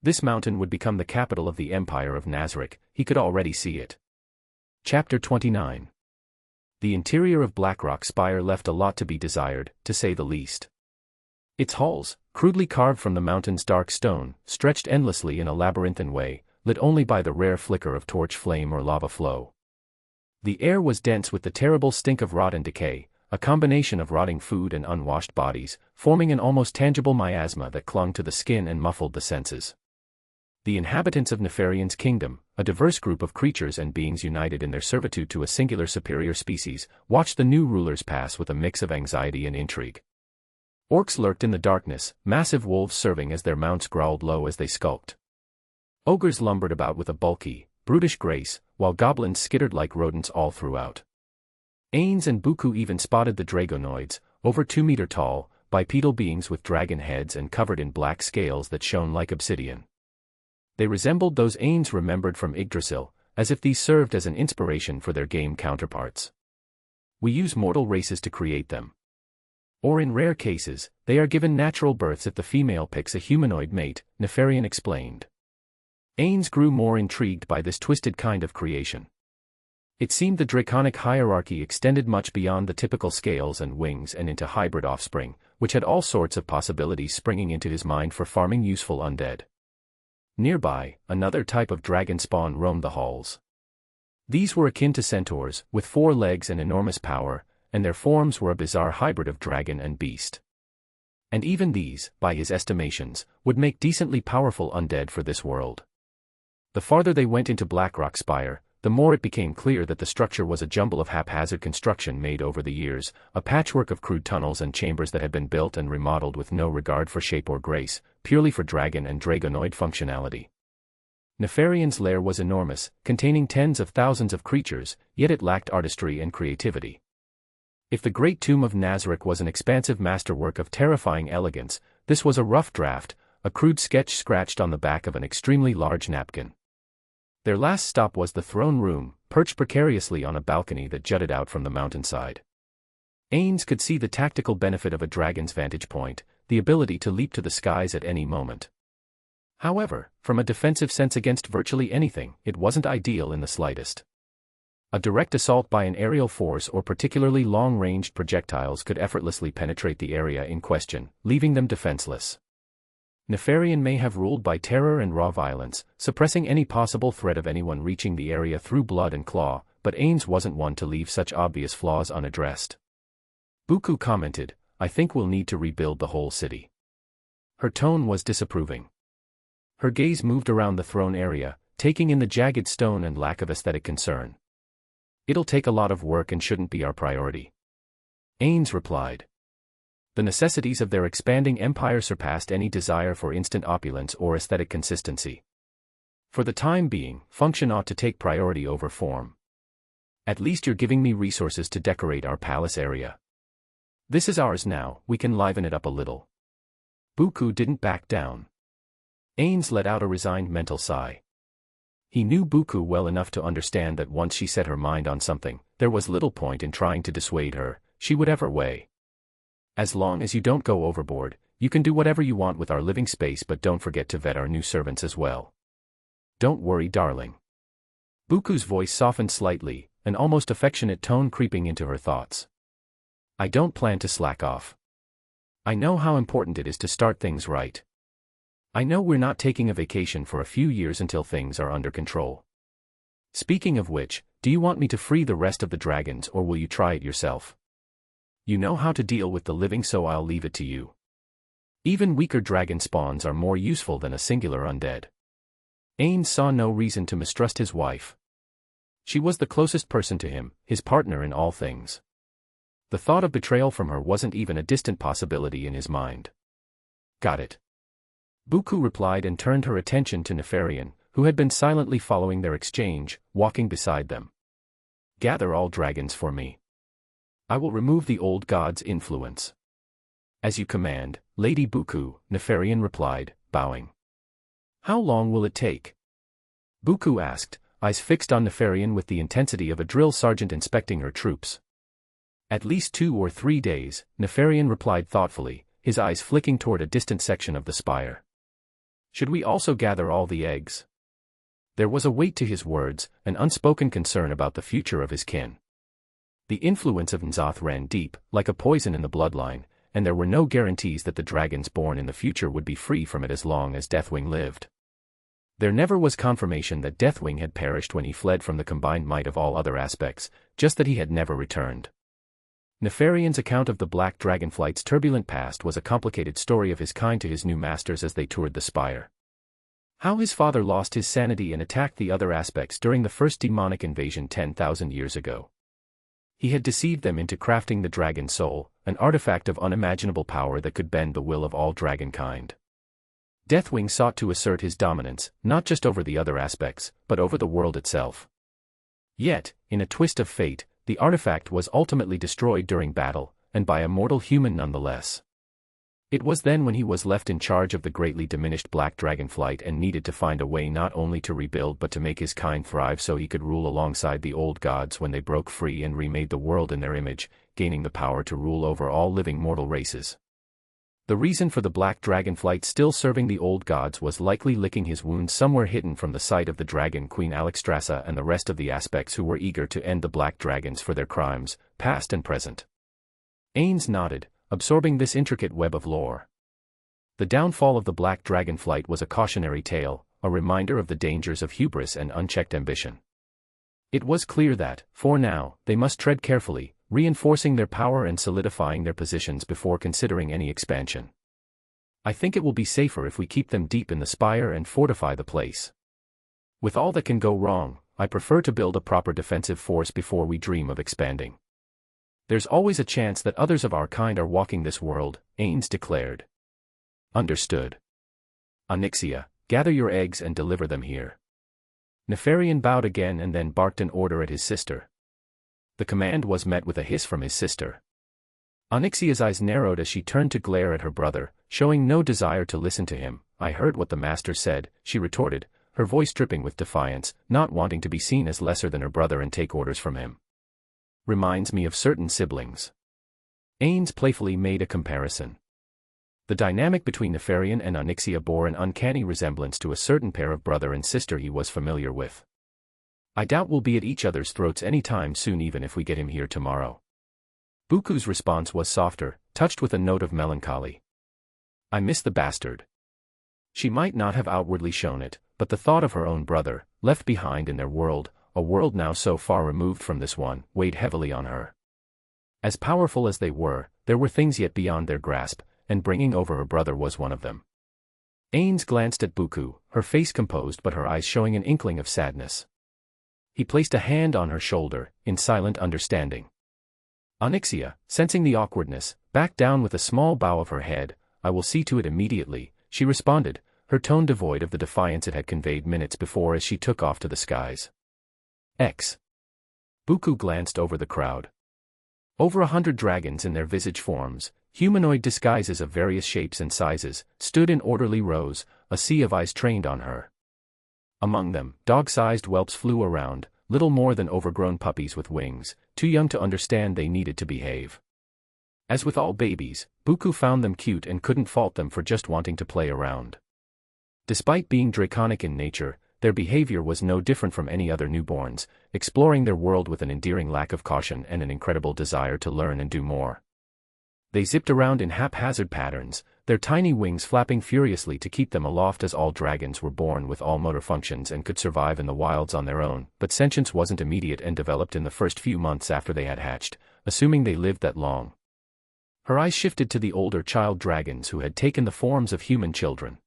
This mountain would become the capital of the Empire of Nazar, he could already see it. Chapter 29. The interior of Blackrock Spire left a lot to be desired, to say the least. Its halls, crudely carved from the mountain's dark stone, stretched endlessly in a labyrinthine way, lit only by the rare flicker of torch flame or lava flow. The air was dense with the terrible stink of rot and decay, a combination of rotting food and unwashed bodies, forming an almost tangible miasma that clung to the skin and muffled the senses. The inhabitants of Nefarian's kingdom, a diverse group of creatures and beings united in their servitude to a singular superior species, watched the new rulers pass with a mix of anxiety and intrigue. Orcs lurked in the darkness, massive wolves serving as their mounts growled low as they skulked. Ogres lumbered about with a bulky, brutish grace, while goblins skittered like rodents all throughout. Ainz and Buku even spotted the dragonoids, over 2 meter tall, bipedal beings with dragon heads and covered in black scales that shone like obsidian. They resembled those Ainz remembered from Yggdrasil, as if these served as an inspiration for their game counterparts. "We use mortal races to create them. Or in rare cases, they are given natural births if the female picks a humanoid mate," Nefarian explained. Ainz grew more intrigued by this twisted kind of creation. It seemed the draconic hierarchy extended much beyond the typical scales and wings and into hybrid offspring, which had all sorts of possibilities springing into his mind for farming useful undead. Nearby, another type of dragon spawn roamed the halls. These were akin to centaurs, with 4 legs and enormous power, and their forms were a bizarre hybrid of dragon and beast. And even these, by his estimations, would make decently powerful undead for this world. The farther they went into Blackrock Spire, the more it became clear that the structure was a jumble of haphazard construction made over the years, a patchwork of crude tunnels and chambers that had been built and remodeled with no regard for shape or grace, purely for dragon and dragonoid functionality. Nefarian's lair was enormous, containing tens of thousands of creatures, yet it lacked artistry and creativity. If the Great Tomb of Nazar was an expansive masterwork of terrifying elegance, this was a rough draft, a crude sketch scratched on the back of an extremely large napkin. Their last stop was the throne room, perched precariously on a balcony that jutted out from the mountainside. Ainz could see the tactical benefit of a dragon's vantage point, the ability to leap to the skies at any moment. However, from a defensive sense against virtually anything, it wasn't ideal in the slightest. A direct assault by an aerial force or particularly long-ranged projectiles could effortlessly penetrate the area in question, leaving them defenseless. Nefarian may have ruled by terror and raw violence, suppressing any possible threat of anyone reaching the area through blood and claw, but Ainz wasn't one to leave such obvious flaws unaddressed. Buku commented, "I think we'll need to rebuild the whole city." Her tone was disapproving. Her gaze moved around the throne area, taking in the jagged stone and lack of aesthetic concern. "It'll take a lot of work and shouldn't be our priority," Ainz replied. The necessities of their expanding empire surpassed any desire for instant opulence or aesthetic consistency. For the time being, function ought to take priority over form. "At least you're giving me resources to decorate our palace area. This is ours now, we can liven it up a little." Buku didn't back down. Ainz let out a resigned mental sigh. He knew Buku well enough to understand that once she set her mind on something, there was little point in trying to dissuade her, she would have her way. "As long as you don't go overboard, you can do whatever you want with our living space, but don't forget to vet our new servants as well." "Don't worry, darling." Buku's voice softened slightly, an almost affectionate tone creeping into her thoughts. "I don't plan to slack off. I know how important it is to start things right. I know we're not taking a vacation for a few years until things are under control. Speaking of which, do you want me to free the rest of the dragons or will you try it yourself? You know how to deal with the living, so I'll leave it to you. Even weaker dragon spawns are more useful than a singular undead." Ainz saw no reason to mistrust his wife. She was the closest person to him, his partner in all things. The thought of betrayal from her wasn't even a distant possibility in his mind. "Got it." Buku replied and turned her attention to Nefarian, who had been silently following their exchange, walking beside them. "Gather all dragons for me. I will remove the old god's influence." "As you command, Lady Buku," Nefarian replied, bowing. "How long will it take?" Buku asked, eyes fixed on Nefarian with the intensity of a drill sergeant inspecting her troops. "At least 2 or 3 days, Nefarian replied thoughtfully, his eyes flicking toward a distant section of the spire. "Should we also gather all the eggs?" There was a weight to his words, an unspoken concern about the future of his kin. The influence of N'Zoth ran deep, like a poison in the bloodline, and there were no guarantees that the dragons born in the future would be free from it as long as Deathwing lived. There never was confirmation that Deathwing had perished when he fled from the combined might of all other aspects, just that he had never returned. Nefarian's account of the Black Dragonflight's turbulent past was a complicated story of his kind to his new masters as they toured the spire. How his father lost his sanity and attacked the other aspects during the first demonic invasion 10,000 years ago. He had deceived them into crafting the Dragon Soul, an artifact of unimaginable power that could bend the will of all dragonkind. Deathwing sought to assert his dominance, not just over the other aspects, but over the world itself. Yet, in a twist of fate, the artifact was ultimately destroyed during battle, and by a mortal human nonetheless. It was then when he was left in charge of the greatly diminished Black Dragonflight and needed to find a way not only to rebuild but to make his kind thrive so he could rule alongside the old gods when they broke free and remade the world in their image, gaining the power to rule over all living mortal races. The reason for the Black Dragonflight still serving the old gods was likely licking his wounds somewhere hidden from the sight of the Dragon Queen Alexstrasza and the rest of the aspects who were eager to end the Black Dragons for their crimes, past and present. Ainz nodded, absorbing this intricate web of lore. The downfall of the Black Dragonflight was a cautionary tale, a reminder of the dangers of hubris and unchecked ambition. It was clear that, for now, they must tread carefully, reinforcing their power and solidifying their positions before considering any expansion. I think it will be safer if we keep them deep in the spire and fortify the place. With all that can go wrong, I prefer to build a proper defensive force before we dream of expanding. There's always a chance that others of our kind are walking this world, Ainz declared. Understood. Onyxia, gather your eggs and deliver them here. Nefarian bowed again and then barked an order at his sister. The command was met with a hiss from his sister. Onyxia's eyes narrowed as she turned to glare at her brother, showing no desire to listen to him. I heard what the master said, she retorted, her voice dripping with defiance, not wanting to be seen as lesser than her brother and take orders from him. Reminds me of certain siblings. Ainz playfully made a comparison. The dynamic between Nefarian and Onyxia bore an uncanny resemblance to a certain pair of brother and sister he was familiar with. I doubt we'll be at each other's throats any time soon, even if we get him here tomorrow. Buku's response was softer, touched with a note of melancholy. I miss the bastard. She might not have outwardly shown it, but the thought of her own brother, left behind in their world, a world now so far removed from this one, weighed heavily on her. As powerful as they were, there were things yet beyond their grasp, and bringing over her brother was one of them. Ainz glanced at Buku, her face composed but her eyes showing an inkling of sadness. He placed a hand on her shoulder, in silent understanding. Onyxia, sensing the awkwardness, backed down with a small bow of her head. I will see to it immediately, she responded, her tone devoid of the defiance it had conveyed minutes before as she took off to the skies. Buku glanced over the crowd. Over 100 dragons in their visage forms, humanoid disguises of various shapes and sizes, stood in orderly rows, a sea of eyes trained on her. Among them, dog-sized whelps flew around, little more than overgrown puppies with wings, too young to understand they needed to behave. As with all babies, Buku found them cute and couldn't fault them for just wanting to play around. Despite being draconic in nature, their behavior was no different from any other newborns, exploring their world with an endearing lack of caution and an incredible desire to learn and do more. They zipped around in haphazard patterns, their tiny wings flapping furiously to keep them aloft, as all dragons were born with all motor functions and could survive in the wilds on their own, but sentience wasn't immediate and developed in the first few months after they had hatched, assuming they lived that long. Her eyes shifted to the older child dragons who had taken the forms of human children.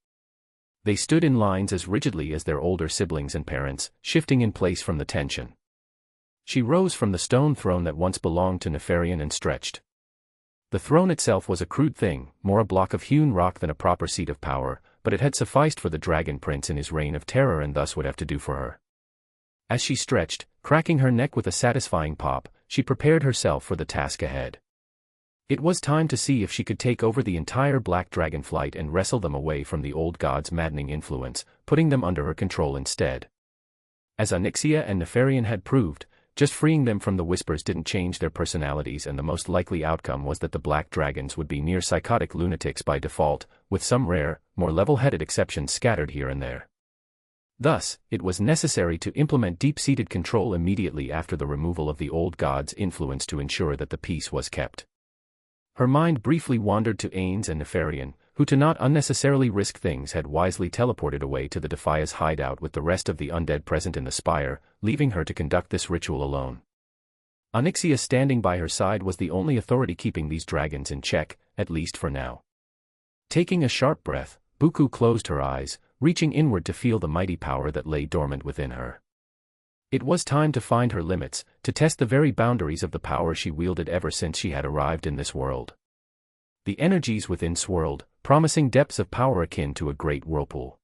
They stood in lines as rigidly as their older siblings and parents, shifting in place from the tension. She rose from the stone throne that once belonged to Nefarian and stretched. The throne itself was a crude thing, more a block of hewn rock than a proper seat of power, but it had sufficed for the dragon prince in his reign of terror and thus would have to do for her. As she stretched, cracking her neck with a satisfying pop, she prepared herself for the task ahead. It was time to see if she could take over the entire black dragonflight and wrestle them away from the old god's maddening influence, putting them under her control instead. As Onyxia and Nefarian had proved, just freeing them from the whispers didn't change their personalities, and the most likely outcome was that the black dragons would be near psychotic lunatics by default, with some rare, more level-headed exceptions scattered here and there. Thus, it was necessary to implement deep-seated control immediately after the removal of the old god's influence to ensure that the peace was kept. Her mind briefly wandered to Ainz and Nefarian, who to not unnecessarily risk things had wisely teleported away to the Defias hideout with the rest of the undead present in the spire, leaving her to conduct this ritual alone. Onyxia standing by her side was the only authority keeping these dragons in check, at least for now. Taking a sharp breath, Buku closed her eyes, reaching inward to feel the mighty power that lay dormant within her. It was time to find her limits, to test the very boundaries of the power she wielded ever since she had arrived in this world. The energies within swirled, promising depths of power akin to a great whirlpool.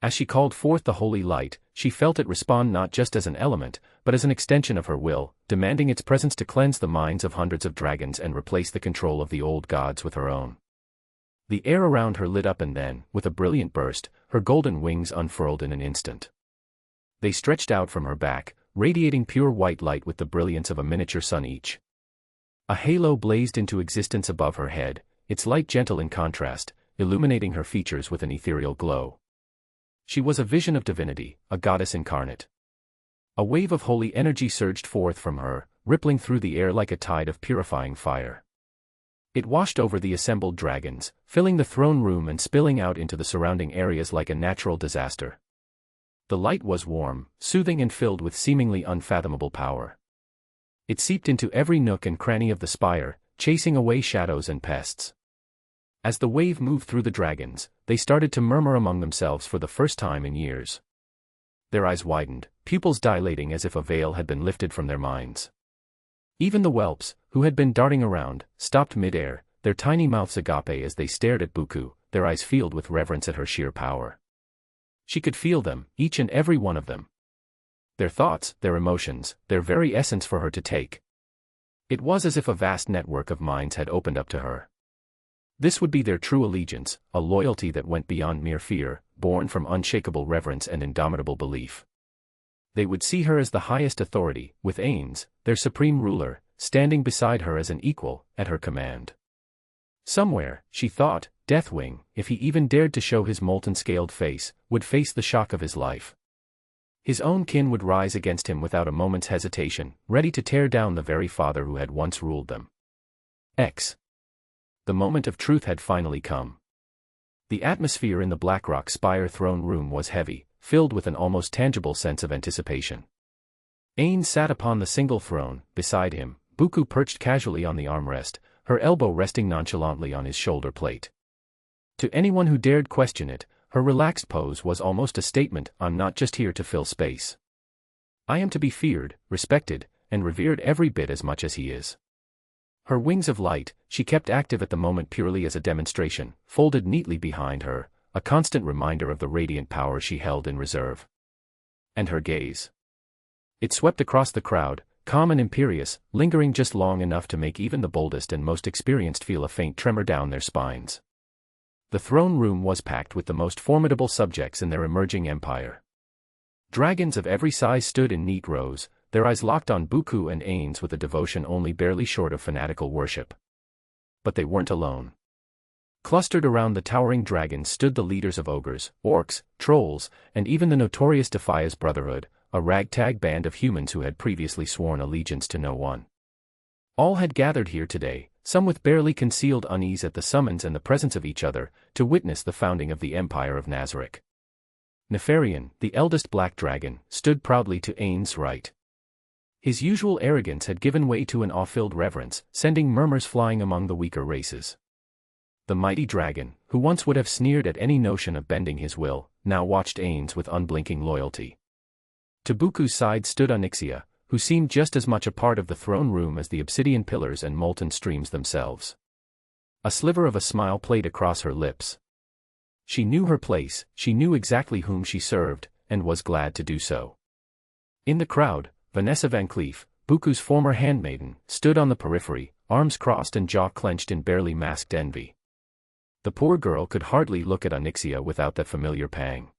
As she called forth the holy light, she felt it respond not just as an element, but as an extension of her will, demanding its presence to cleanse the minds of hundreds of dragons and replace the control of the old gods with her own. The air around her lit up, and then, with a brilliant burst, her golden wings unfurled in an instant. They stretched out from her back, radiating pure white light with the brilliance of a miniature sun each. A halo blazed into existence above her head, its light gentle in contrast, illuminating her features with an ethereal glow. She was a vision of divinity, a goddess incarnate. A wave of holy energy surged forth from her, rippling through the air like a tide of purifying fire. It washed over the assembled dragons, filling the throne room and spilling out into the surrounding areas like a natural disaster. The light was warm, soothing and filled with seemingly unfathomable power. It seeped into every nook and cranny of the spire, chasing away shadows and pests. As the wave moved through the dragons, they started to murmur among themselves for the first time in years. Their eyes widened, pupils dilating as if a veil had been lifted from their minds. Even the whelps, who had been darting around, stopped mid-air, their tiny mouths agape as they stared at Buku, their eyes filled with reverence at her sheer power. She could feel them, each and every one of them. Their thoughts, their emotions, their very essence for her to take. It was as if a vast network of minds had opened up to her. This would be their true allegiance, a loyalty that went beyond mere fear, born from unshakable reverence and indomitable belief. They would see her as the highest authority, with Ainz, their supreme ruler, standing beside her as an equal, at her command. Somewhere, she thought, Deathwing, if he even dared to show his molten-scaled face, would face the shock of his life. His own kin would rise against him without a moment's hesitation, ready to tear down the very father who had once ruled them. The moment of truth had finally come. The atmosphere in the Blackrock Spire throne room was heavy, filled with an almost tangible sense of anticipation. Ainz sat upon the single throne, beside him, Buku perched casually on the armrest, her elbow resting nonchalantly on his shoulder plate. To anyone who dared question it, her relaxed pose was almost a statement, I'm not just here to fill space. I am to be feared, respected, and revered every bit as much as he is. Her wings of light, she kept active at the moment purely as a demonstration, folded neatly behind her, a constant reminder of the radiant power she held in reserve. And her gaze. It swept across the crowd, calm and imperious, lingering just long enough to make even the boldest and most experienced feel a faint tremor down their spines. The throne room was packed with the most formidable subjects in their emerging empire. Dragons of every size stood in neat rows, their eyes locked on Buku and Ainz with a devotion only barely short of fanatical worship. But they weren't alone. Clustered around the towering dragons stood the leaders of ogres, orcs, trolls, and even the notorious Defias Brotherhood, a ragtag band of humans who had previously sworn allegiance to no one. All had gathered here today, some with barely concealed unease at the summons and the presence of each other, to witness the founding of the Empire of Nazar. Nefarian, the eldest black dragon, stood proudly to Ainz's right. His usual arrogance had given way to an awe-filled reverence, sending murmurs flying among the weaker races. The mighty dragon, who once would have sneered at any notion of bending his will, now watched Ainz with unblinking loyalty. To Buku's side stood Onyxia, who seemed just as much a part of the throne room as the obsidian pillars and molten streams themselves. A sliver of a smile played across her lips. She knew her place, she knew exactly whom she served, and was glad to do so. In the crowd, VanCleef, Buku's former handmaiden, stood on the periphery, arms crossed and jaw clenched in barely masked envy. The poor girl could hardly look at Onyxia without that familiar pang.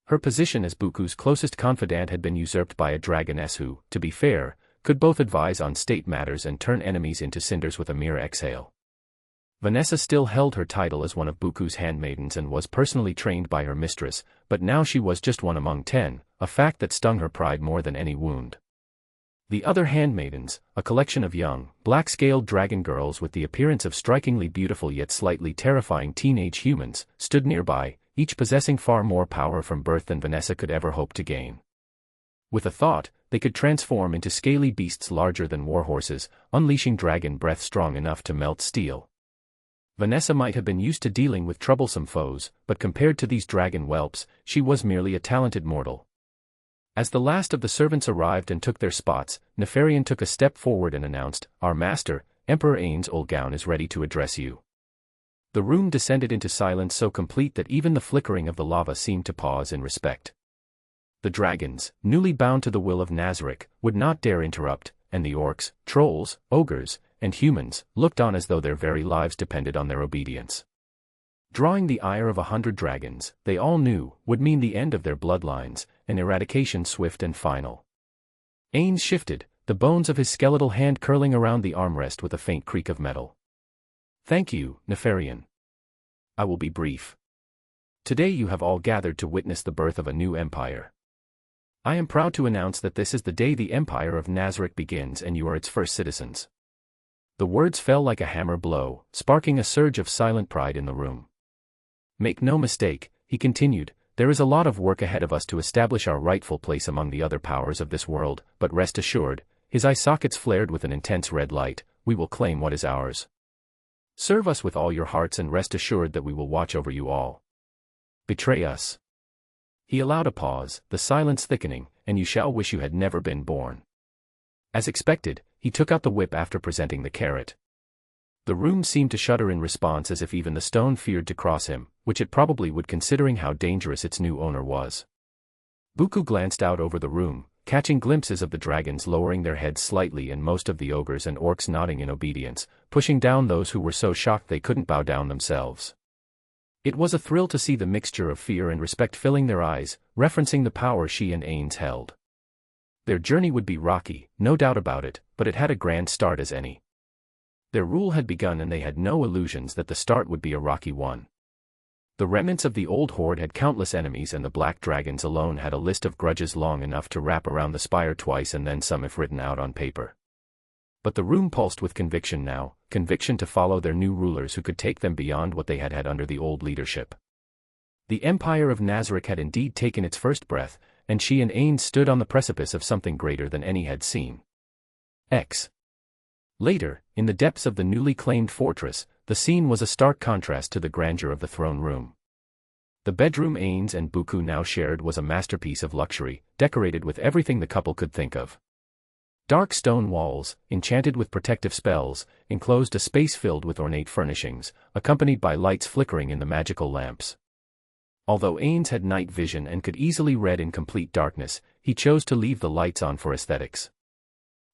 Her position as Buku's closest confidant had been usurped by a dragoness who, to be fair, could both advise on state matters and turn enemies into cinders with a mere exhale. Vanessa still held her title as one of Buku's handmaidens and was personally trained by her mistress, but now she was just one among 10, a fact that stung her pride more than any wound. The other handmaidens, a collection of young, black-scaled dragon girls with the appearance of strikingly beautiful yet slightly terrifying teenage humans, stood nearby, each possessing far more power from birth than Vanessa could ever hope to gain. With a thought, they could transform into scaly beasts larger than warhorses, unleashing dragon breath strong enough to melt steel. Vanessa might have been used to dealing with troublesome foes, but compared to these dragon whelps, she was merely a talented mortal. As the last of the servants arrived and took their spots, Nefarian took a step forward and announced, "Our master, Emperor Ainz Olgaun is ready to address you." The room descended into silence so complete that even the flickering of the lava seemed to pause in respect. The dragons, newly bound to the will of Nazar, would not dare interrupt, and the orcs, trolls, ogres, and humans looked on as though their very lives depended on their obedience. Drawing the ire of 100 dragons, they all knew, would mean the end of their bloodlines, an eradication swift and final. Ainz shifted, the bones of his skeletal hand curling around the armrest with a faint creak of metal. "Thank you, Nefarian. I will be brief. Today you have all gathered to witness the birth of a new empire. I am proud to announce that this is the day the Empire of Nazar begins and you are its first citizens." The words fell like a hammer blow, sparking a surge of silent pride in the room. "Make no mistake," he continued, there is a lot of work ahead of us to establish our rightful place among the other powers of this world, but rest assured, his eye sockets flared with an intense red light, we will claim what is ours. Serve us with all your hearts and rest assured that we will watch over you all. Betray us. He allowed a pause, the silence thickening, and you shall wish you had never been born. As expected, he took out the whip after presenting the carrot. The room seemed to shudder in response as if even the stone feared to cross him, which it probably would considering how dangerous its new owner was. Buku glanced out over the room, catching glimpses of the dragons lowering their heads slightly and most of the ogres and orcs nodding in obedience, pushing down those who were so shocked they couldn't bow down themselves. It was a thrill to see the mixture of fear and respect filling their eyes, referencing the power she and Ainz held. Their journey would be rocky, no doubt about it, but it had a grand start as any. Their rule had begun and they had no illusions that the start would be a rocky one. The remnants of the old horde had countless enemies and the black dragons alone had a list of grudges long enough to wrap around the spire twice and then some if written out on paper. But the room pulsed with conviction now, conviction to follow their new rulers who could take them beyond what they had had under the old leadership. The empire of Nazar had indeed taken its first breath, and she and Ainz stood on the precipice of something greater than any had seen. Later, in the depths of the newly claimed fortress, the scene was a stark contrast to the grandeur of the throne room. The bedroom Ainz and Buku now shared was a masterpiece of luxury, decorated with everything the couple could think of. Dark stone walls, enchanted with protective spells, enclosed a space filled with ornate furnishings, accompanied by lights flickering in the magical lamps. Although Ainz had night vision and could easily read in complete darkness, he chose to leave the lights on for aesthetics.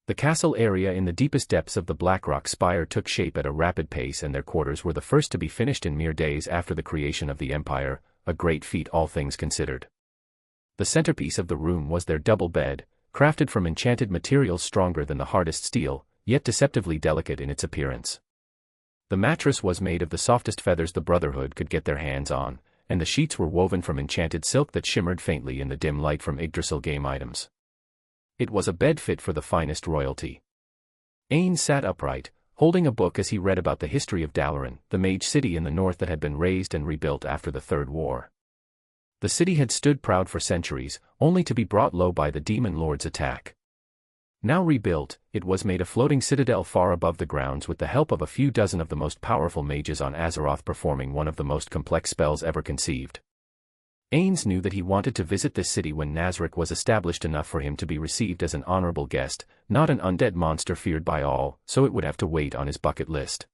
The castle area in the deepest depths of the Blackrock spire took shape at a rapid pace and their quarters were the first to be finished in mere days after the creation of the empire, a great feat all things considered. The centerpiece of the room was their double bed, crafted from enchanted materials stronger than the hardest steel, yet deceptively delicate in its appearance. The mattress was made of the softest feathers the Brotherhood could get their hands on, and the sheets were woven from enchanted silk that shimmered faintly in the dim light from Yggdrasil game items. It was a bed fit for the finest royalty. Ainz sat upright, holding a book as he read about the history of Dalaran, the mage city in the north that had been razed and rebuilt after the Third War. The city had stood proud for centuries, only to be brought low by the demon lord's attack. Now rebuilt, it was made a floating citadel far above the grounds with the help of a few dozen of the most powerful mages on Azeroth performing one of the most complex spells ever conceived. Ainz knew that he wanted to visit this city when Nazar was established enough for him to be received as an honorable guest, not an undead monster feared by all, so it would have to wait on his bucket list.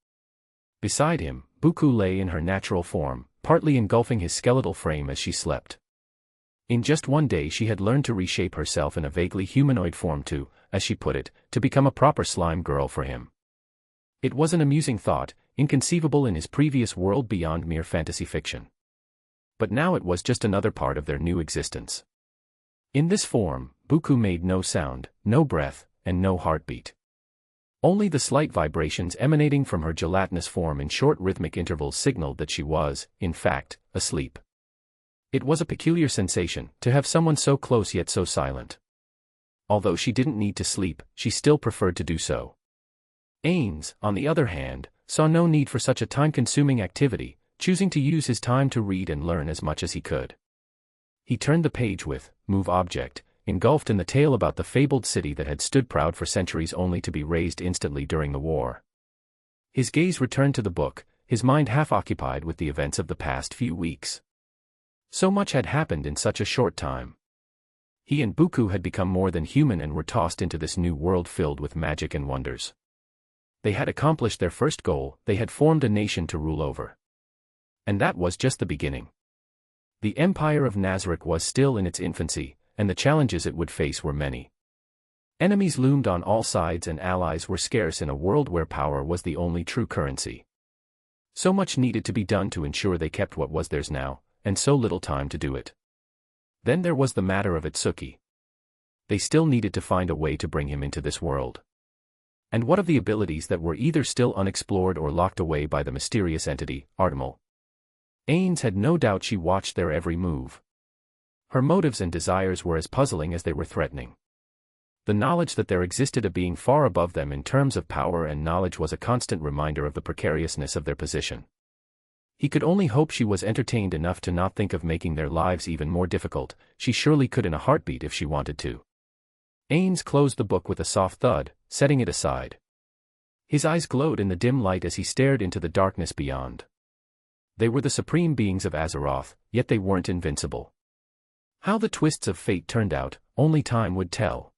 Beside him, Buku lay in her natural form, partly engulfing his skeletal frame as she slept. In just one day she had learned to reshape herself in a vaguely humanoid form to, as she put it, to become a proper slime girl for him. It was an amusing thought, inconceivable in his previous world beyond mere fantasy fiction. But now it was just another part of their new existence. In this form, Buku made no sound, no breath, and no heartbeat. Only the slight vibrations emanating from her gelatinous form in short rhythmic intervals signaled that she was, in fact, asleep. It was a peculiar sensation, to have someone so close yet so silent. Although she didn't need to sleep, she still preferred to do so. Ainz, on the other hand, saw no need for such a time-consuming activity, choosing to use his time to read and learn as much as he could. He turned the page with, move object, engulfed in the tale about the fabled city that had stood proud for centuries only to be razed instantly during the war. His gaze returned to the book, his mind half occupied with the events of the past few weeks. So much had happened in such a short time. He and Buku had become more than human and were tossed into this new world filled with magic and wonders. They had accomplished their first goal, they had formed a nation to rule over. And that was just the beginning. The empire of Nazar was still in its infancy, and the challenges it would face were many. Enemies loomed on all sides and allies were scarce in a world where power was the only true currency. So much needed to be done to ensure they kept what was theirs now, and so little time to do it. Then there was the matter of Itsuki. They still needed to find a way to bring him into this world. And what of the abilities that were either still unexplored or locked away by the mysterious entity, Artemal? Ainz had no doubt she watched their every move. Her motives and desires were as puzzling as they were threatening. The knowledge that there existed a being far above them in terms of power and knowledge was a constant reminder of the precariousness of their position. He could only hope she was entertained enough to not think of making their lives even more difficult. She surely could in a heartbeat if she wanted to. Ainz closed the book with a soft thud, setting it aside. His eyes glowed in the dim light as he stared into the darkness beyond. They were the supreme beings of Azeroth, yet they weren't invincible. How the twists of fate turned out, only time would tell.